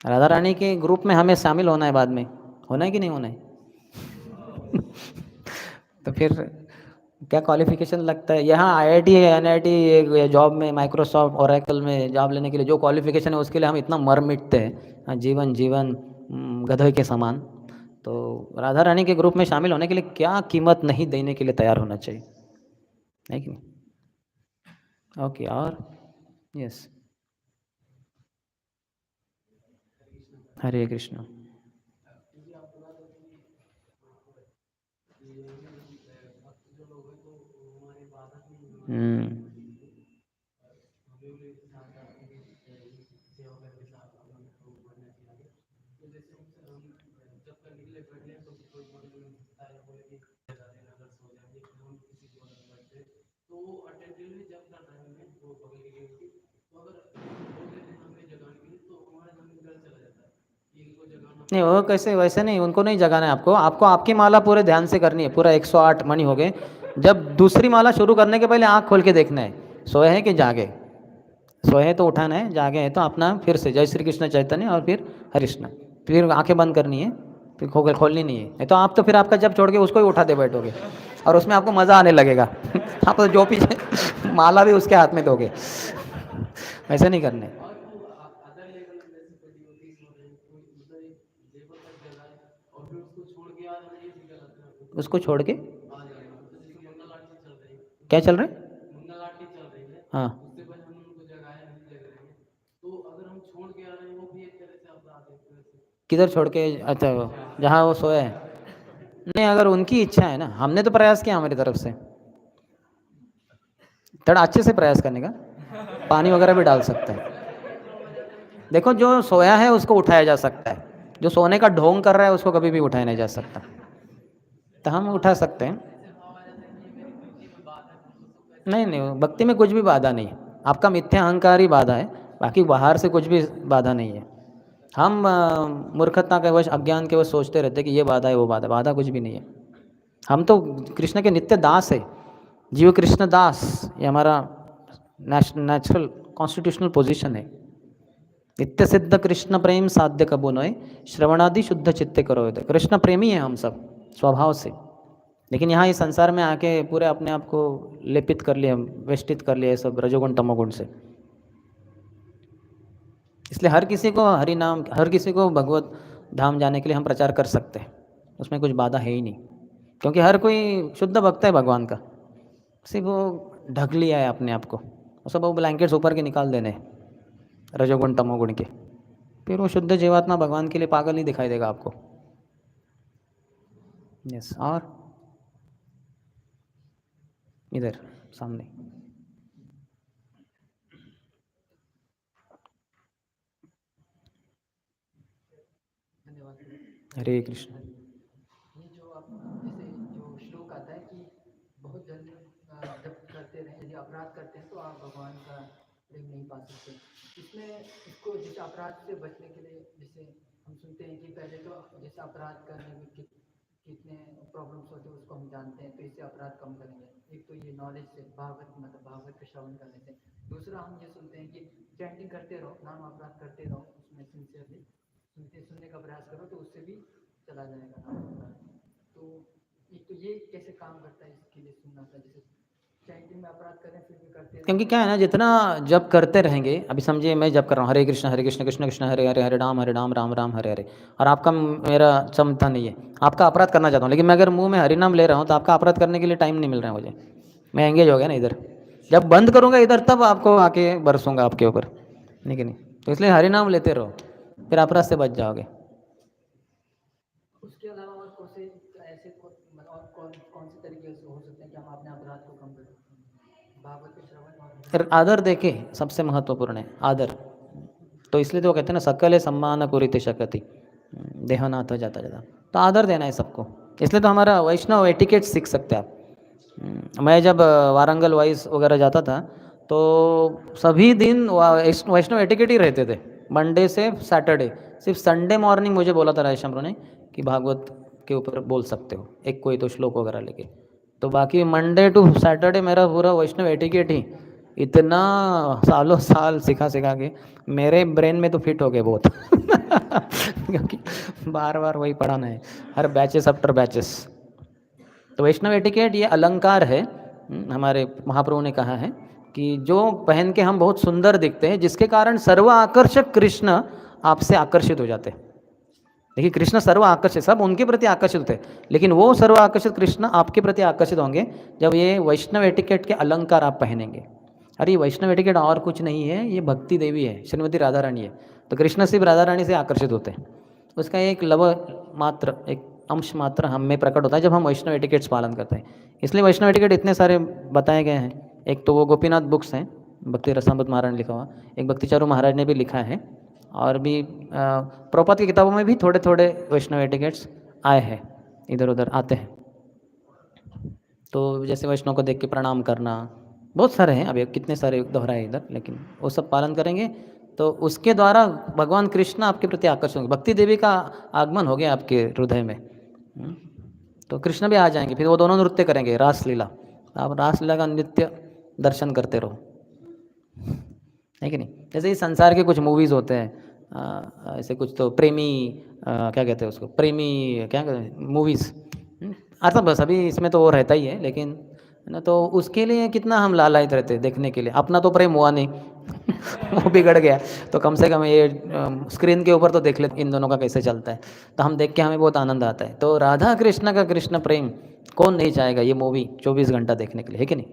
राधा रानी के ग्रुप में हमें शामिल होना है, बाद में होना है कि नहीं होना है तो फिर क्या क्वालिफिकेशन लगता है यहाँ आईआईटी एनआईटी जॉब में, माइक्रोसॉफ्ट ओरेकल में जॉब लेने के लिए जो क्वालिफिकेशन है उसके लिए हम इतना मर मिटते हैं, जीवन जीवन गधे के समान। तो राधा रानी के ग्रुप में शामिल होने के लिए क्या कीमत नहीं देने के लिए तैयार होना चाहिए, है कि नहीं? ओके, और यस, हरे कृष्ण। हम्म। नहीं वो कैसे, वैसे नहीं, उनको नहीं जगाना है आपको, आपको आपकी माला पूरे ध्यान से करनी है, पूरा 108 मणि हो गए। जब दूसरी माला शुरू करने के पहले आँख खोल के देखना है, सोए हैं कि जागे। सोए हैं तो उठाना है, जागे हैं तो अपना फिर से जय श्री कृष्ण चैतन्य और फिर हरिष्ण, फिर आंखें बंद करनी है, फिर खोलनी नहीं है, नहीं तो आप तो फिर आपका जब छोड़ के उसको ही उठाते बैठोगे और उसमें आपको मज़ा आने लगेगा आप तो जो पीछे माला भी उसके हाथ में दोगे, ऐसे नहीं करने। उसको छोड़ के क्या चल रहा है? हाँ, किधर छोड़ के? अच्छा वो जहाँ वो सोए हैं। नहीं, अगर उनकी इच्छा है ना, हमने तो प्रयास किया हमारी तरफ से, थोड़ा अच्छे से प्रयास करने का, पानी वगैरह भी डाल सकते हैं। देखो जो सोया है उसको उठाया जा सकता है, जो सोने का ढोंग कर रहा है उसको कभी भी उठाया नहीं जा सकता, तो हम उठा सकते हैं। नहीं नहीं, भक्ति में कुछ भी बाधा नहीं है, आपका मिथ्या अहंकार ही बाधा है, बाकी बाहर से कुछ भी बाधा नहीं है। हम मूर्खता के वश, अज्ञान के वश सोचते रहते हैं कि ये बाधा है वो बाधा, बाधा कुछ भी नहीं है। हम तो कृष्ण के नित्य दास है, जीव कृष्ण दास, ये हमारा नेचुरल कॉन्स्टिट्यूशनल पोजीशन है। नित्य सिद्ध कृष्ण प्रेम साध्य कबो नोए, श्रवणादि शुद्ध चित्ते करो। कृष्ण प्रेमी है हम सब स्वभाव से, लेकिन यहाँ इस संसार में आके पूरे अपने आप को लेपित कर लिया, वेष्टित कर लिया ये सब रजोगुण तमोगुण से। इसलिए हर किसी को हरि नाम, हर किसी को भगवत धाम जाने के लिए हम प्रचार कर सकते हैं, उसमें कुछ बाधा है ही नहीं, क्योंकि हर कोई शुद्ध भक्त है भगवान का, सिर्फ वो ढक लिया है अपने आप को, वो सब वो ब्लैंकेट्स ऊपर के निकाल देने हैं, रजोगुण तमोगुण के, फिर वो शुद्ध जीवात्मा भगवान के लिए पागल नहीं दिखाई देगा आपको। यस, और इधर सामने। हरे कृष्ण। अपराध करते हैं तो आप भगवान का प्रेम नहीं पा सकते। इसमें इसको जैसे अपराध से बचने के लिए, जैसे हम सुनते हैं कि पहले तो जैसे अपराध करने में कितने प्रॉब्लम्स होते हैं उसको हम जानते हैं, तो इससे अपराध कम करेंगे। एक तो ये नॉलेज से, भागवत के श्रवण करने से। दूसरा हम ये सुनते हैं कि चैंटिंग करते रहो, नाम अपराध करते रहो, उसमें सिंसियरली सुनने का प्रयास करो तो उससे भी चला जाएगा नाम अपराध। तो एक तो ये कैसे काम करता है इसके लिए सुनना था, जैसे चैंटिंग में अपराध करें फिर भी करते क्योंकि क्या है ना, जितना जप करते रहेंगे, अभी समझिए मैं जप कर रहा हूँ हरे कृष्ण कृष्ण कृष्ण हरे हरे, हरे राम राम राम हरे हरे, और आपका मेरा क्षमता नहीं है, आपका अपराध करना चाहता हूँ, लेकिन मैं अगर मुंह में हरि नाम ले रहा हूँ तो आपका अपराध करने के लिए टाइम नहीं मिल रहा है मुझे, मैं एंगेज हो गया ना इधर। जब बंद करूँगा इधर तब आपको आके बरसूंगा आपके ऊपर, नहीं कि नहीं? तो इसलिए हरि नाम लेते रहो, फिर अपराध से बच जाओगे। उसके अलावा और कौन से ऐसे और कौन से तरीके से हो सकते हैं कि हम अपने अपराध को कम कर सकते हैं? भागवत के श्रवण और फिर आदर देखे सबसे महत्वपूर्ण है आदर। तो इसलिए तो कहते हैं ना, सकल सम्मान कुरित शकति, देहनाथ हो जाता जाता, तो आदर देना है सबको। इसलिए तो हमारा वैष्णव एटिकेट सीख सकते हैं आप। मैं जब वारंगल वाइस वगैरह जाता था तो सभी दिन वैष्णव एटिकेट ही रहते थे, मंडे से सैटरडे। सिर्फ संडे मॉर्निंग मुझे बोला था राजेश्याम ने कि भागवत के ऊपर बोल सकते हो एक कोई तो श्लोक वगैरह लेके, तो बाकी मंडे टू सैटरडे मेरा पूरा वैष्णव एटिकेट ही इतना सालों साल सिखा सिखा के मेरे ब्रेन में तो फिट हो गए बहुत क्योंकि बार बार वही पढ़ाना है, हर बैचेस आफ्टर बैचेस। तो वैष्णव एटिकेट ये अलंकार है, हमारे महाप्रभु ने कहा है कि जो पहन के हम बहुत सुंदर दिखते हैं, जिसके कारण सर्व आकर्षक कृष्ण आपसे आकर्षित हो जाते हैं। देखिए, कृष्ण सर्व आकर्षित, सब उनके प्रति आकर्षित होते हैं, लेकिन वो सर्व आकर्षित कृष्ण आपके प्रति आकर्षित होंगे जब ये वैष्णव एटिकेट के अलंकार आप पहनेंगे। अरे वैष्णव एटिकेट और कुछ नहीं है, ये भक्ति देवी है, श्रीमती राधा रानी है। तो कृष्ण सिर्फ राधा रानी से आकर्षित होते हैं, उसका एक लव मात्र, एक अंश मात्र हम में प्रकट होता है जब हम वैष्णव एटिकेट्स पालन करते हैं। इसलिए वैष्णव एटिकेट इतने सारे बताए गए हैं। एक तो वो गोपीनाथ बुक्स हैं, भक्ति रसामृत महाराज ने लिखा हुआ, एक भक्ति चारू महाराज ने भी लिखा है, और भी प्रभुपाद की किताबों में भी थोड़े थोड़े वैष्णव एटिकेट्स आए हैं, इधर उधर आते हैं। तो जैसे वैष्णव को देख के प्रणाम करना, बहुत सारे हैं, अभी कितने सारे दोहराए इधर, लेकिन वो सब पालन करेंगे तो उसके द्वारा भगवान कृष्ण आपके प्रति आकर्षित होंगे, भक्ति देवी का आगमन हो गया आपके हृदय में। तो कृष्ण भी आ जाएंगे, फिर वो दोनों नृत्य करेंगे, रासलीला। आप रासलीला का नृत्य दर्शन करते रहो, है कि नहीं? जैसे ही संसार के कुछ मूवीज़ होते हैं, ऐसे कुछ तो प्रेमी, क्या कहते हैं उसको, प्रेमी क्या कहते हैं मूवीज़, अच्छा बस अभी इसमें तो वो रहता ही है, लेकिन है ना, तो उसके लिए कितना हम लालायित रहते हैं देखने के लिए, अपना तो प्रेम हुआ नहीं वो बिगड़ गया, तो कम से कम ये स्क्रीन के ऊपर तो देख लेते इन दोनों का कैसे चलता है, तो हम देख के हमें बहुत आनंद आता है। तो राधा कृष्ण का कृष्ण प्रेम कौन नहीं चाहेगा ये मूवी 24 घंटा देखने के लिए, है कि नहीं?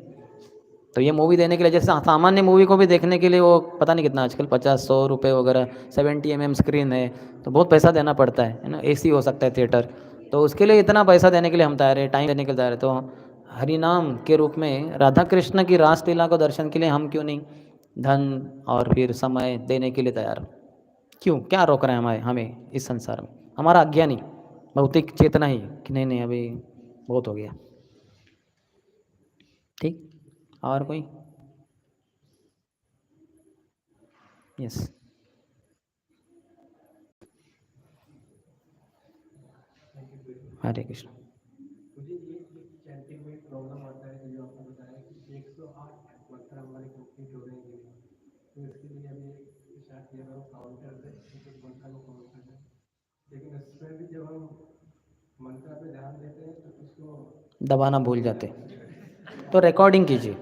तो ये मूवी देने के लिए, जैसे सामान्य मूवी को भी देखने के लिए वो पता नहीं कितना आजकल 50-100 रुपये वगैरह, 70 mm स्क्रीन है, तो बहुत पैसा देना पड़ता है ना, AC हो सकता है थिएटर, तो उसके लिए इतना पैसा देने के लिए हम तैयार है, टाइम देने के लिए तैयार है। तो हरिनाम के रूप में राधा कृष्ण की रासलीला को दर्शन के लिए हम क्यों नहीं धन और फिर समय देने के लिए तैयार? क्यों, क्या रोक रहे हैं हमें इस संसार में? हमारा अज्ञानी भौतिक चेतना ही कि नहीं नहीं अभी बहुत हो गया। ठीक, और कोई? यस, हरे कृष्ण। मुझे ये चैंटिंग में प्रॉब्लम आता है, जो आपने बताया कि 108 मंत्र हमारे कंप्लीट हो रहे हैं, तो इसके लिए अभी स्टार्ट किया था काउंटर से एक मंत्र को काउंट करना है, लेकिन इसमें भी जब हम मंत्र पे ध्यान देते हैं तो उसको दबाना भूल जाते, तो रिकॉर्डिंग कीजिए,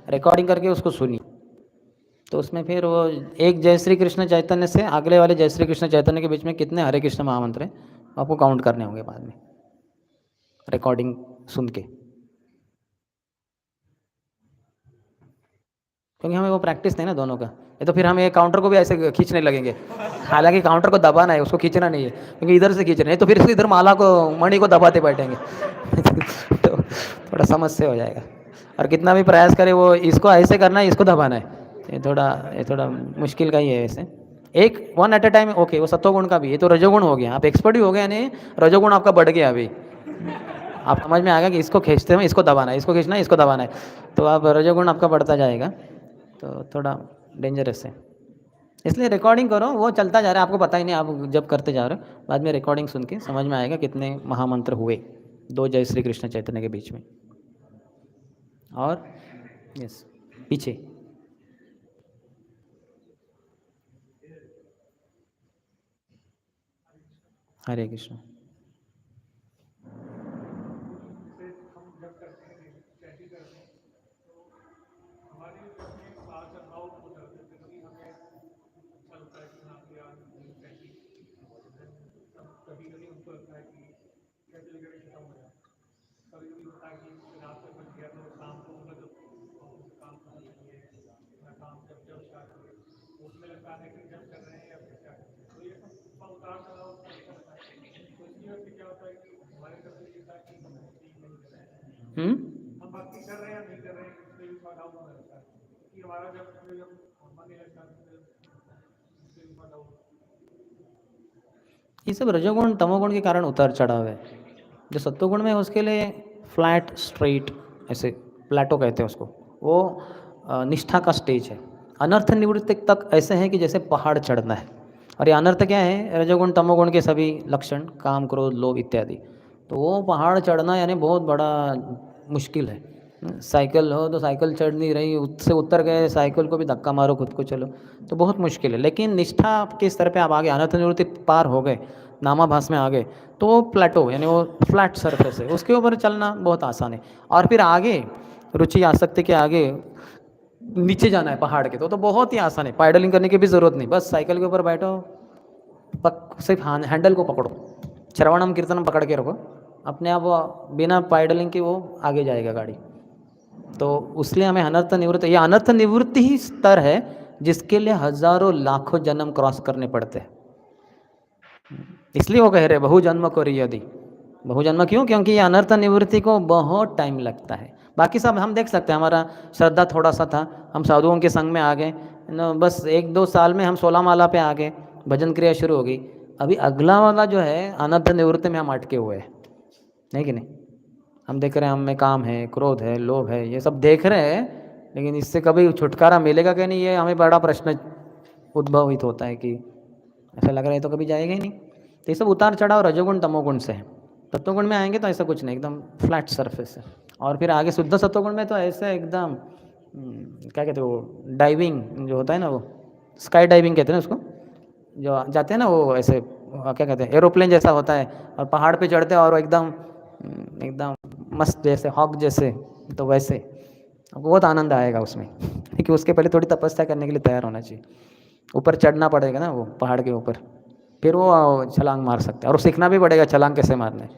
रिकॉर्डिंग करके उसको सुनिए, तो उसमें फिर वो एक जय श्री कृष्ण चैतन्य से अगले वाले जय श्री कृष्ण चैतन्य के बीच में कितने हरे कृष्ण महामंत्र हैं आपको काउंट करने होंगे बाद में रिकॉर्डिंग सुन के, क्योंकि हमें वो प्रैक्टिस नहीं ना दोनों का। ये तो फिर हम ये काउंटर को भी ऐसे खींचने लगेंगे, हालांकि काउंटर को दबाना है, उसको खींचना नहीं है, क्योंकि इधर से खींच रहे हैं तो फिर इधर माला को, मणि को दबाते बैठेंगे तो थोड़ा समस्या हो जाएगा। और कितना भी प्रयास करें वो इसको ऐसे करना है, इसको दबाना है, ये थोड़ा मुश्किल का ही है वैसे। एक one at a time okay, वो सत्वगुण का भी, ये तो रजोगुण हो गया, आप एक्सपर्ट ही हो गए, यानी रजोगुण आपका बढ़ गया अभी आप समझ में आएगा कि इसको खींचते हैं, इसको दबाना है, इसको खींचना है, इसको दबाना है, तो आप रजोगुण आपका बढ़ता जाएगा, तो थोड़ा डेंजरस है। इसलिए रिकॉर्डिंग करो, वो चलता जा रहा है, आपको पता ही नहीं, आप जब करते जा रहे हो, बाद में रिकॉर्डिंग सुन के समझ में आएगा कितने महामंत्र हुए दो जय श्री कृष्ण चैतन्य के बीच में। और यस, पीछे हरे कृष्ण। ये सब रजोगुण तमोगुण के कारण उतार चढ़ाव है। जो सत्वगुण में है उसके लिए फ्लैट स्ट्रेट, ऐसे प्लेटो कहते हैं उसको, वो निष्ठा का स्टेज है। अनर्थ निवृत्ति तक ऐसे है कि जैसे पहाड़ चढ़ना है। और ये अनर्थ क्या है? रजोगुण तमोगुण के सभी लक्षण, काम क्रोध लोभ इत्यादि। तो वो पहाड़ चढ़ना यानी बहुत बड़ा मुश्किल है। साइकिल हो तो साइकिल चढ़ नहीं रही, उससे उतर गए, साइकिल को भी धक्का मारो, खुद को चलो, तो बहुत मुश्किल है। लेकिन निष्ठा के स्तर पे आप आगे, अनर्थ निवृत्ति पार हो गए, नामाभास में आ गए, तो वो प्लेटो यानी वो फ्लैट सरफेस है, उसके ऊपर चलना बहुत आसान है। और फिर आगे रुचि आसक्ति के आगे नीचे जाना है पहाड़ के, तो बहुत ही आसान है, पैडलिंग करने की भी ज़रूरत नहीं, बस साइकिल के ऊपर बैठो, सिर्फ हैंडल को पकड़ो, श्रवणम कीर्तनम पकड़ के रखो, अपने आप बिना पैडलिंग के वो आगे जाएगा गाड़ी। तो उसलिए हमें अनर्थ निवृत्ति, ये अनर्थ निवृत्ति ही स्तर है जिसके लिए हजारों लाखों जन्म क्रॉस करने पड़ते हैं। इसलिए वो कह रहे बहु जन्म करी यदि। बहु जन्म क्यों? क्योंकि ये अनर्थ निवृत्ति को बहुत टाइम लगता है। बाकी सब हम देख सकते हैं, हमारा श्रद्धा थोड़ा सा था, हम साधुओं के संग में आ गए, बस 1-2 साल में हम 16 माला पे आ गए, भजन क्रिया शुरू हो गई। अभी अगला वाला जो है अनर्थ निवृत्ति में हम अटके हुए हैं, नहीं कि नहीं? हम देख रहे हैं, हम में काम है, क्रोध है, लोभ है, ये सब देख रहे हैं, लेकिन इससे कभी छुटकारा मिलेगा कि नहीं, ये हमें बड़ा प्रश्न उद्भवित होता है कि ऐसा लग रहा है तो कभी जाएगा ही नहीं। तो ये सब उतार चढ़ाव रजोगुण तमोगुण से है। सत्वगुण में आएंगे तो ऐसा कुछ नहीं, एकदम फ्लैट सरफेस है। और फिर आगे शुद्ध सत्वगुण में तो ऐसे एकदम क्या कहते हैं वो, डाइविंग जो होता है ना, वो स्काई डाइविंग कहते हैं ना उसको, जो जाते हैं ना वो ऐसे क्या कहते हैं, एरोप्लेन जैसा होता है, और पहाड़ पे चढ़ते हैं और एकदम एकदम मस्त जैसे हॉक जैसे, तो वैसे बहुत आनंद आएगा उसमें। क्योंकि उसके पहले थोड़ी तपस्या करने के लिए तैयार होना चाहिए, ऊपर चढ़ना पड़ेगा ना वो पहाड़ के ऊपर, फिर वो छलांग मार सकते हैं, और सीखना भी पड़ेगा छलांग कैसे मारना है,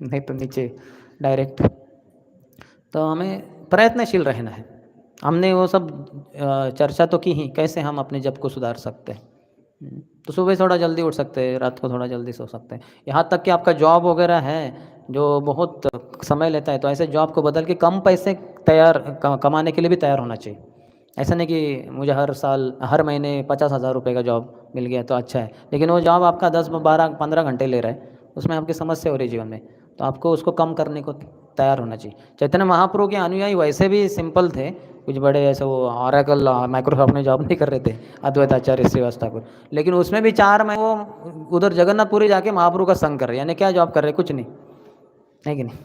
नहीं तो नीचे डायरेक्ट। तो हमें प्रयत्नशील रहना है। हमने वो सब चर्चा तो की ही, कैसे हम अपने जप को सुधार सकते हैं। तो सुबह थोड़ा जल्दी उठ सकते हैं, रात को थोड़ा जल्दी सो सकते हैं। यहाँ तक कि आपका जॉब वगैरह है जो बहुत समय लेता है, तो ऐसे जॉब को बदल के कम पैसे कमाने के लिए भी तैयार होना चाहिए। ऐसा नहीं कि मुझे हर महीने 50,000 रुपये का जॉब मिल गया तो अच्छा है, लेकिन वो जॉब आपका 10, 12, 15 घंटे ले रहा है, उसमें आपकी समस्या हो रही है जीवन में, तो आपको उसको कम करने को तैयार होना चाहिए। चैतन्य महाप्रभु के अनुयायी वैसे भी सिंपल थे, कुछ बड़े ऐसे वो ऑरेकल माइक्रोसॉफ्ट में जॉब नहीं कर रहे थे, अद्वैत आचार्य श्रीवास ठाकुर, लेकिन उसमें भी 4 महीने वो उधर जगन्नाथपुरी जाके महाप्रभु का संग कर रहे, यानी क्या जॉब कर रहे, कुछ नहीं, है कि नहीं?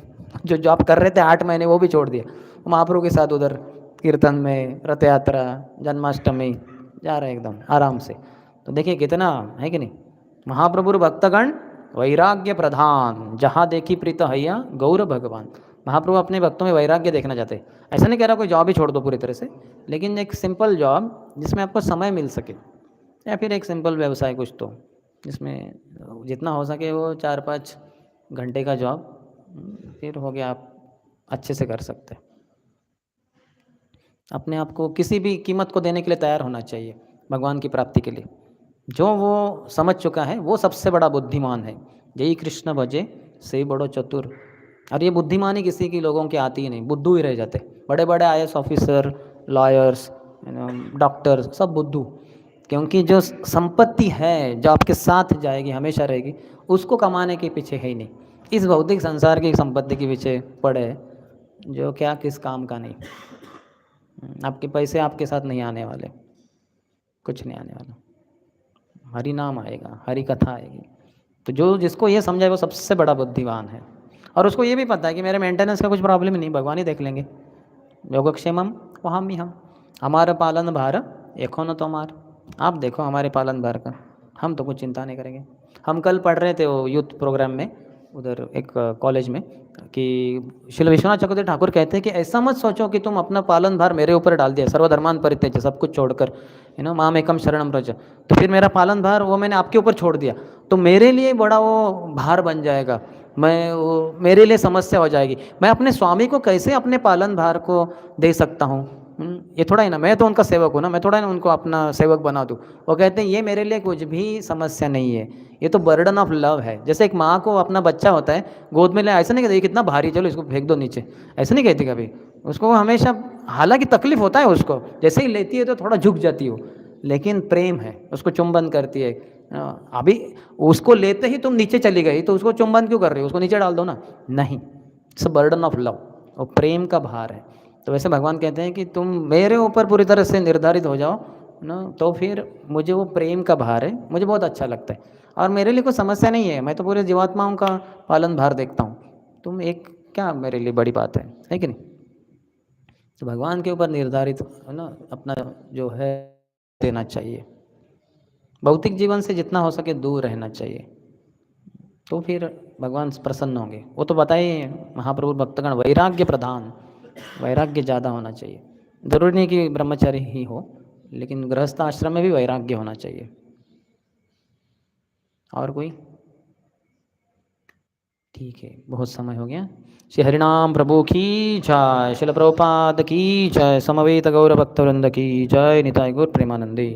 जो जॉब कर रहे थे 8 महीने वो भी छोड़ दिया, महाप्रभु के साथ उधर कीर्तन में, रथ यात्रा, जन्माष्टमी जा रहे एकदम आराम से। तो देखिए कितना है कि नहीं? महाप्रभु भक्तगण वैराग्य प्रधान, जहाँ देखी प्रीत हैया गौर भगवान। महाप्रभु अपने भक्तों में वैराग्य देखना चाहते हैं। ऐसा नहीं कह रहा कोई जॉब ही छोड़ दो पूरी तरह से, लेकिन एक सिंपल जॉब जिसमें आपको समय मिल सके, या फिर एक सिंपल व्यवसाय कुछ तो, जिसमें जितना हो सके वो 4-5 घंटे का जॉब, फिर हो गया, आप अच्छे से कर सकते हैं। अपने आप को किसी भी कीमत को देने के लिए तैयार होना चाहिए भगवान की प्राप्ति के लिए। जो वो समझ चुका है वो सबसे बड़ा बुद्धिमान है। यही कृष्ण भजे से बड़ो चतुर। और ये बुद्धिमानी किसी की लोगों की आती ही नहीं, बुद्धू ही रह जाते। बड़े बड़े IAS ऑफिसर, लॉयर्स, डॉक्टर, सब बुद्धू। क्योंकि जो संपत्ति है जो आपके साथ जाएगी, हमेशा रहेगी, उसको कमाने के पीछे है ही नहीं। इस भौतिक संसार की संपत्ति के पीछे पड़े जो क्या किस काम का नहीं। आपके पैसे आपके साथ नहीं आने वाले, कुछ नहीं आने वाला। हरि नाम आएगा, हरि कथा आएगी। तो जो जिसको ये समझाए वो सबसे बड़ा बुद्धिमान है। और उसको ये भी पता है कि मेरे मेंटेनेंस का कुछ प्रॉब्लम नहीं, भगवान ही देख लेंगे। योगक्षेमम वहाँ भी हम, हमारा पालन भार एको न तोमार। आप देखो हमारे पालन भार का, हम तो कुछ चिंता नहीं करेंगे। हम कल पढ़ रहे थे वो यूथ प्रोग्राम में उधर एक कॉलेज में कि श्री विश्वनाथ चक्रवर्ती ठाकुर कहते हैं कि ऐसा मत सोचो कि तुम अपना पालन भार मेरे ऊपर डाल दिया, सर्वधर्मान परित्यज्य, सब कुछ छोड़कर, माम एकम शरणम व्रज, तो फिर मेरा पालन भार वो मैंने आपके ऊपर छोड़ दिया तो मेरे लिए बड़ा वो भार बन जाएगा, मैं वो मेरे लिए समस्या हो जाएगी। मैं अपने स्वामी को कैसे अपने पालन भार को दे सकता हूँ? ये थोड़ा ही ना, मैं तो उनका सेवक हूँ ना, मैं थोड़ा ही ना उनको अपना सेवक बना दूँ। वो कहते हैं ये मेरे लिए कुछ भी समस्या नहीं है, ये तो बर्डन ऑफ लव है। जैसे एक माँ को अपना बच्चा होता है गोद में ले, ऐसा नहीं कहती ये कितना भारी, चलो इसको फेंक दो नीचे, ऐसा नहीं कहती कभी। उसको हमेशा, हालांकि तकलीफ होता है उसको, जैसे ही लेती है तो थोड़ा झुक जाती हो, लेकिन प्रेम है, उसको चुंबन करती है। अभी उसको लेते ही तुम नीचे चली गई तो उसको चुंबन क्यों कर रही हो? उसको नीचे डाल दो ना। नहीं, इट्स बर्डन ऑफ लव, वो प्रेम का भार है। तो वैसे भगवान कहते हैं कि तुम मेरे ऊपर पूरी तरह से निर्धारित हो जाओ ना, तो फिर मुझे वो प्रेम का भार है, मुझे बहुत अच्छा लगता है और मेरे लिए कोई समस्या नहीं है। मैं तो पूरे जीवात्माओं का पालन भार देखता हूँ, तुम एक क्या मेरे लिए बड़ी बात है कि नहीं? तो भगवान के ऊपर निर्धारित है ना, अपना जो है देना चाहिए। भौतिक जीवन से जितना हो सके दूर रहना चाहिए, तो फिर भगवान प्रसन्न होंगे। वो तो बताइए महाप्रभु भक्तगण वैराग्य प्रधान, वैराग्य ज़्यादा होना चाहिए। जरूरी नहीं कि ब्रह्मचारी ही हो, लेकिन गृहस्थ आश्रम में भी वैराग्य होना चाहिए। और कोई? ठीक है, बहुत समय हो गया। श्री हरिनाम प्रभु की जय, शिल प्रभुपाद की जय, समवेत गौर भक्तवृंद की जय, निताय गौर प्रेमानंदी।